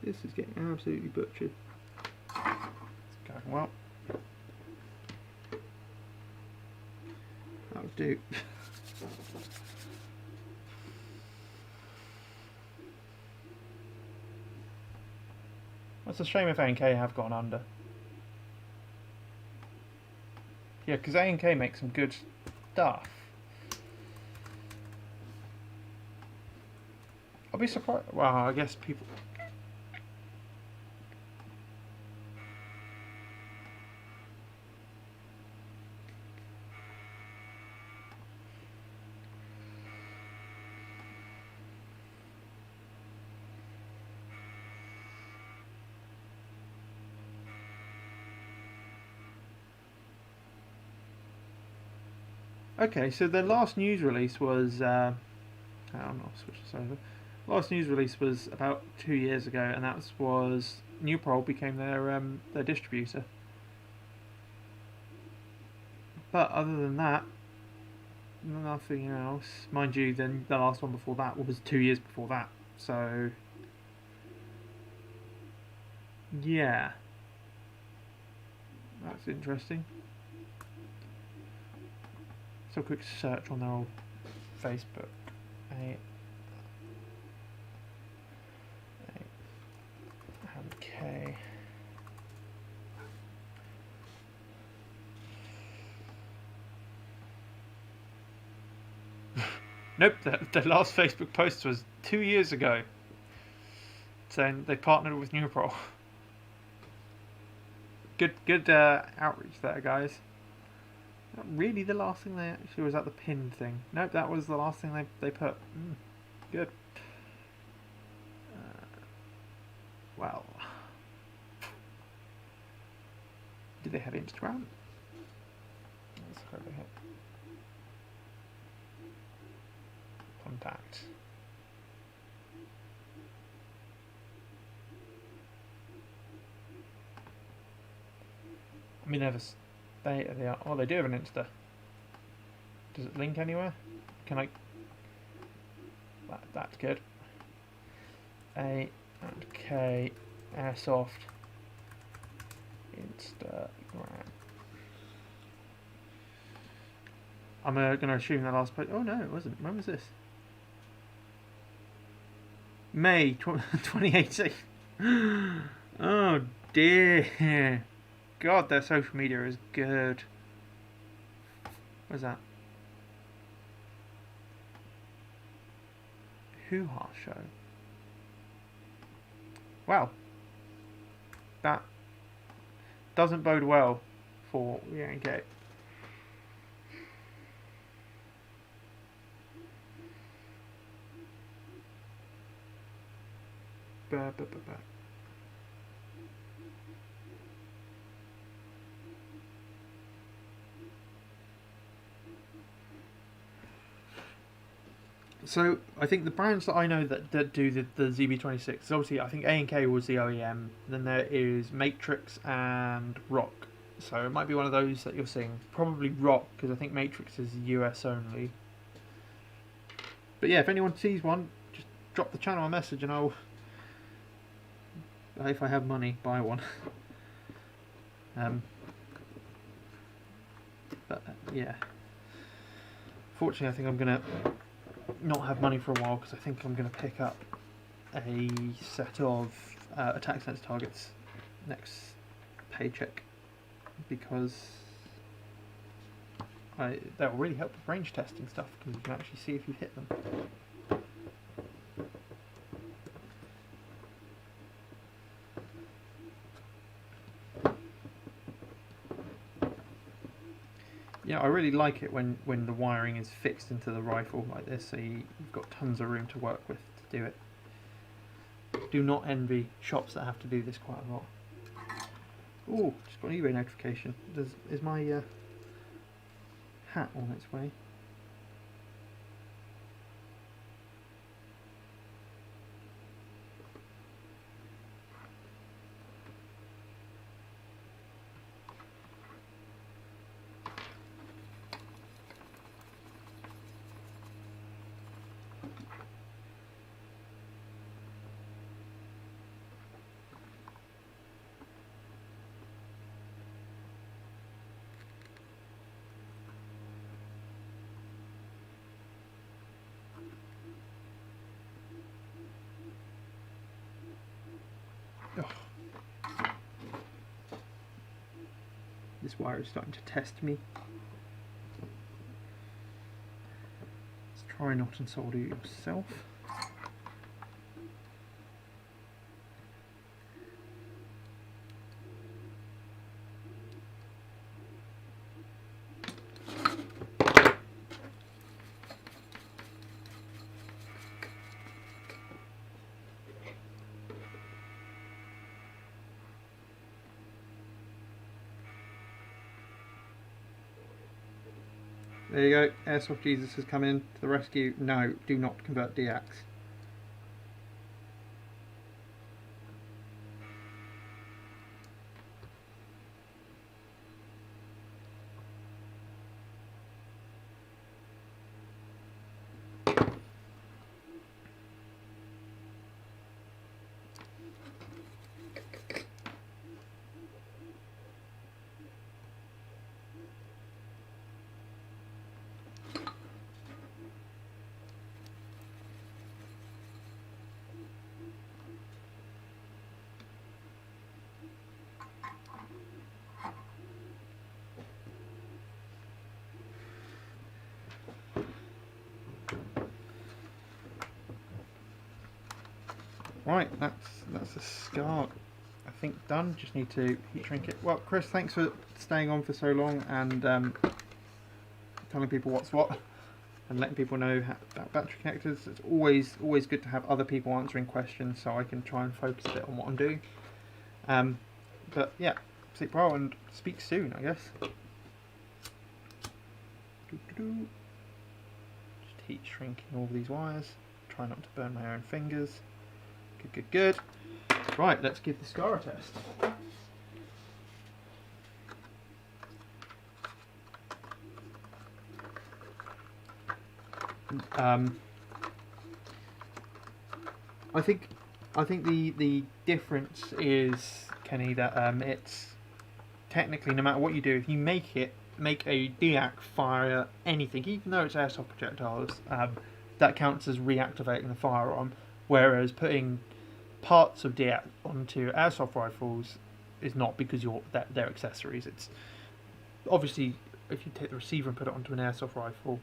This is getting absolutely butchered. It's going well. That'll do. It's a shame if A&K have gone under. Yeah, because A&K makes some good stuff. I'll be surprised. Well, I guess people. Okay, so the last news release was. Hang on, I'll switch this over. Last news release was about 2 years ago, and that was Newprol became their distributor. But other than that, nothing else. Mind you, then the last one before that was 2 years before that. So yeah, that's interesting. So a quick search on their old Facebook. Okay. Nope, the last Facebook post was 2 years ago, saying they partnered with Newprol. Good outreach there, guys. Not really the last thing they actually was at the pin thing. Nope, that was the last thing they put. Good. Well, do they have Instagram? Let's go over here. Contact. I mean, they are. Oh, they do have an Insta. Does it link anywhere? Can I? That's good. A and K Airsoft Instagram. I'm going to assume the last post. Oh no, it wasn't. When was this? May 2018. Oh dear. God, their social media is good. What's that? Hoo-ha show. Wow. That doesn't bode well for G&G. So I think the brands that I know that do the ZB26, obviously I think A&K was the OEM, then there is Matrix and Rock. So it might be one of those that you're seeing. Probably Rock, because I think Matrix is US only. But yeah, if anyone sees one, just drop the channel a message and I'll, if I have money, buy one. But yeah. Fortunately, I think I'm going to not have money for a while because I think I'm going to pick up a set of attack sense targets next paycheck, because that will really help with range testing stuff, because you can actually see if you hit them. Yeah, I really like it when the wiring is fixed into the rifle like this, so you've got tons of room to work with to do it. Do not envy shops that have to do this quite a lot. Oh, just got an eBay notification. Is my hat on its way? this wire is starting to test me. Let's try not and solder yourself. There you go, Airsoft Jesus has come in to the rescue. No, do not convert DX. Right, that's a scar, I think, done. Just need to heat shrink it. Well, Chris, thanks for staying on for so long and telling people what's what and letting people know about battery connectors. It's always good to have other people answering questions so I can try and focus a bit on what I'm doing. But yeah, sleep well and speak soon, I guess. Just heat shrinking all these wires. Try not to burn my own fingers. Good. Right, let's give the scar a test. I think the difference is, Kenny, that it's technically, no matter what you do, if you make a DEAC fire anything, even though it's airsoft projectiles, that counts as reactivating the firearm. Whereas putting parts of DEAC onto airsoft rifles is not, because they're accessories. It's obviously, if you take the receiver and put it onto an airsoft rifle,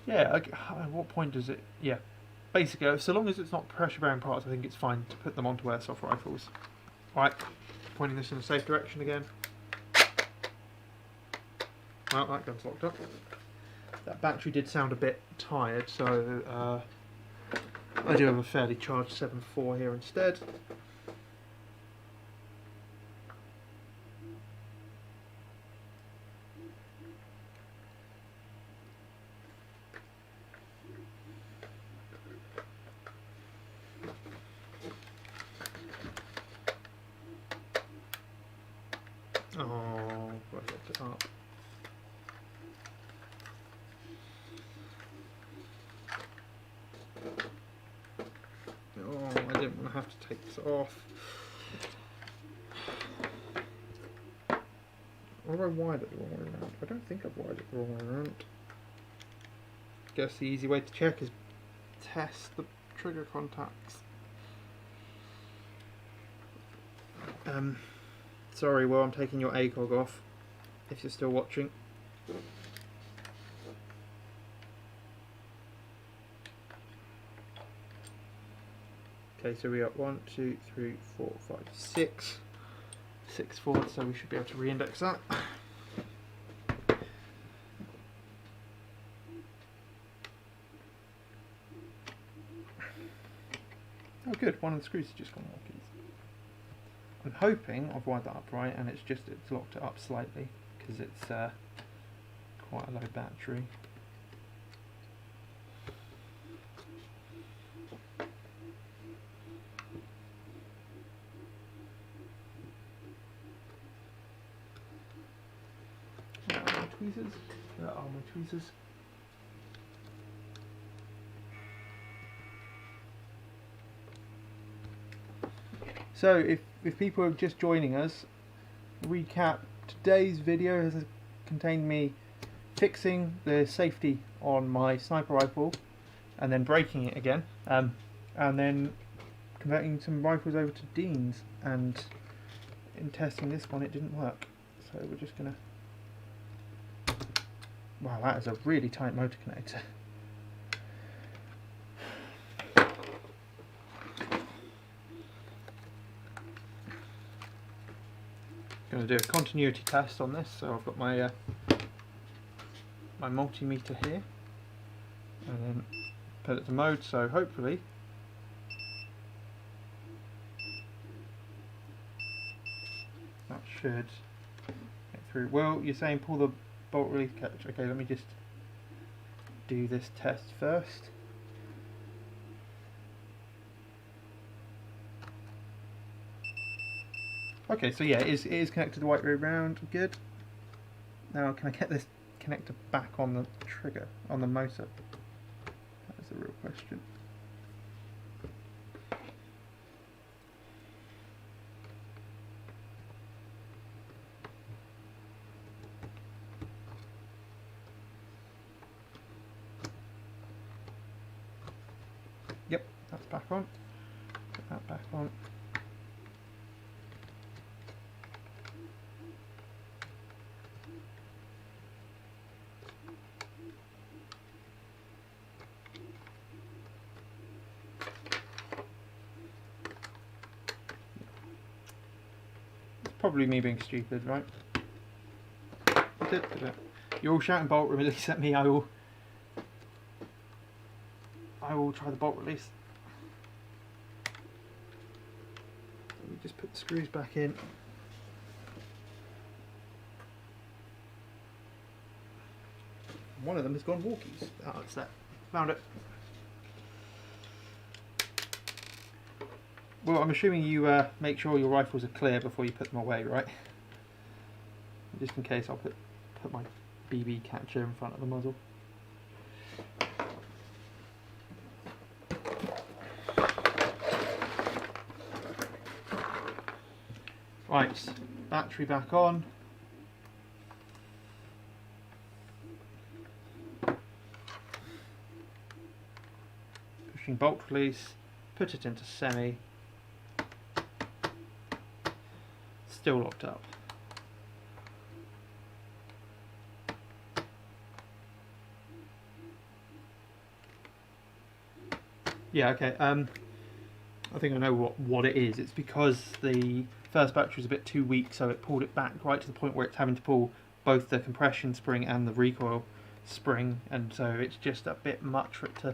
yeah. At what point does it? Yeah, basically, so long as it's not pressure-bearing parts, I think it's fine to put them onto airsoft rifles. Right, pointing this in a safe direction again. Well, that gun's locked up. That battery did sound a bit tired, so I do have a fairly charged 7.4 here instead. Oh, I locked it up. Oh, I didn't want to have to take this off. Or have I wired it the wrong way around? I don't think I've wired it the wrong way around. Guess the easy way to check is test the trigger contacts. Sorry, well, I'm taking your ACOG off, if you're still watching. Okay, so we got 1, 2, 3, 4, 5, 6. 6 forward, so we should be able to re-index that. Oh good, one of the screws has just gone off. I'm hoping I've wired that up right and it's locked it up slightly because it's quite a low battery. Where are my tweezers? Where are my tweezers? So if people are just joining us, recap, today's video has contained me fixing the safety on my sniper rifle and then breaking it again, and then converting some rifles over to Dean's, and in testing this one it didn't work, So we're just gonna. Wow, that is a really tight motor connector. Going to do a continuity test on this, so I've got my my multimeter here, and then put it to mode. So hopefully, that should get through. Well, you're saying pull the bolt release catch. Okay, let me just do this test first. Okay, so yeah, it is connected the right way around. Good. Now, can I get this connector back on the trigger, on the motor? That is the real question. Yep, that's back on. Put that back on. Probably me being stupid, right? You're all shouting bolt release at me. I will try the bolt release. Let me just put the screws back in. One of them has gone walkies. Oh, it's that. Found it. Well, I'm assuming you make sure your rifles are clear before you put them away, right? Just in case, I'll put my BB catcher in front of the muzzle. Right, battery back on. Pushing bolt release, put it into semi. Still locked up. Yeah, okay. I think I know what it is. It's because the first battery was a bit too weak, so it pulled it back right to the point where it's having to pull both the compression spring and the recoil spring, and so it's just a bit much for it to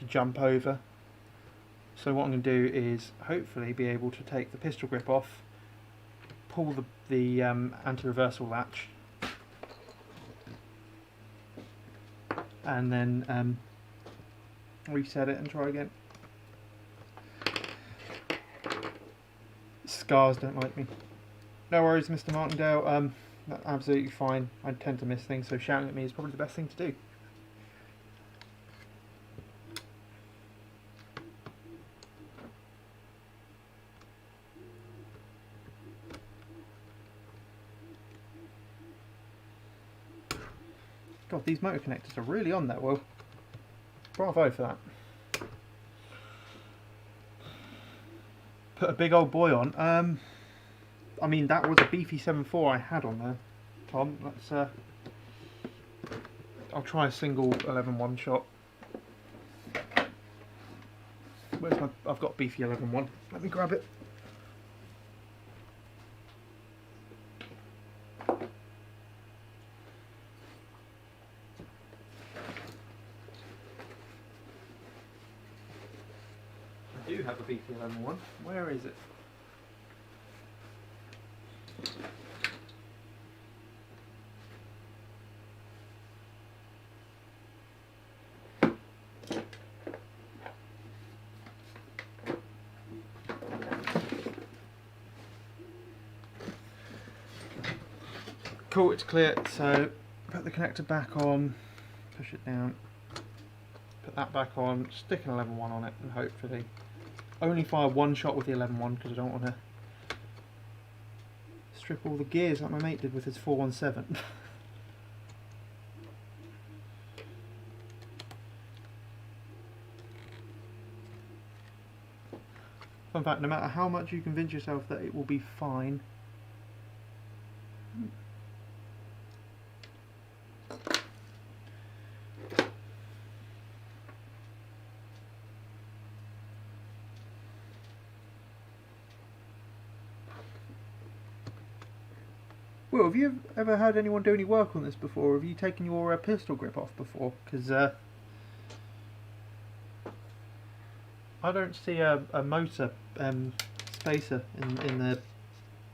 jump over. So what I'm going to do is hopefully be able to take the pistol grip off, pull the anti-reversal latch, and then reset it and try again. Scars don't like me. No worries, Mr. Martindale. That's absolutely fine. I tend to miss things, so shouting at me is probably the best thing to do. God, these motor connectors are really on there. Well, bravo for that. Put a big old boy on. I mean, that was a beefy 7.4 I had on there, Tom. Let's. I'll try a single 11.1 shot. Where's my? I've got beefy 11.1. Let me grab it. I do have a beefy 11.1. Where is it? Cool, it's clear. So put the connector back on, push it down, put that back on, stick an 11.1 on it, and hopefully only fire one shot with the 11.1 because I don't want to strip all the gears like my mate did with his 417. Fun fact, no matter how much you convince yourself that it will be fine, Will, have you ever had anyone do any work on this before? Have you taken your pistol grip off before? Because I don't see a motor spacer in the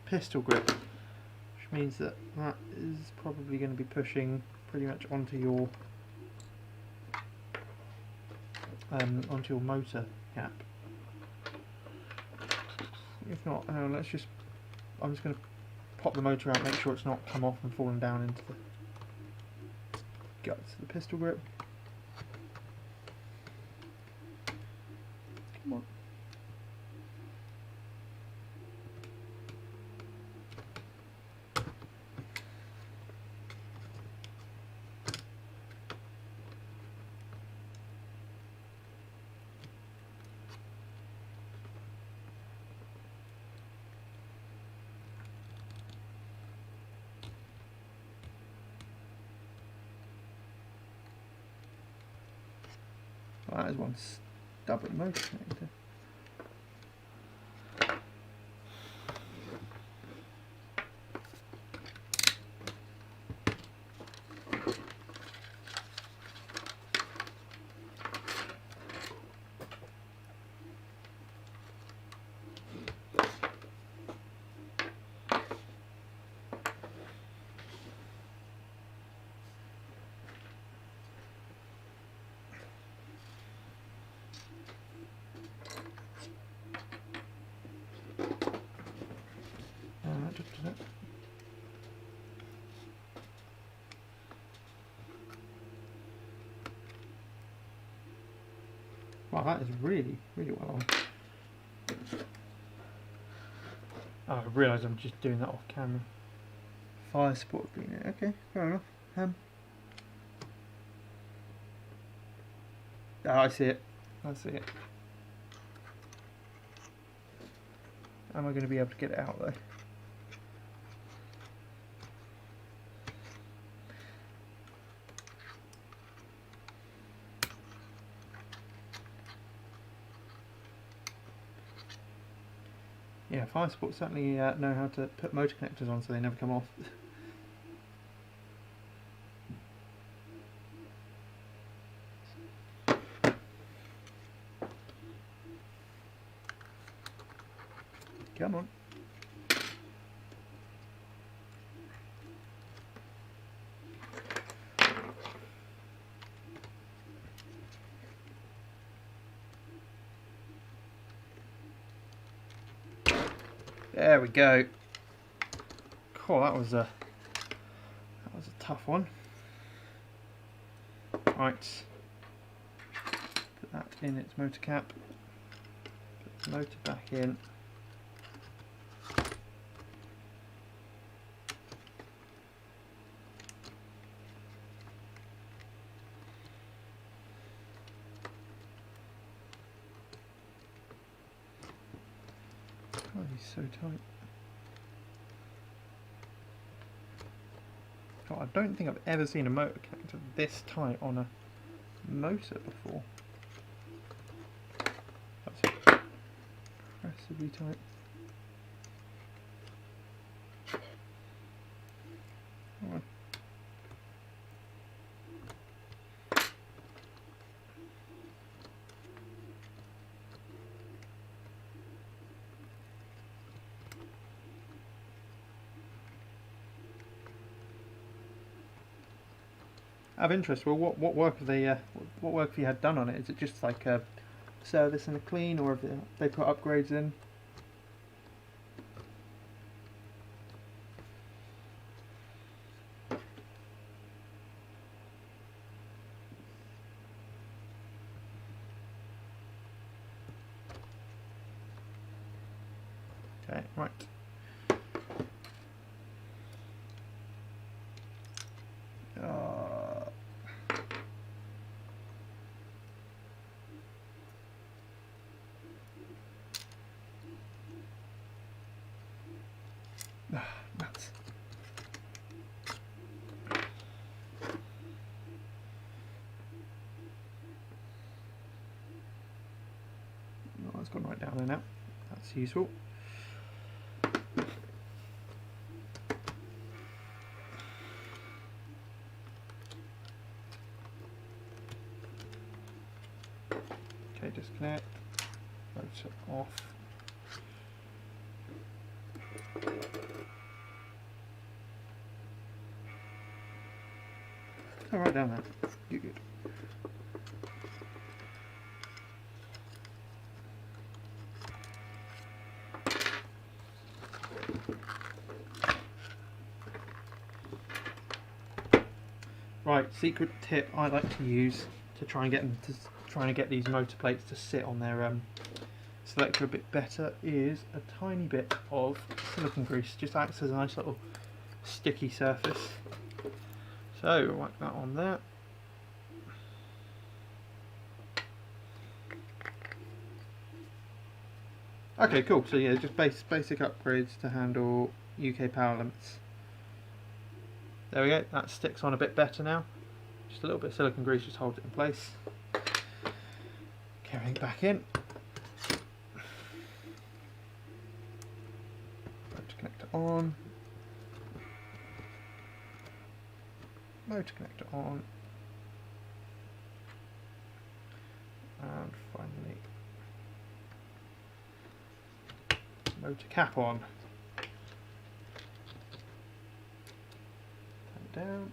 pistol grip, which means that that is probably going to be pushing pretty much onto your motor cap. If not, let's just. I'm just going to pop the motor out, make sure it's not come off and fallen down into the guts of the pistol grip. Come on. Well, that is one stubborn motor connector. Wow, that is really, really well on. Oh, I realise I'm just doing that off camera. Fire support being it. Okay, fair enough. Oh, I see it. I see it. Am I going to be able to get it out though? Yeah, fire support certainly know how to put motor connectors on so they never come off. Come on. There we go. Cool, that was a tough one. Right. Put that in its motor cap. Put the motor back in. Oh, he's so tight. God, I don't think I've ever seen a motor connector this tight on a motor before. That's aggressively tight. Oh. Out of interest, well, what work have they what work have you had done on it? Is it just like a service and a clean, or have they put upgrades in? Okay, right. Nuts. Oh, it's gone right down there now. That's useful. Okay, disconnect. Motor off. Oh, right down there. You're good. Right, secret tip I like to use to try and get these motor plates to sit on their selector a bit better is a tiny bit of silicone grease. Just acts as a nice little sticky surface. So whack that on there. Okay, cool. So yeah, just basic upgrades to handle UK power limits. There we go. That sticks on a bit better now. Just a little bit of silicone grease just holds it in place. Carrying it back in. Motor connector on. Motor connector on. And finally, motor cap on. Turn it down.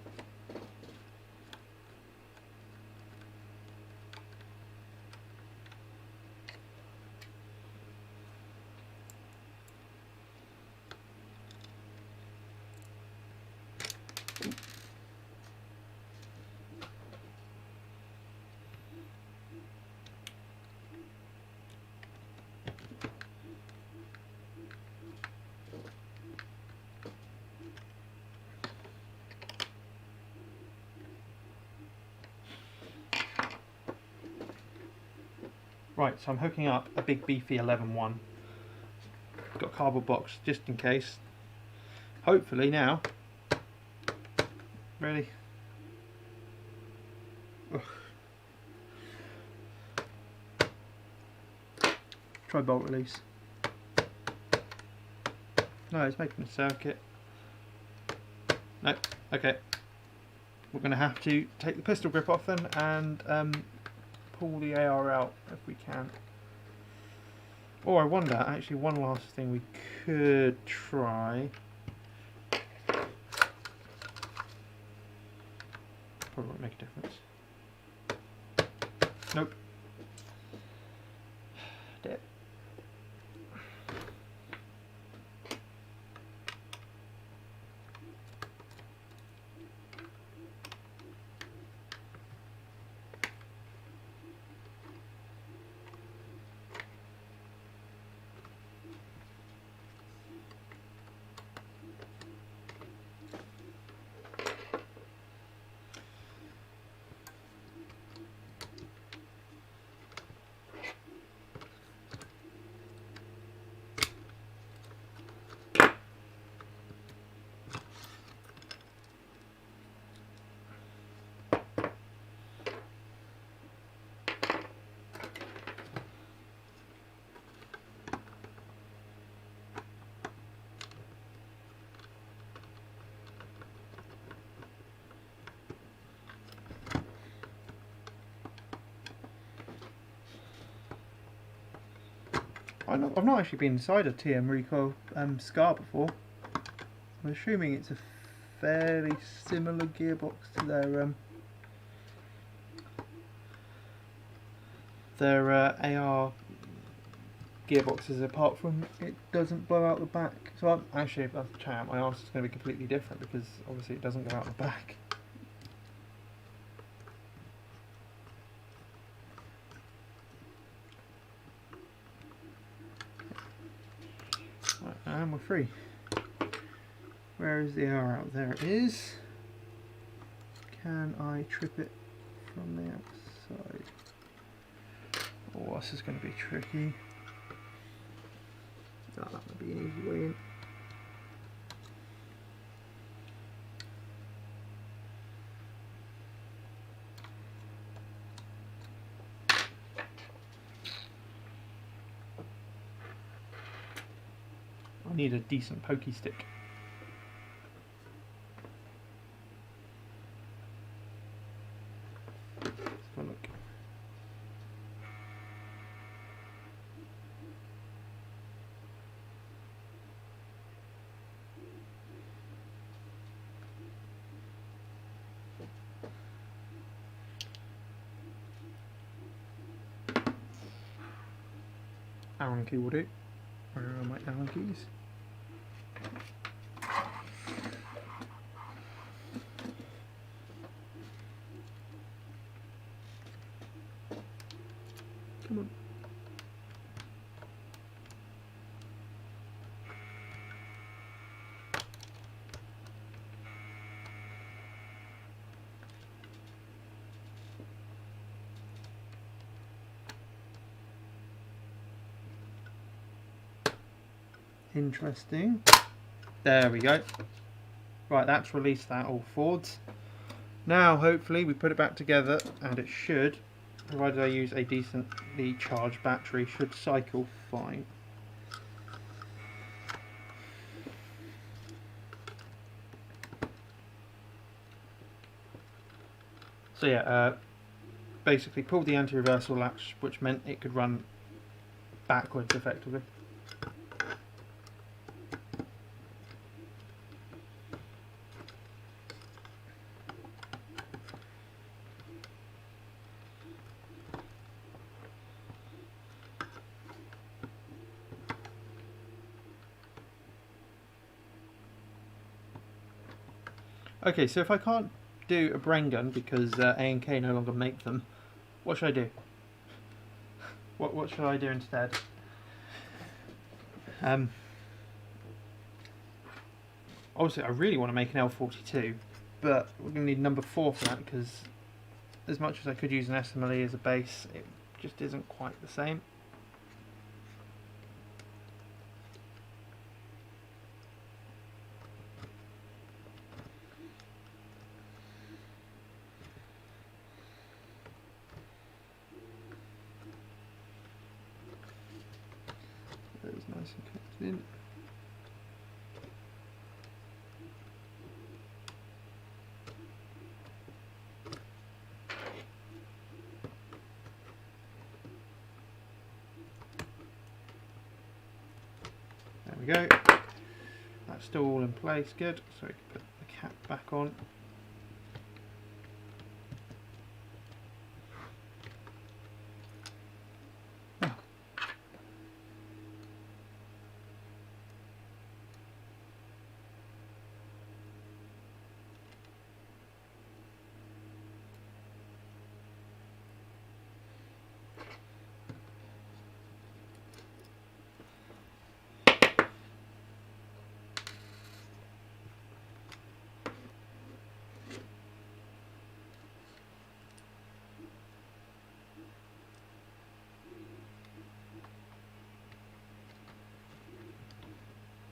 Right, so I'm hooking up a big beefy 11-1. Got a cardboard box just in case. Hopefully now. Really? Ugh. Try bolt release. No, it's making a circuit. No, okay. We're going to have to take the pistol grip off then and pull the AR out if we can. Or I wonder, actually one last thing we could try. Probably won't make a difference. Nope. Dead. I've not actually been inside a TM recoil SCAR before. I'm assuming it's a fairly similar gearbox to their AR gearboxes, apart from it doesn't blow out the back. So I'm actually, if I'll try out my arse, it's going to be completely different because obviously it doesn't go out the back. Right, and we're free. Where is the AR out? There it is. Can I trip it from the outside? Oh, this is going to be tricky. Oh, that would be an easy way in. I need a decent pokey stick. Let's have a look. Allen key will do. Where are my Allen keys? Come on. Interesting. There we go. Right, that's released that all forwards. Now hopefully we put it back together and it should, provided I use a decently charged battery, should cycle fine. So yeah, basically pulled the anti-reversal latch, which meant it could run backwards effectively. Okay, so if I can't do a brain gun because A&K no longer make them, what should I do? What should I do instead? Obviously I really want to make an L42, but we're going to need number 4 for that because as much as I could use an SMLE as a base, it just isn't quite the same. Nice and connected in. There we go. That's still all in place, good. So we can put the cap back on.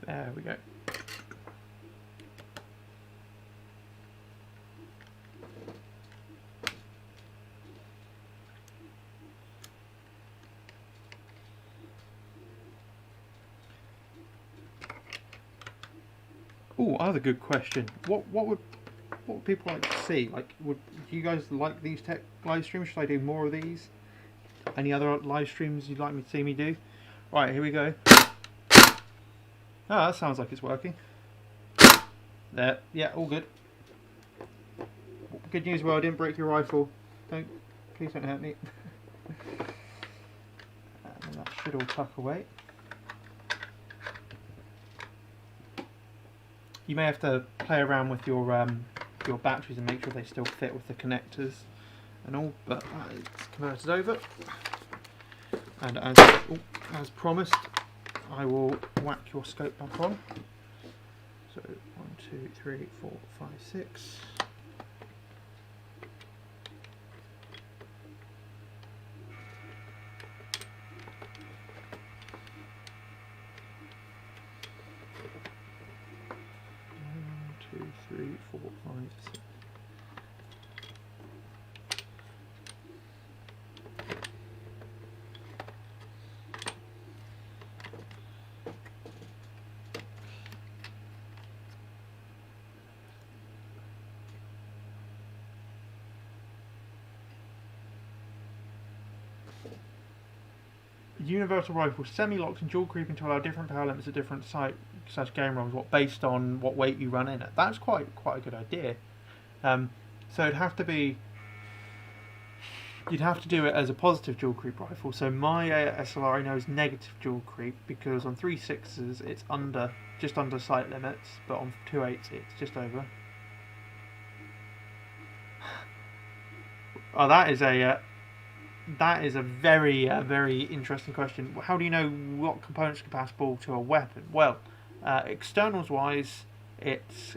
There we go. Oh, other good question. What would people like to see? Like, do you guys like these tech live streams? Should I do more of these? Any other live streams you'd like me to see me do? Right, here we go. Oh, that sounds like it's working. There, yeah, all good. Good news, well, I didn't break your rifle. Please don't hurt me. And that should all tuck away. You may have to play around with your batteries and make sure they still fit with the connectors and all, but it's converted over. And as promised, I will whack your scope back on. So 1, 2, 3, 4, 5, 6. Universal rifle semi-locks and dual creeping to allow different power limits at different site/game rolls. Based on what weight you run in it. That's quite a good idea. So it'd have to be you'd have to do it as a positive dual creep rifle. So my SLR I know is negative dual creep because on 3.6s it's just under sight limits, but on 2.8s it's just over. Oh, that is a very very interesting question. How do you know what components are compatible to a weapon? Well, externals wise, it's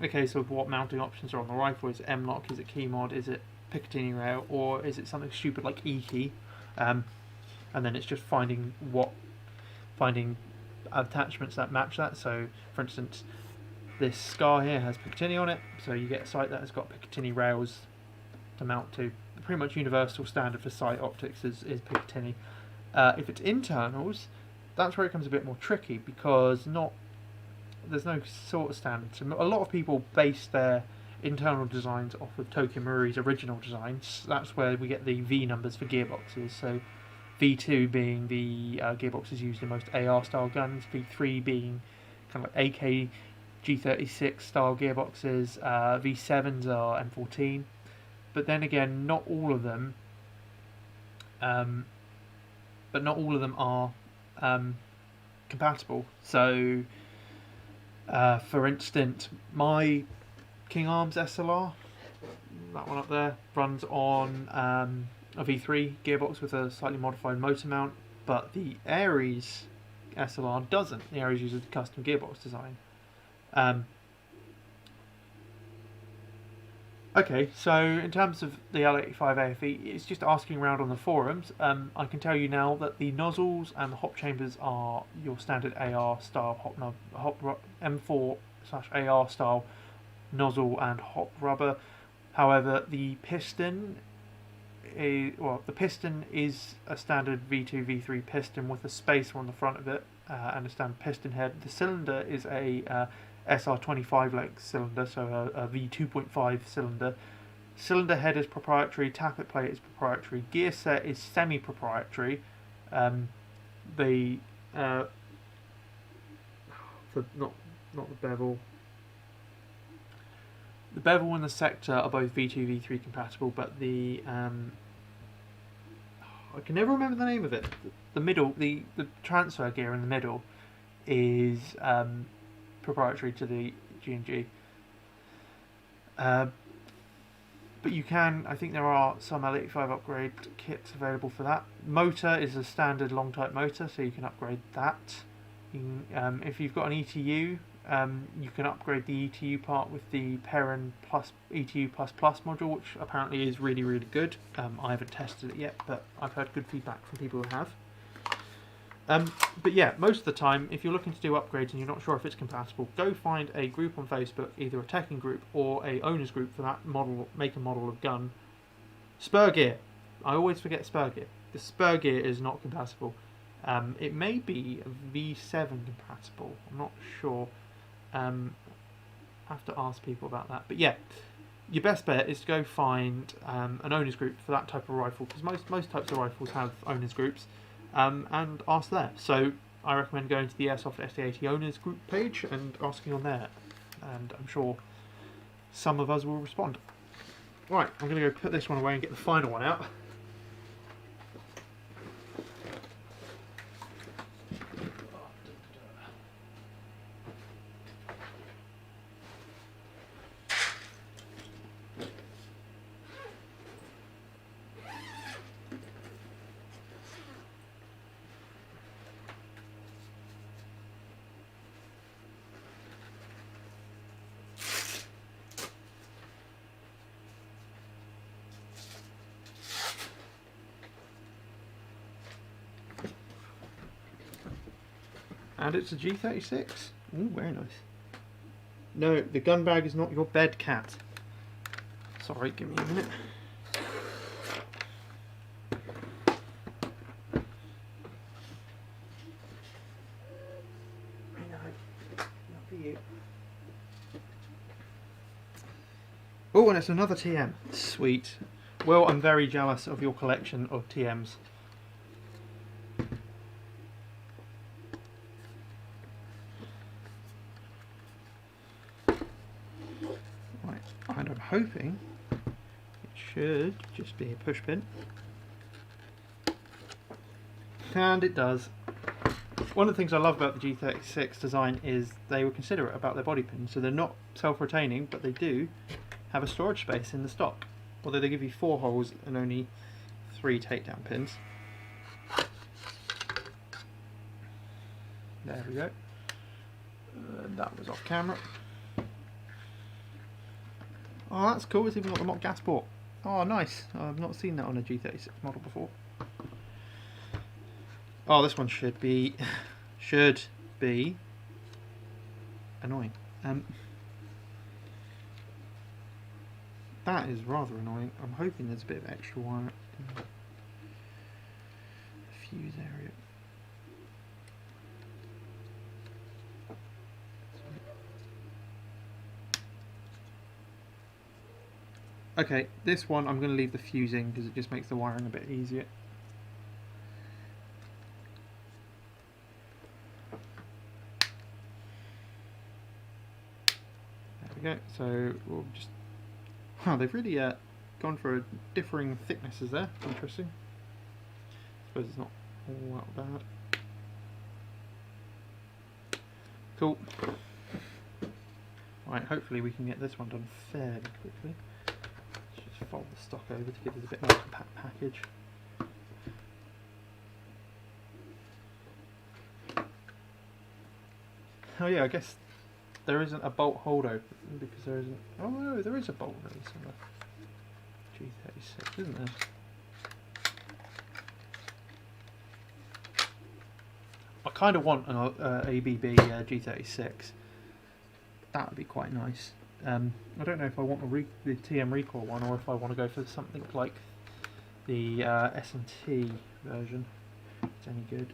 a case of what mounting options are on the rifle. Is it M-lock? Is it key mod? Is it Picatinny rail? Or is it something stupid like E-key? And then it's just finding attachments that match that. So, for instance, this Scar here has Picatinny on it, so you get a sight that has got Picatinny rails to mount to. The pretty much universal standard for sight optics is Picatinny. If it's internals, that's where it becomes a bit more tricky because there's no sort of standard. So a lot of people base their internal designs off of Tokyo Maruri's original designs. That's where we get the V numbers for gearboxes. So V2 being the gearboxes used in most AR style guns, V3 being kind of like AK G36 style gearboxes, V7s are M14. But then again, not all of them are compatible. So for instance, my King Arms SLR, that one up there, runs on a V3 gearbox with a slightly modified motor mount, but the Ares SLR doesn't. The Ares uses a custom gearbox design. Okay, so in terms of the L85 AFE, it's just asking around on the forums. I can tell you now that the nozzles and the hop chambers are your standard AR style M4/AR style nozzle and hop rubber. However, the piston is a standard V2 V3 piston with a spacer on the front of it and a standard piston head. The cylinder is a SR25 length cylinder, so a V2.5 cylinder. Cylinder head is proprietary, tappet plate is proprietary, gear set is semi-proprietary. The not the bevel. The bevel and the sector are both V2 V3 compatible, but the I can never remember the name of it. The middle, the transfer gear in the middle is proprietary to the G&G. But you can, I think there are some L85 upgrade kits available for that. Motor is a standard long type motor, so you can upgrade that. If you've got an ETU, you can upgrade the ETU part with the Perrin plus ETU++ module, which apparently is really, really good. I haven't tested it yet, but I've heard good feedback from people who have. But yeah, most of the time, if you're looking to do upgrades and you're not sure if it's compatible, go find a group on Facebook, either a teching group or a owners group for that make and model of gun. Spur gear. I always forget spur gear. The spur gear is not compatible. It may be V7 compatible. I'm not sure. Have to ask people about that. But yeah, your best bet is to go find an owners group for that type of rifle, because most types of rifles have owners groups. And ask there. So I recommend going to the Airsoft SD80 owners group page and asking on there, and I'm sure some of us will respond. Right, I'm going to go put this one away and get the final one out. And it's a G36. Ooh, very nice. No, the gun bag is not your bed, cat. Sorry, give me a minute. I know, not for you. Oh, and it's another TM. Sweet. Well, I'm very jealous of your collection of TMs. And I'm hoping it should just be a push pin. And it does. One of the things I love about the G36 design is they were considerate about their body pins, so they're not self-retaining, but they do have a storage space in the stock. Although they give you 4 holes and only 3 takedown pins. There we go. That was off camera. Oh, that's cool. It's even got the mock gas port. Oh, nice. I've not seen that on a G36 model before. Oh, this one should be annoying. That is rather annoying. I'm hoping there's a bit of extra wire in the fuse area. Okay, this one I'm going to leave the fusing because it just makes the wiring a bit easier. There we go. So we'll just. Wow, they've really gone for differing thicknesses there. Interesting. I suppose it's not all that bad. Cool. Right, hopefully we can get this one done fairly quickly. Let's just fold the stock over to give us a bit more compact package. Oh yeah, I guess there isn't a bolt holder because there isn't. Oh no, there is a bolt release on the G36, isn't there? I kind of want an ABB G36. That would be quite nice. I don't know if I want the TM Recoil one or if I want to go for something like the S&T version. If it's any good.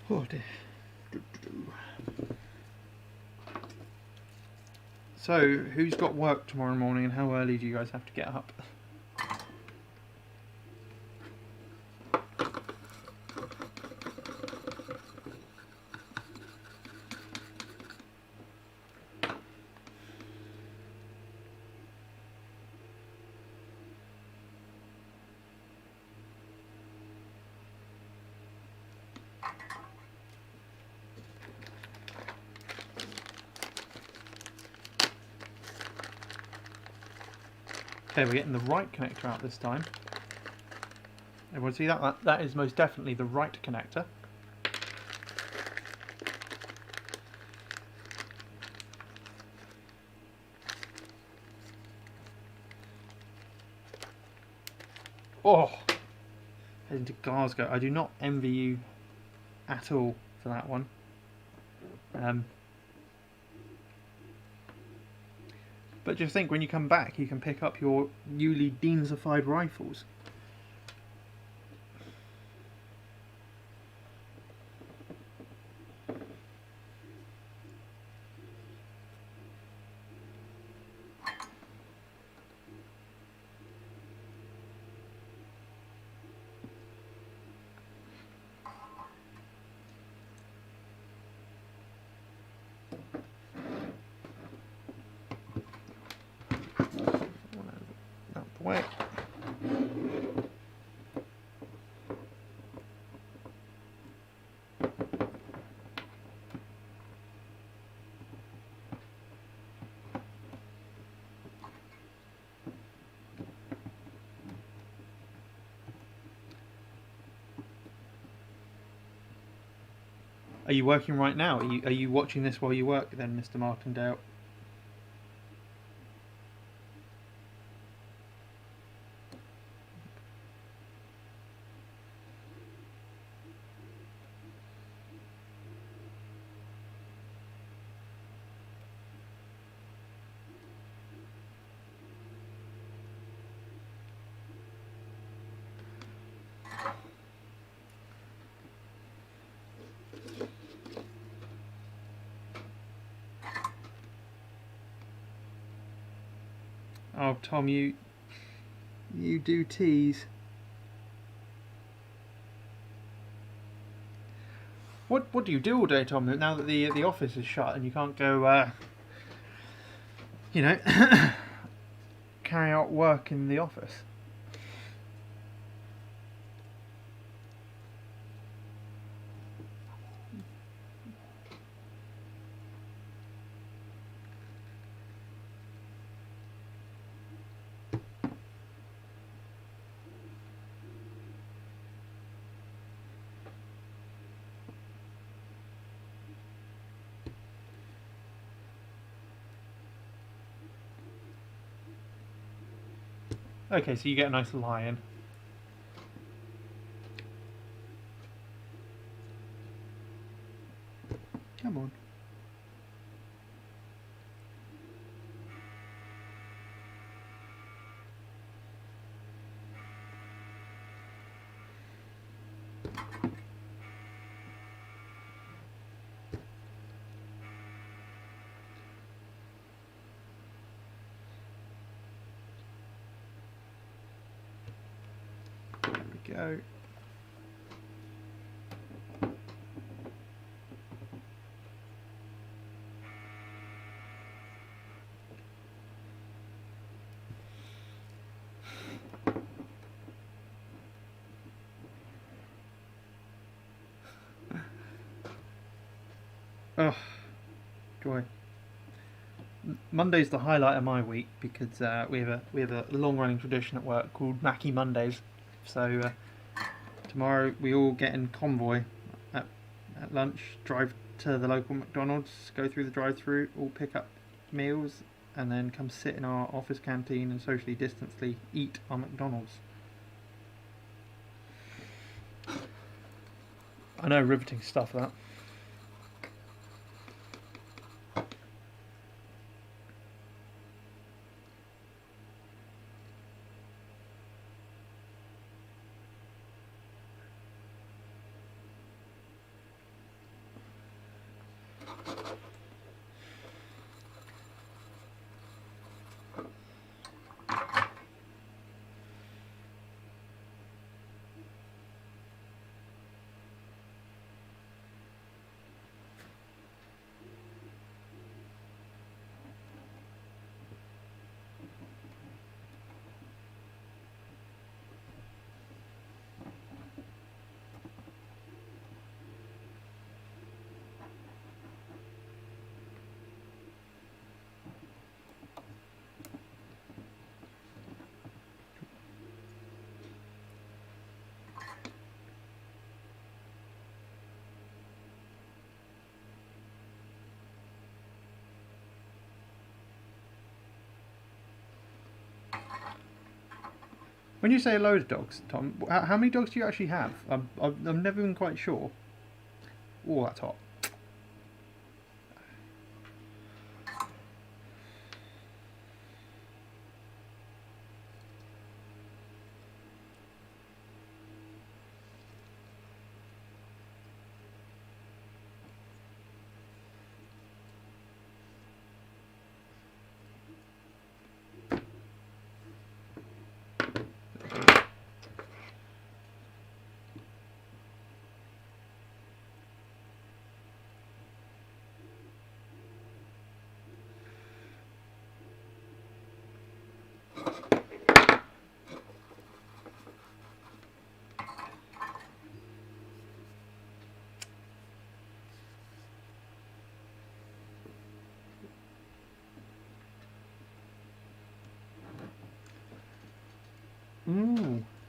Oh dear. So, who's got work tomorrow morning and how early do you guys have to get up? Okay, we're getting the right connector out this time. Everyone see that? That is most definitely the right connector. Oh! Heading to Glasgow. I do not envy you at all for that one. But just think, when you come back, you can pick up your newly Deansified rifles. Way. Are you working right now? Are you watching this while you work then, Mr. Martindale? Oh, Tom, you do tease. What do you do all day, Tom? Now that the office is shut and you can't go, you know, carry out work in the office. Okay, so you get a nice lion. Come on. There we go. Oh, joy. Monday's the highlight of my week because we have a long-running tradition at work called Mackie Mondays. So tomorrow we all get in convoy at lunch, drive to the local McDonald's, go through the drive-through, all pick up meals, and then come sit in our office canteen and socially distantly eat our McDonald's. I know, riveting stuff that. When you say a load of dogs, Tom, how many dogs do you actually have? I've never been quite sure. Oh, that's hot.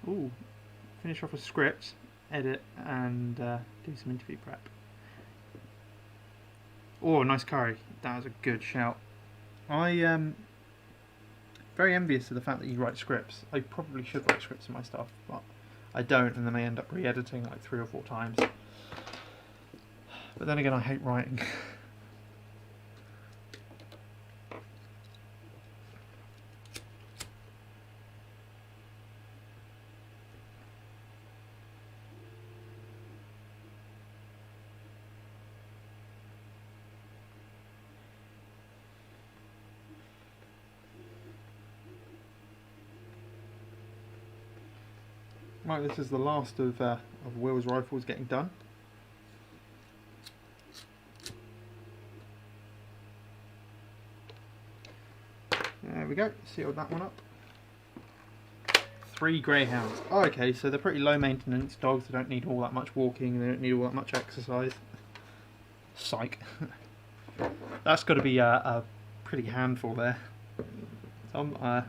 Ooh. Finish off a script, edit, and do some interview prep. Oh, nice curry. That was a good shout. I very envious of the fact that you write scripts. I probably should write scripts in my stuff, but I don't, and then I end up re-editing like 3 or 4 times. But then again, I hate writing. Right, this is the last of Will's rifles getting done. There we go, sealed that one up. 3 greyhounds. Oh, okay, so they're pretty low maintenance dogs. They don't need all that much walking, they don't need all that much exercise. Psych. That's got to be a pretty handful there. Right.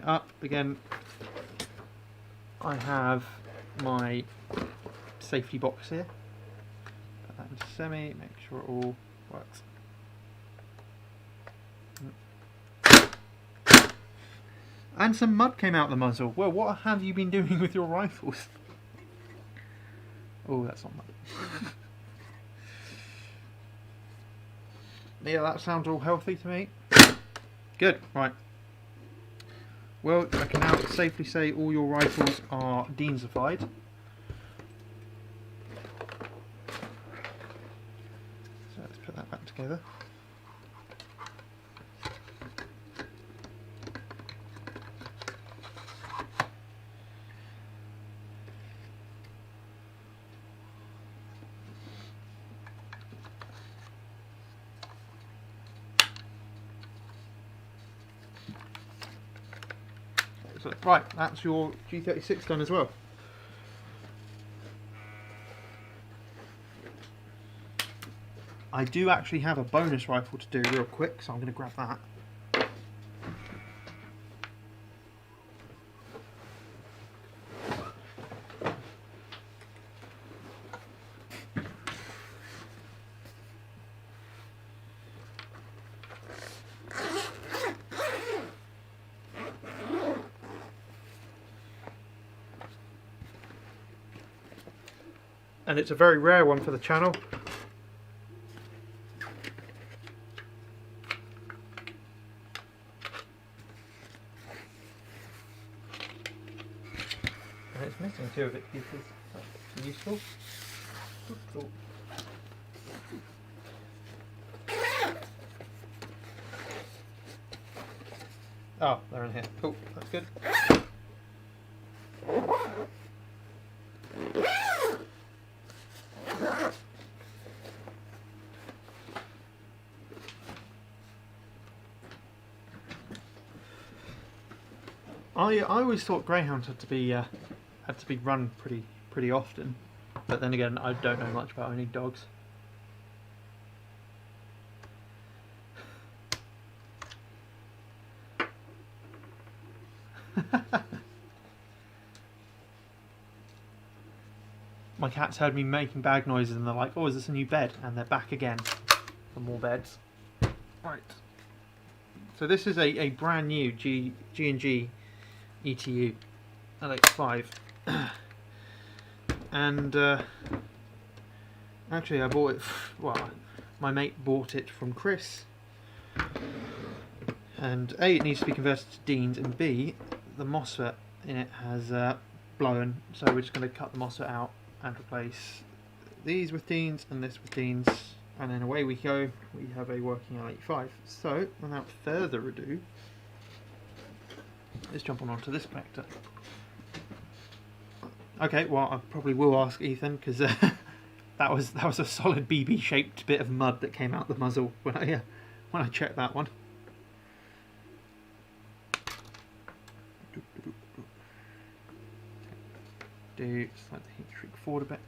Up again. I have my safety box here. Put that into semi, make sure it all works. And some mud came out the muzzle. Well, what have you been doing with your rifles? Oh, that's not mud. Yeah, that sounds all healthy to me. Good, right. Well, I can now safely say all your rifles are Deansified. So let's put that back together. So, right, that's your G36 done as well. I do actually have a bonus rifle to do real quick, so I'm going to grab that. And it's a very rare one for the channel. And it's missing 2 of its pieces. That's useful. Oh, they're in here. Cool, that's good. I always thought greyhounds had to be run pretty often, but then again, I don't know much about owning dogs. My cats heard me making bag noises and they're like, "Oh, is this a new bed?" And they're back again for more beds. Right. So this is a brand new G&G ETU LE4, and actually I bought it. Well, my mate bought it from Chris, and A, it needs to be converted to Deans, and B, the MOSFET in it has blown, so we're just going to cut the MOSFET out and replace these with Deans and this with Deans, and then away we go. We have a working LE4. So without further ado, let's jump onto this connector. Okay, well I probably will ask Ethan, because that was a solid BB shaped bit of mud that came out the muzzle when I checked that one. Slide the heat shrink forward a bit.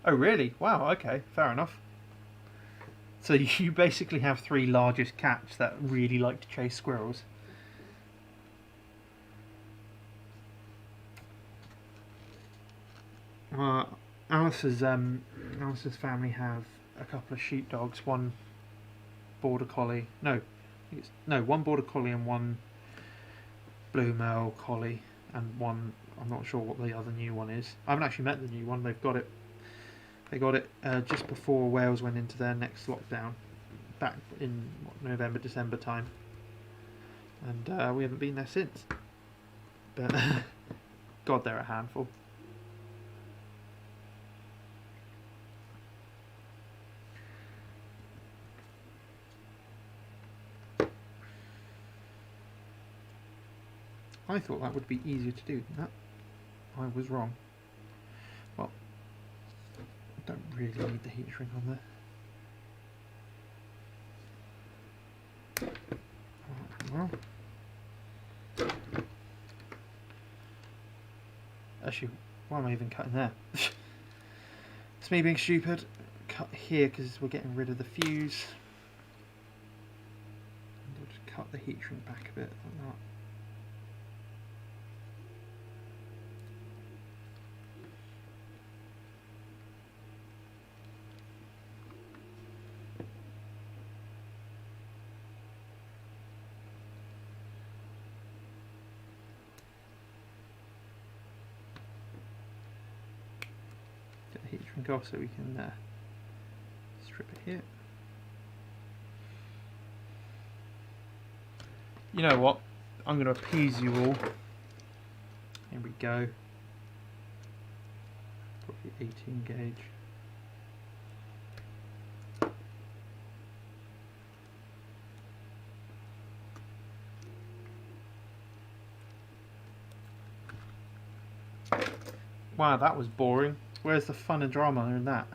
Oh really? Wow, okay, fair enough. So you basically have 3 largest cats that really like to chase squirrels. Alice's family have a couple of sheepdogs, one border collie. One border collie and one blue male collie, and one, I'm not sure what the other new one is. I haven't actually met the new one. They got it just before Wales went into their next lockdown, back in November, December time, and we haven't been there since. But God, they're a handful. I thought that would be easier to do than that. I was wrong. Well, I don't really need the heat shrink on there. Well, actually, why am I even cutting there? It's me being stupid. Cut here because we're getting rid of the fuse. And we'll just cut the heat shrink back a bit like that. Heat shrink off so we can strip it here. You know what? I'm going to appease you all. Here we go. Probably 18 gauge. Wow, that was boring. Where's the fun and drama in that?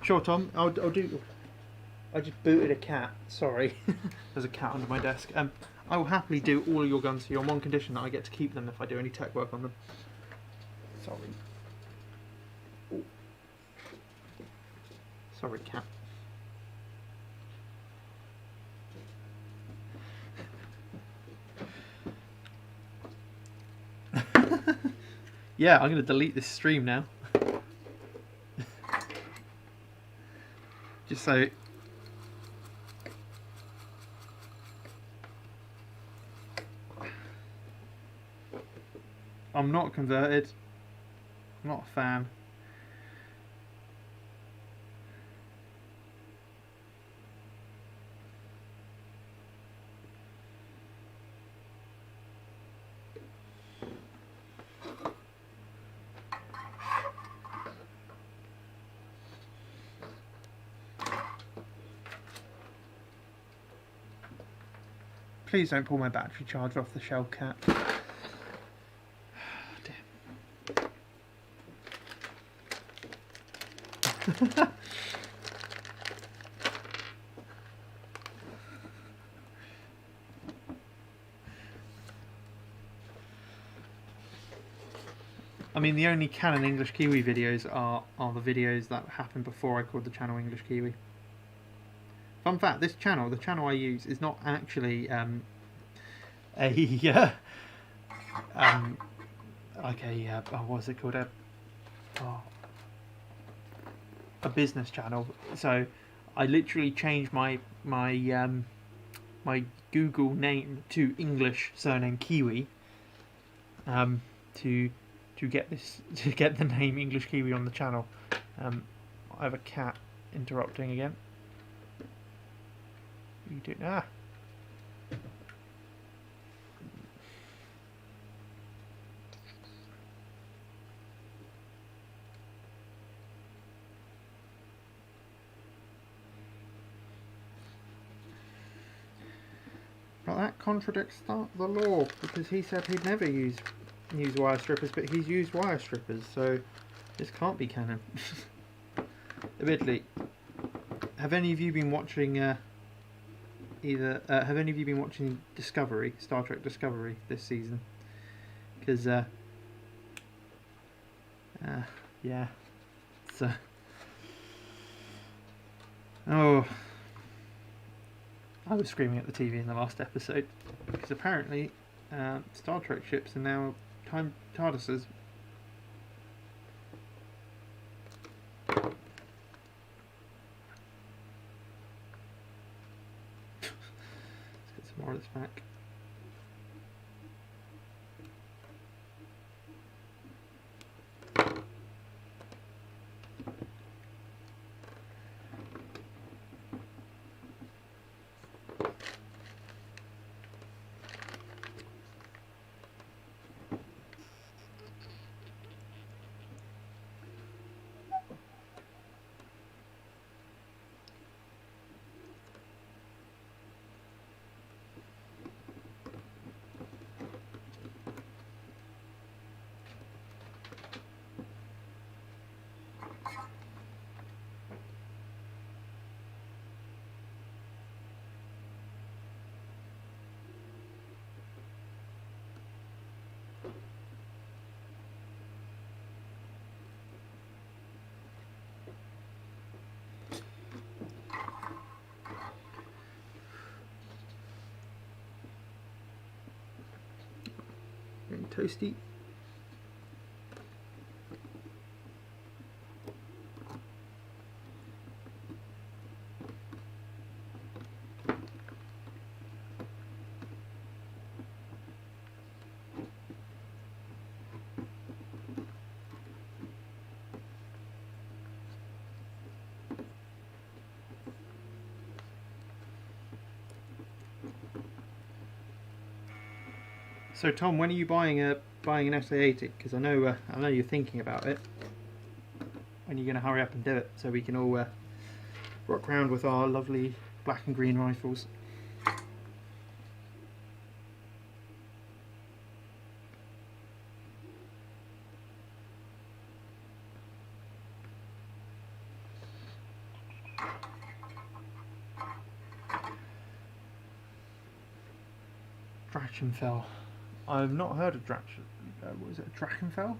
Sure, Tom. I'll do. I just booted a cat. Sorry, there's a cat under my desk. I will happily do all of your guns for you on one condition: that I get to keep them if I do any tech work on them. Sorry. Ooh. Sorry, cat. Yeah, I'm going to delete this stream now. Just so... I'm not converted. I'm not a fan. Please don't pull my battery charger off the shelf, cat. Damn. I mean, the only canon English Kiwi videos are the videos that happened before I called the channel English Kiwi. Fun fact, this channel, the channel I use, is not actually what's it called, a business channel. So I literally changed my Google name to English surname Kiwi to get the name English Kiwi on the channel. I have a cat interrupting again. You do right, that contradicts the law, because he said he'd never use wire strippers, but he's used wire strippers, so this can't be canon. Admittedly, have any of you been watching have any of you been watching Discovery, Star Trek Discovery this season? Because yeah, it's oh, I was screaming at the TV in the last episode because apparently Star Trek ships are now time TARDISes. More of this back. toasty. So Tom, when are you buying an SA80? Because I know you're thinking about it. When are you going to hurry up and do it so we can all rock around with our lovely black and green rifles? Drachenfell. I've not heard of what is it? Drachenfell?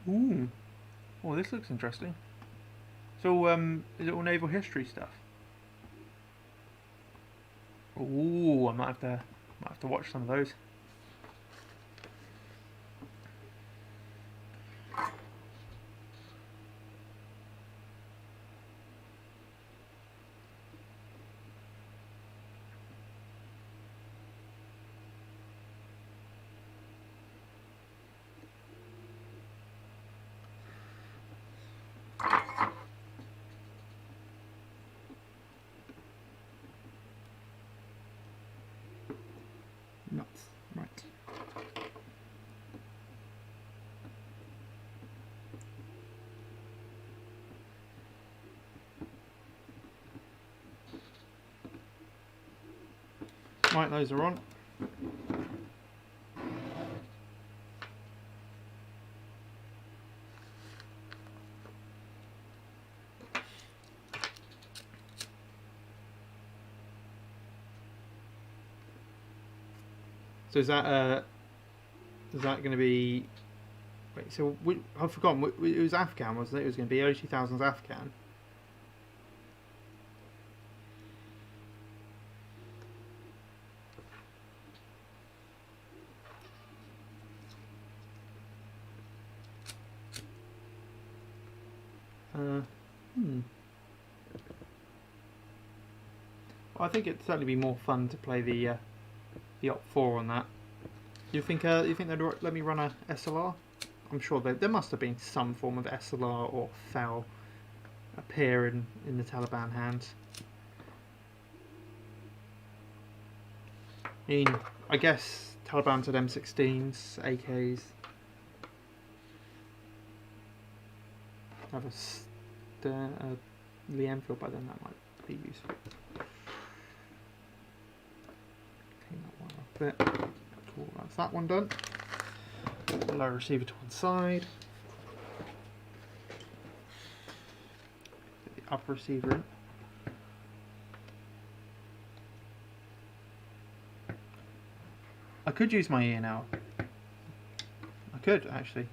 Ooh. Oh, this looks interesting. So, is it all naval history stuff? Ooh, I might have to watch some of those. Nuts. Right. Right, those are on. So is that going to be? Wait, so I've forgotten. It was Afghan, wasn't it? It was going to be early 2000s Afghan. Well, I think it'd certainly be more fun to play the Op4 on that. You think they'd let me run a SLR? I'm sure there must have been some form of SLR or FAL appear in the Taliban hands. I mean, I guess Taliban had M16s, AKs. Have a Lee-Enfield by then, that might be useful. Clean that one up a bit. Cool, that's that one done. Low receiver to one side. Get the upper receiver in. I could use my ear now. I could actually.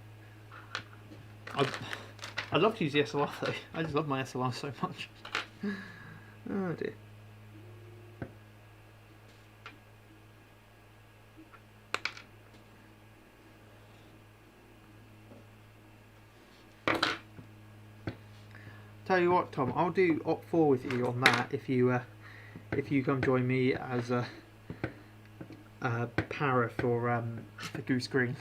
I'd love to use the SLR though. I just love my SLR so much. Oh dear. Tell you what, Tom, I'll do Op4 with you on that if you come join me as a para for Goose Green.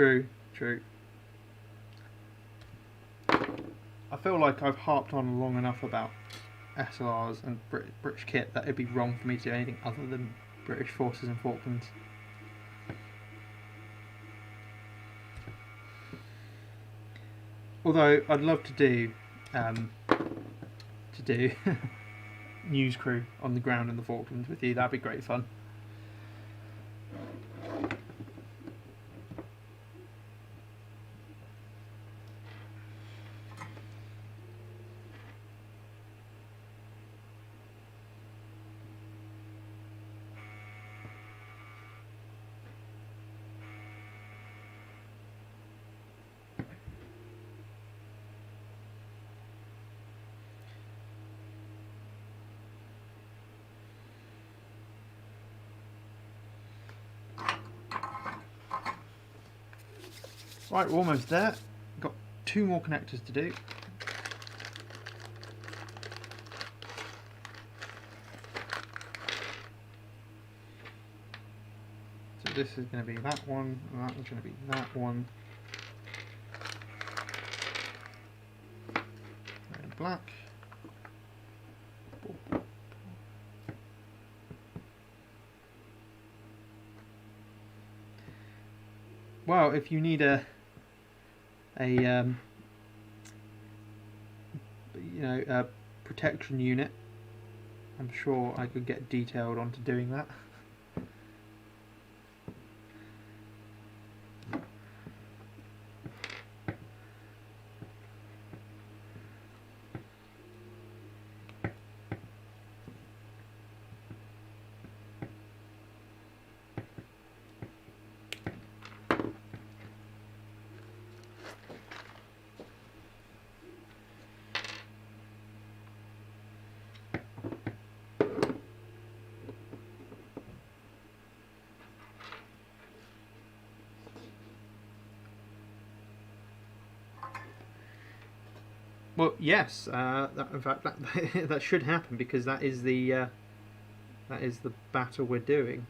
True, true. I feel like I've harped on long enough about SLRs and British kit that it'd be wrong for me to do anything other than British forces and Falklands. Although I'd love to do news crew on the ground in the Falklands with you. That'd be great fun. Right, we're almost there. Got 2 more connectors to do. So this is going to be that one, and that one's going to be that one. Red and black. Well, if you need a protection unit, I'm sure I could get detailed onto doing that. Well, yes. In fact, that should happen because that is the battle we're doing.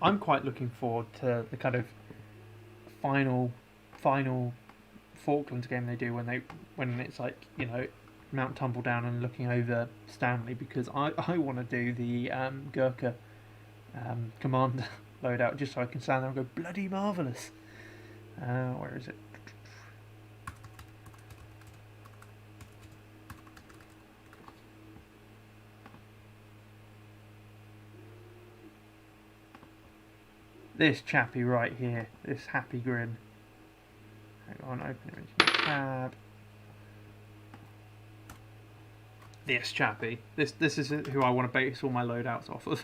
I'm quite looking forward to the kind of final Falklands game they do when it's like, you know, Mount Tumbledown and looking over Stanley, because I want to do the Gurkha commander loadout just so I can stand there and go bloody marvellous. Where is it? This chappy right here, this happy grin. Hang on, open it into the tab. This chappy. This is who I want to base all my loadouts off of.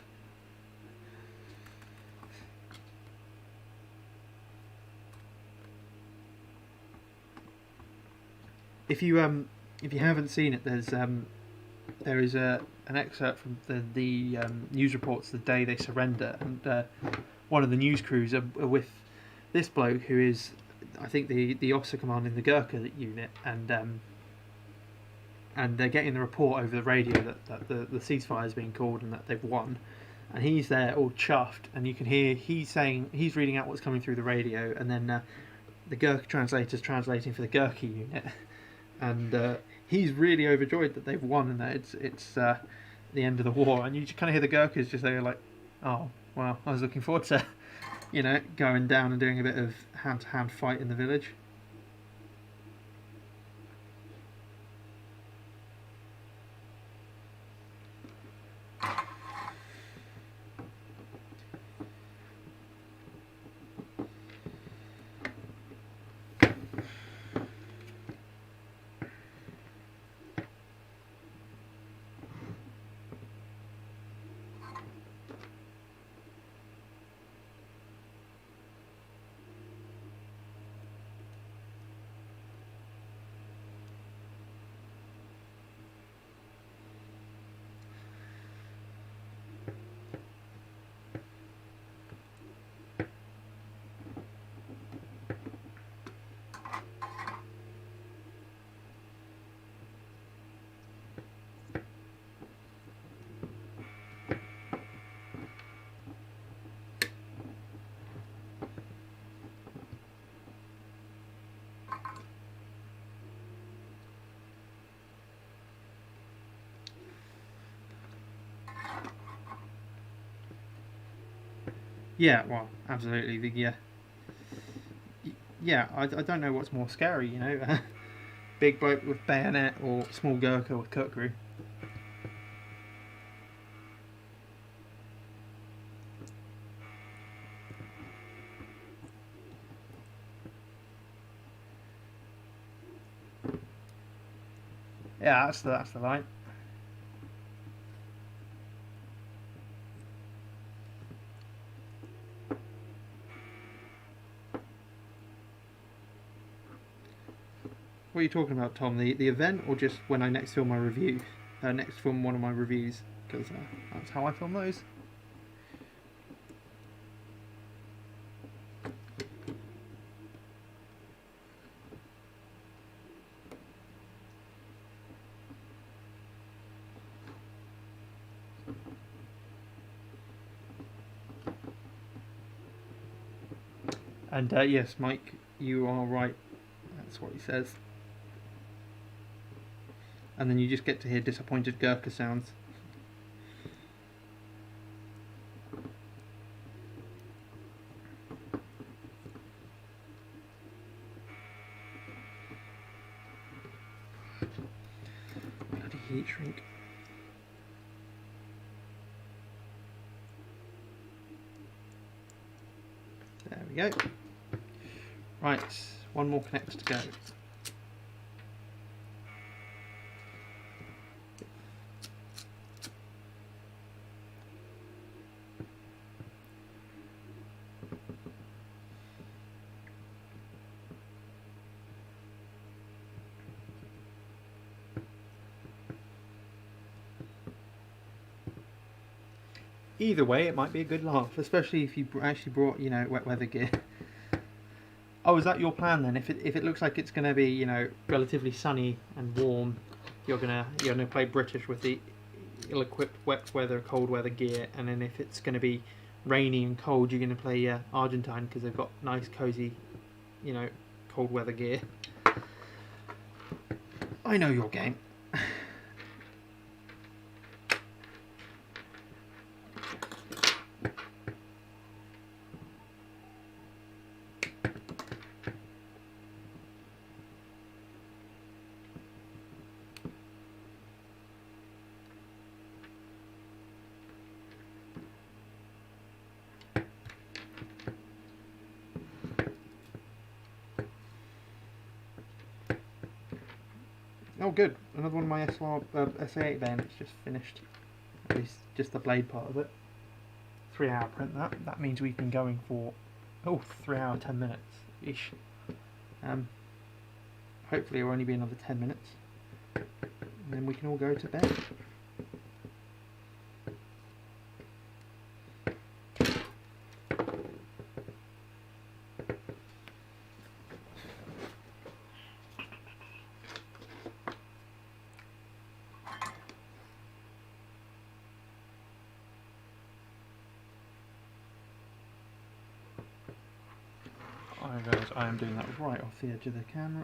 If you haven't seen it, there is an excerpt from the news reports the day they surrender, and one of the news crews are with this bloke who is, I think, the officer commanding the Gurkha unit, and they're getting the report over the radio that the ceasefire is being called and that they've won, and he's there all chuffed, and you can hear he's reading out what's coming through the radio, and then the Gurkha translator's translating for the Gurkha unit, and he's really overjoyed that they've won and that it's the end of the war, and you just kind of hear the Gurkhas just there like, oh well, I was looking forward to, you know, going down and doing a bit of hand-to-hand fight in the village. Yeah, well, absolutely. Yeah, I don't know what's more scary, you know, big bloke with bayonet or small Gurkha with kukri. Yeah, that's the line. What are you talking about, Tom? The event, or just when I next film my review? Next film one of my reviews, because that's how I film those. And yes, Mike, you are right. That's what he says. And then you just get to hear disappointed Gurkha sounds. Bloody heat shrink. There we go. Right, one more connector to go. Either way, it might be a good laugh, especially if you actually brought, you know, wet weather gear. Oh, is that your plan then? If it looks like it's going to be, you know, relatively sunny and warm, you're gonna play British with the ill-equipped wet weather, cold weather gear, and then if it's going to be rainy and cold, you're going to play Argentine because they've got nice, cozy, you know, cold weather gear. I know your game. Oh good, another one of my SA8 bayonets just finished. At least just the blade part of it. 3 hour print that. That means we've been going for 3 hours 10 minutes ish. Hopefully it'll only be another 10 minutes. And then we can all go to bed. Guys, I am doing that right off the edge of the camera.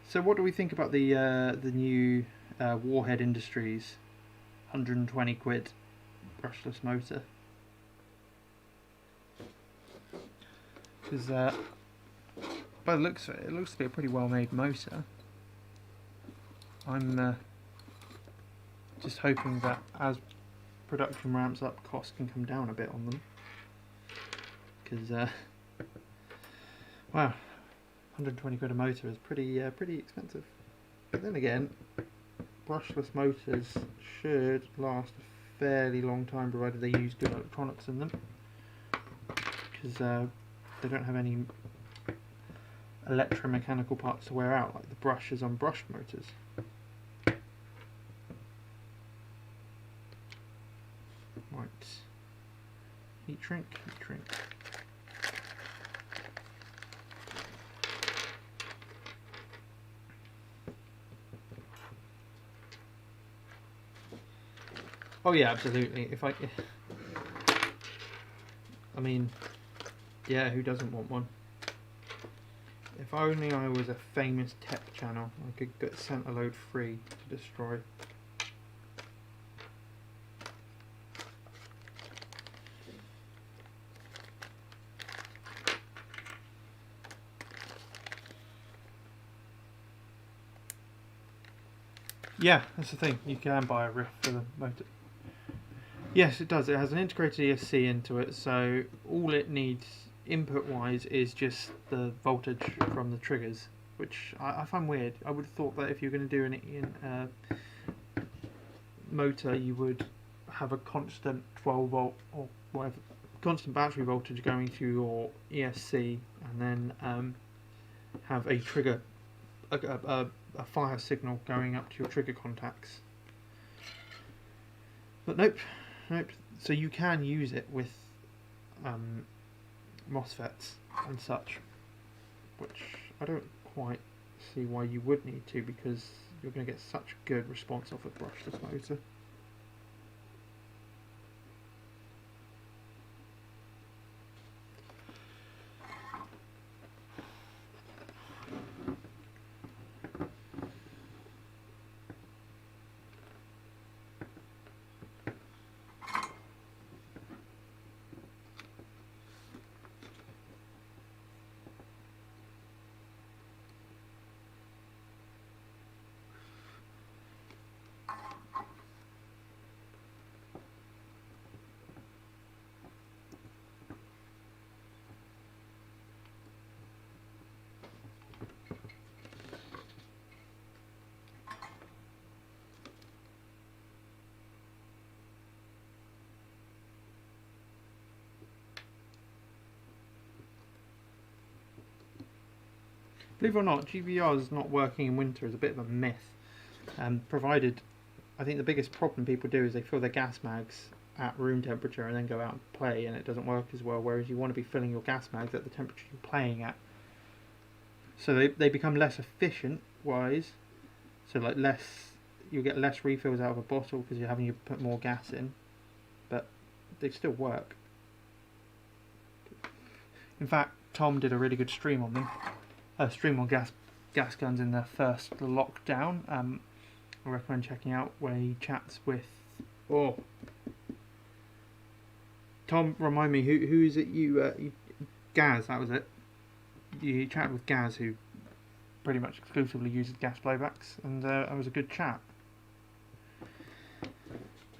So what do we think about the new Warhead Industries 120 quid brushless motor? Because by the looks of it, it looks to be a pretty well made motor. I'm just hoping that as production ramps up, costs can come down a bit on them, because wow, 120 quid a motor is pretty expensive. But then again, brushless motors should last a fairly long time, provided they use good electronics in them, because they don't have any electromechanical parts to wear out like the brushes on brushed motors. Right, heat shrink. Oh yeah, absolutely. I mean, yeah, who doesn't want one? If only I was a famous tech channel, I could get sent a load free to destroy. Yeah, that's the thing. You can buy a riff for the motor. Yes, it does. It has an integrated ESC into it, so all it needs input-wise is just the voltage from the triggers, which I find weird. I would have thought that if you're going to do an motor, you would have a constant 12 volt or whatever, constant battery voltage going through your ESC, and then have a trigger, a fire signal going up to your trigger contacts. But nope. So you can use it with MOSFETs and such, which I don't quite see why you would need to, because you're going to get such good response off a brushless motor. Believe it or not, GVRs not working in winter is a bit of a myth. Provided, I think the biggest problem people do is they fill their gas mags at room temperature and then go out and play, and it doesn't work as well, whereas you want to be filling your gas mags at the temperature you're playing at. So they become less efficient wise, so like you'll get less refills out of a bottle because you're having to put more gas in, but they still work. In fact, Tom did a really good stream on them. Stream on gas guns in the first lockdown. I recommend checking out, where he chats with. Oh, Tom, remind me, who is it? You Gaz, that was it. You chatted with Gaz, who pretty much exclusively uses gas playbacks, and it was a good chat.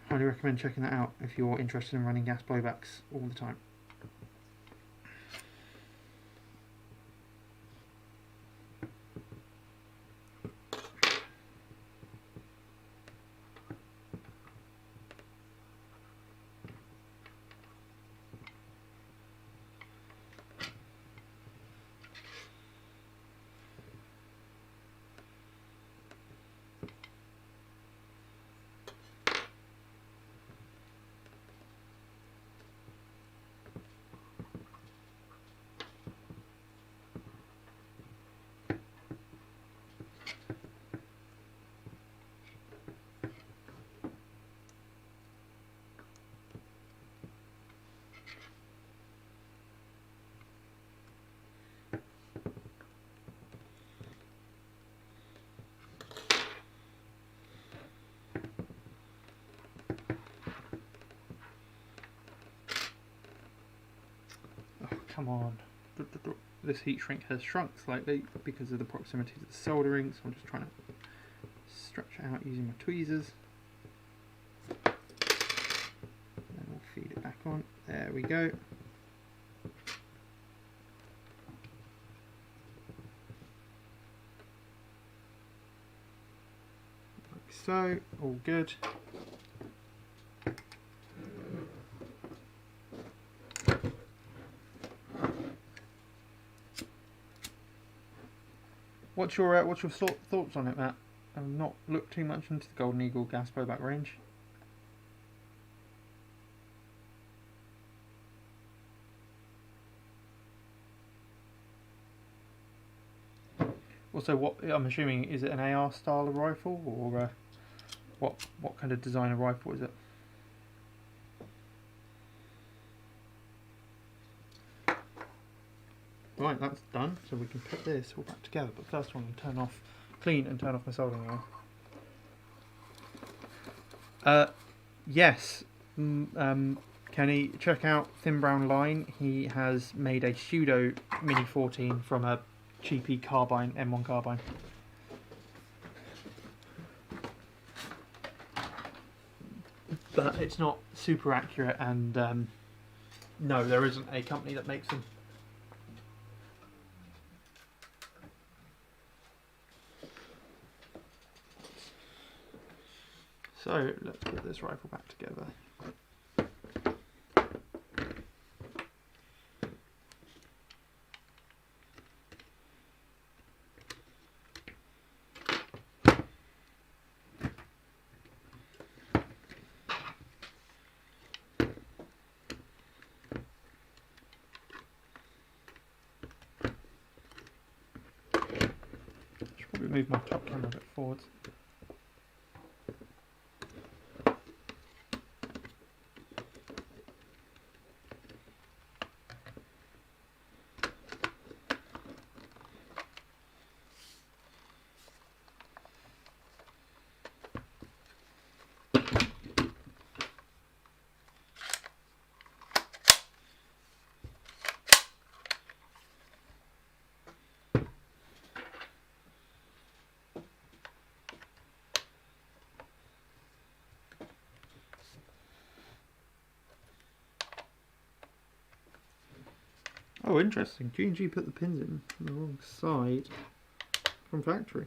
Highly recommend checking that out if you're interested in running gas playbacks all the time. Come on. This heat shrink has shrunk slightly because of the proximity to the soldering, so I'm just trying to stretch it out using my tweezers. Then we'll feed it back on. There we go. Like so, all good. What's your thoughts on it, Matt? I've not looked too much into the Golden Eagle gas blowback range. Also, what I'm assuming, is it an AR style of rifle, or what kind of design of rifle is it? Right, that's done, so we can put this all back together, but first I'm going to clean and turn off my soldering iron. Yes, Kenny, check out Thin Brown Line. He has made a pseudo Mini 14 from a cheapy carbine, M1 carbine. but it's not super accurate, and no, there isn't a company that makes them. So let's put this rifle back together. Should probably move my top camera a bit forwards. Oh, interesting. G&G put the pins in on the wrong side from factory.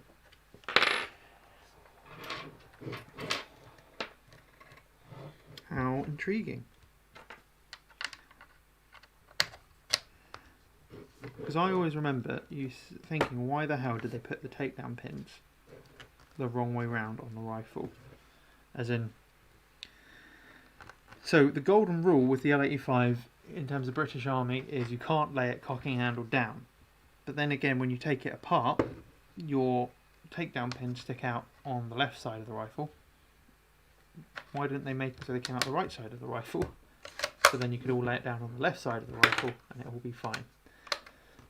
How intriguing. Because I always remember you thinking, why the hell did they put the takedown pins the wrong way round on the rifle? As in, so the golden rule with the L85 in terms of British Army is you can't lay it cocking handle down. But then again, when you take it apart, your takedown pins stick out on the left side of the rifle. Why didn't they make it so they came out the right side of the rifle? So then you could all lay it down on the left side of the rifle and it will be fine.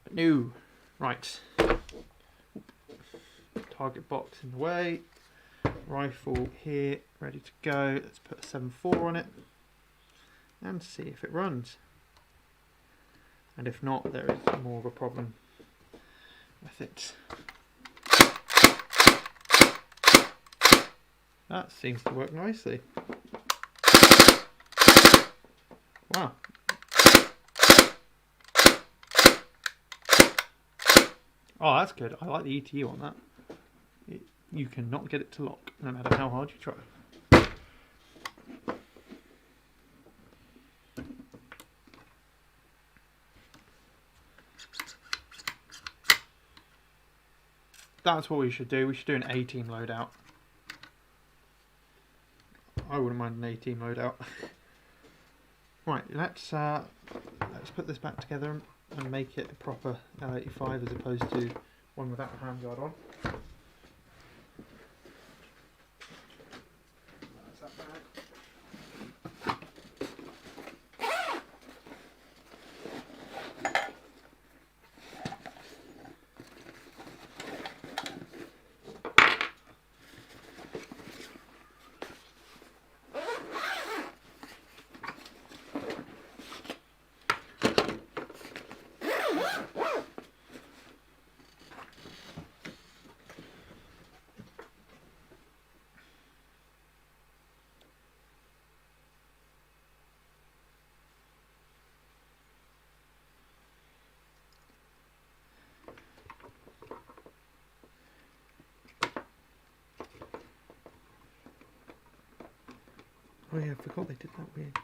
But no. Right. Target box in the way. Rifle here, ready to go. Let's put a 7.4 on it and see if it runs. And if not, there is more of a problem with it. That seems to work nicely. Wow. Oh, that's good. I like the ETU on that. You cannot get it to lock, no matter how hard you try. That's what we should do. We should do an A-team loadout. I wouldn't mind an A-team loadout. Right, let's put this back together and make it a proper L85 as opposed to one without a handguard on. That's that bag. Oh yeah, I forgot they did that weird.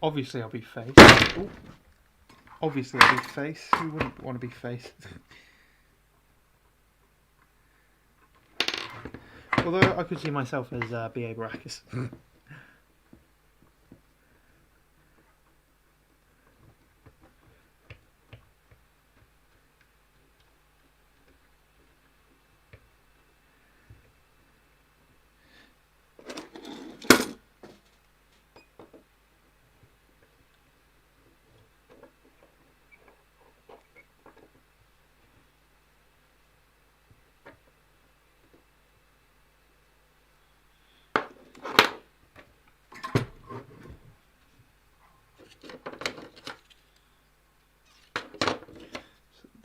Obviously I'll be face. Ooh. Obviously I'll be face. Who wouldn't want to be face? Although I could see myself as B.A. Baracus.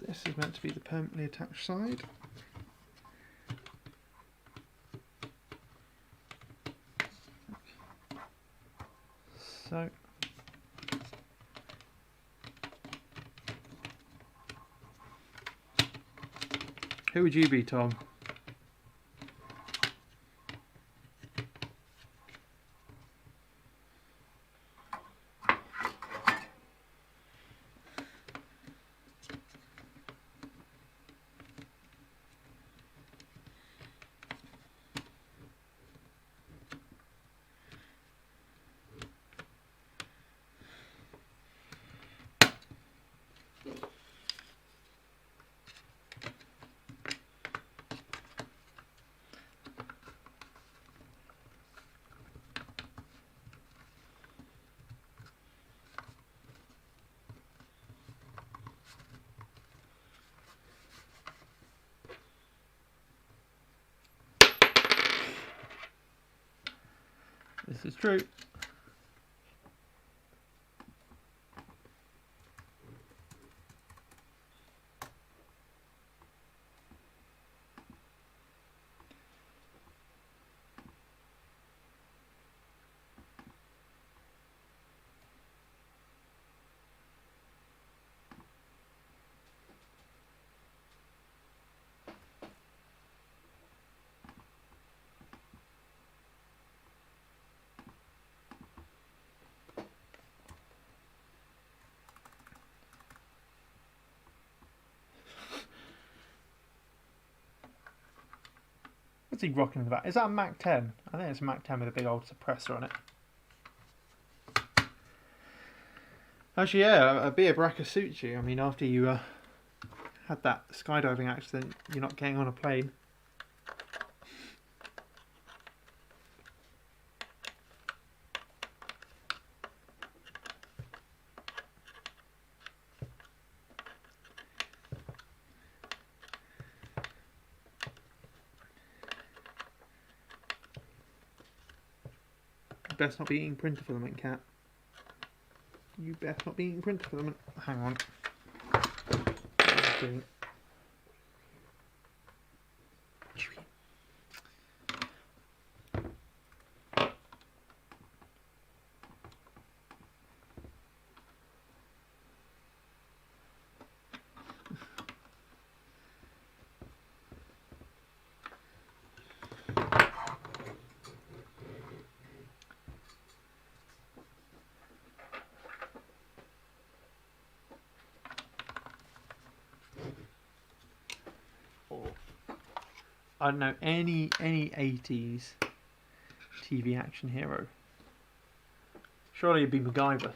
This is meant to be the permanently attached side. So who would you be, Tom? This is true. What's he rocking in the back? Is that a Mac 10? I think it's a Mac 10 with a big old suppressor on it. Actually, yeah, a beer bracker suits you. I mean, after you had that skydiving accident, you're not getting on a plane. Best not be eating printer filament, cat. You best not be eating printer filament. Hang on. I don't know any 80s TV action hero. Surely it'd be MacGyver.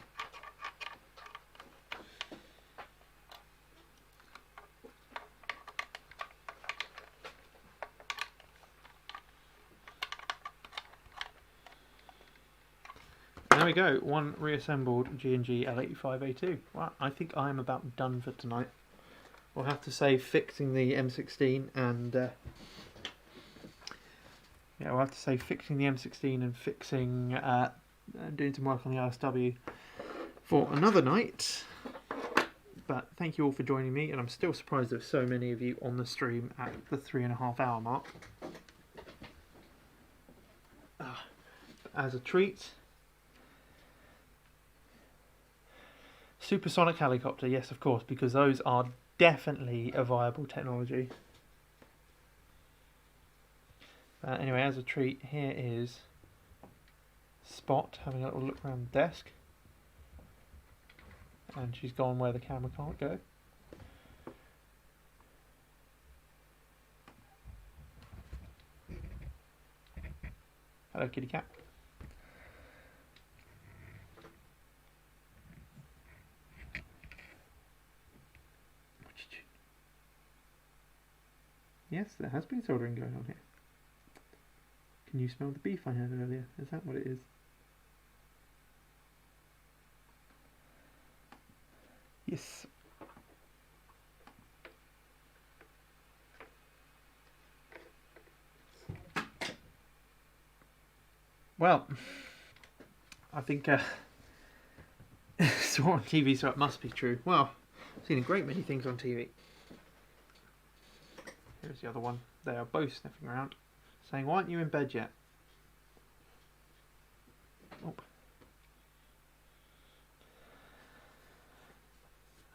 There we go, one reassembled G&G LE4A2. Well, I think I'm about done for tonight. We'll have to say fixing the M16 and yeah, we'll have to say fixing the M16 and fixing doing some work on the RSW for another night. But thank you all for joining me, and I'm still surprised there's so many of you on the stream at the 3.5 hour mark. As a treat, supersonic helicopter, yes of course, because those are definitely a viable technology. Anyway, as a treat, here is Spot having a little look around the desk, and she's gone where the camera can't go. Hello, kitty cat. Yes, there has been soldering going on here. Can you smell the beef I had earlier? Is that what it is? Yes. Well, I think saw on TV, so it must be true. Well, I've seen a great many things on TV. Here's the other one. They are both sniffing around, saying, "Why aren't you in bed yet?" Oh,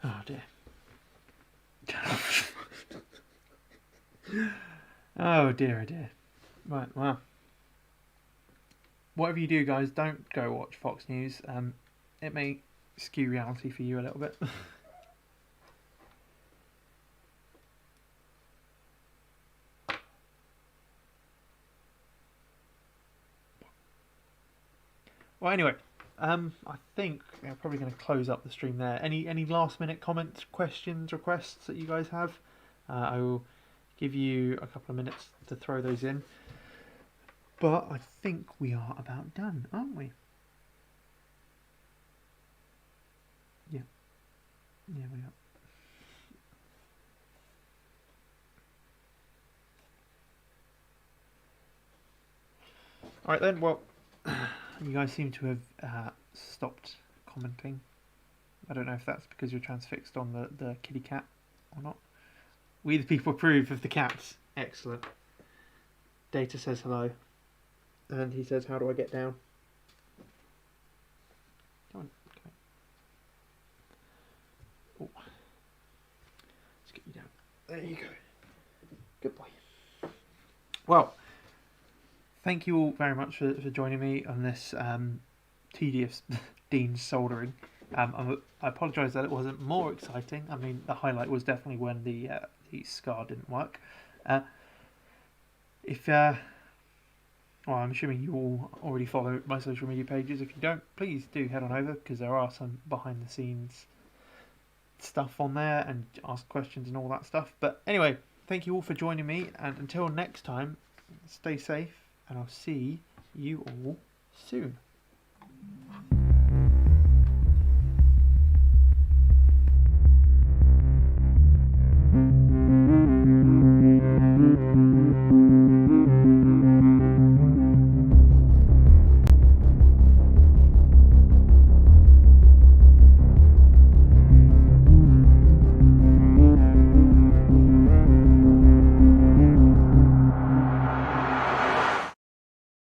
oh dear. Oh dear, oh dear. Right, well. Whatever you do, guys, don't go watch Fox News. It may skew reality for you a little bit. Well, anyway, I think I'm probably going to close up the stream there. Any last minute comments, questions, requests that you guys have? I will give you a couple of minutes to throw those in. But I think we are about done, aren't we? Yeah. Yeah, we are. Alright then, well, you guys seem to have stopped commenting. I don't know if that's because you're transfixed on the kitty cat or not. We the people approve of the cats. Excellent. Data says hello. And he says, how do I get down? Come on. Okay. Oh. Let's get you down. There you go. Good boy. Well, thank you all very much for joining me on this tedious Dean's soldering. I apologise that it wasn't more exciting. I mean, the highlight was definitely when the scar didn't work. Well, I'm assuming you all already follow my social media pages. If you don't, please do head on over, because there are some behind the scenes stuff on there and ask questions and all that stuff. But anyway, thank you all for joining me, and until next time, stay safe, and I'll see you all soon.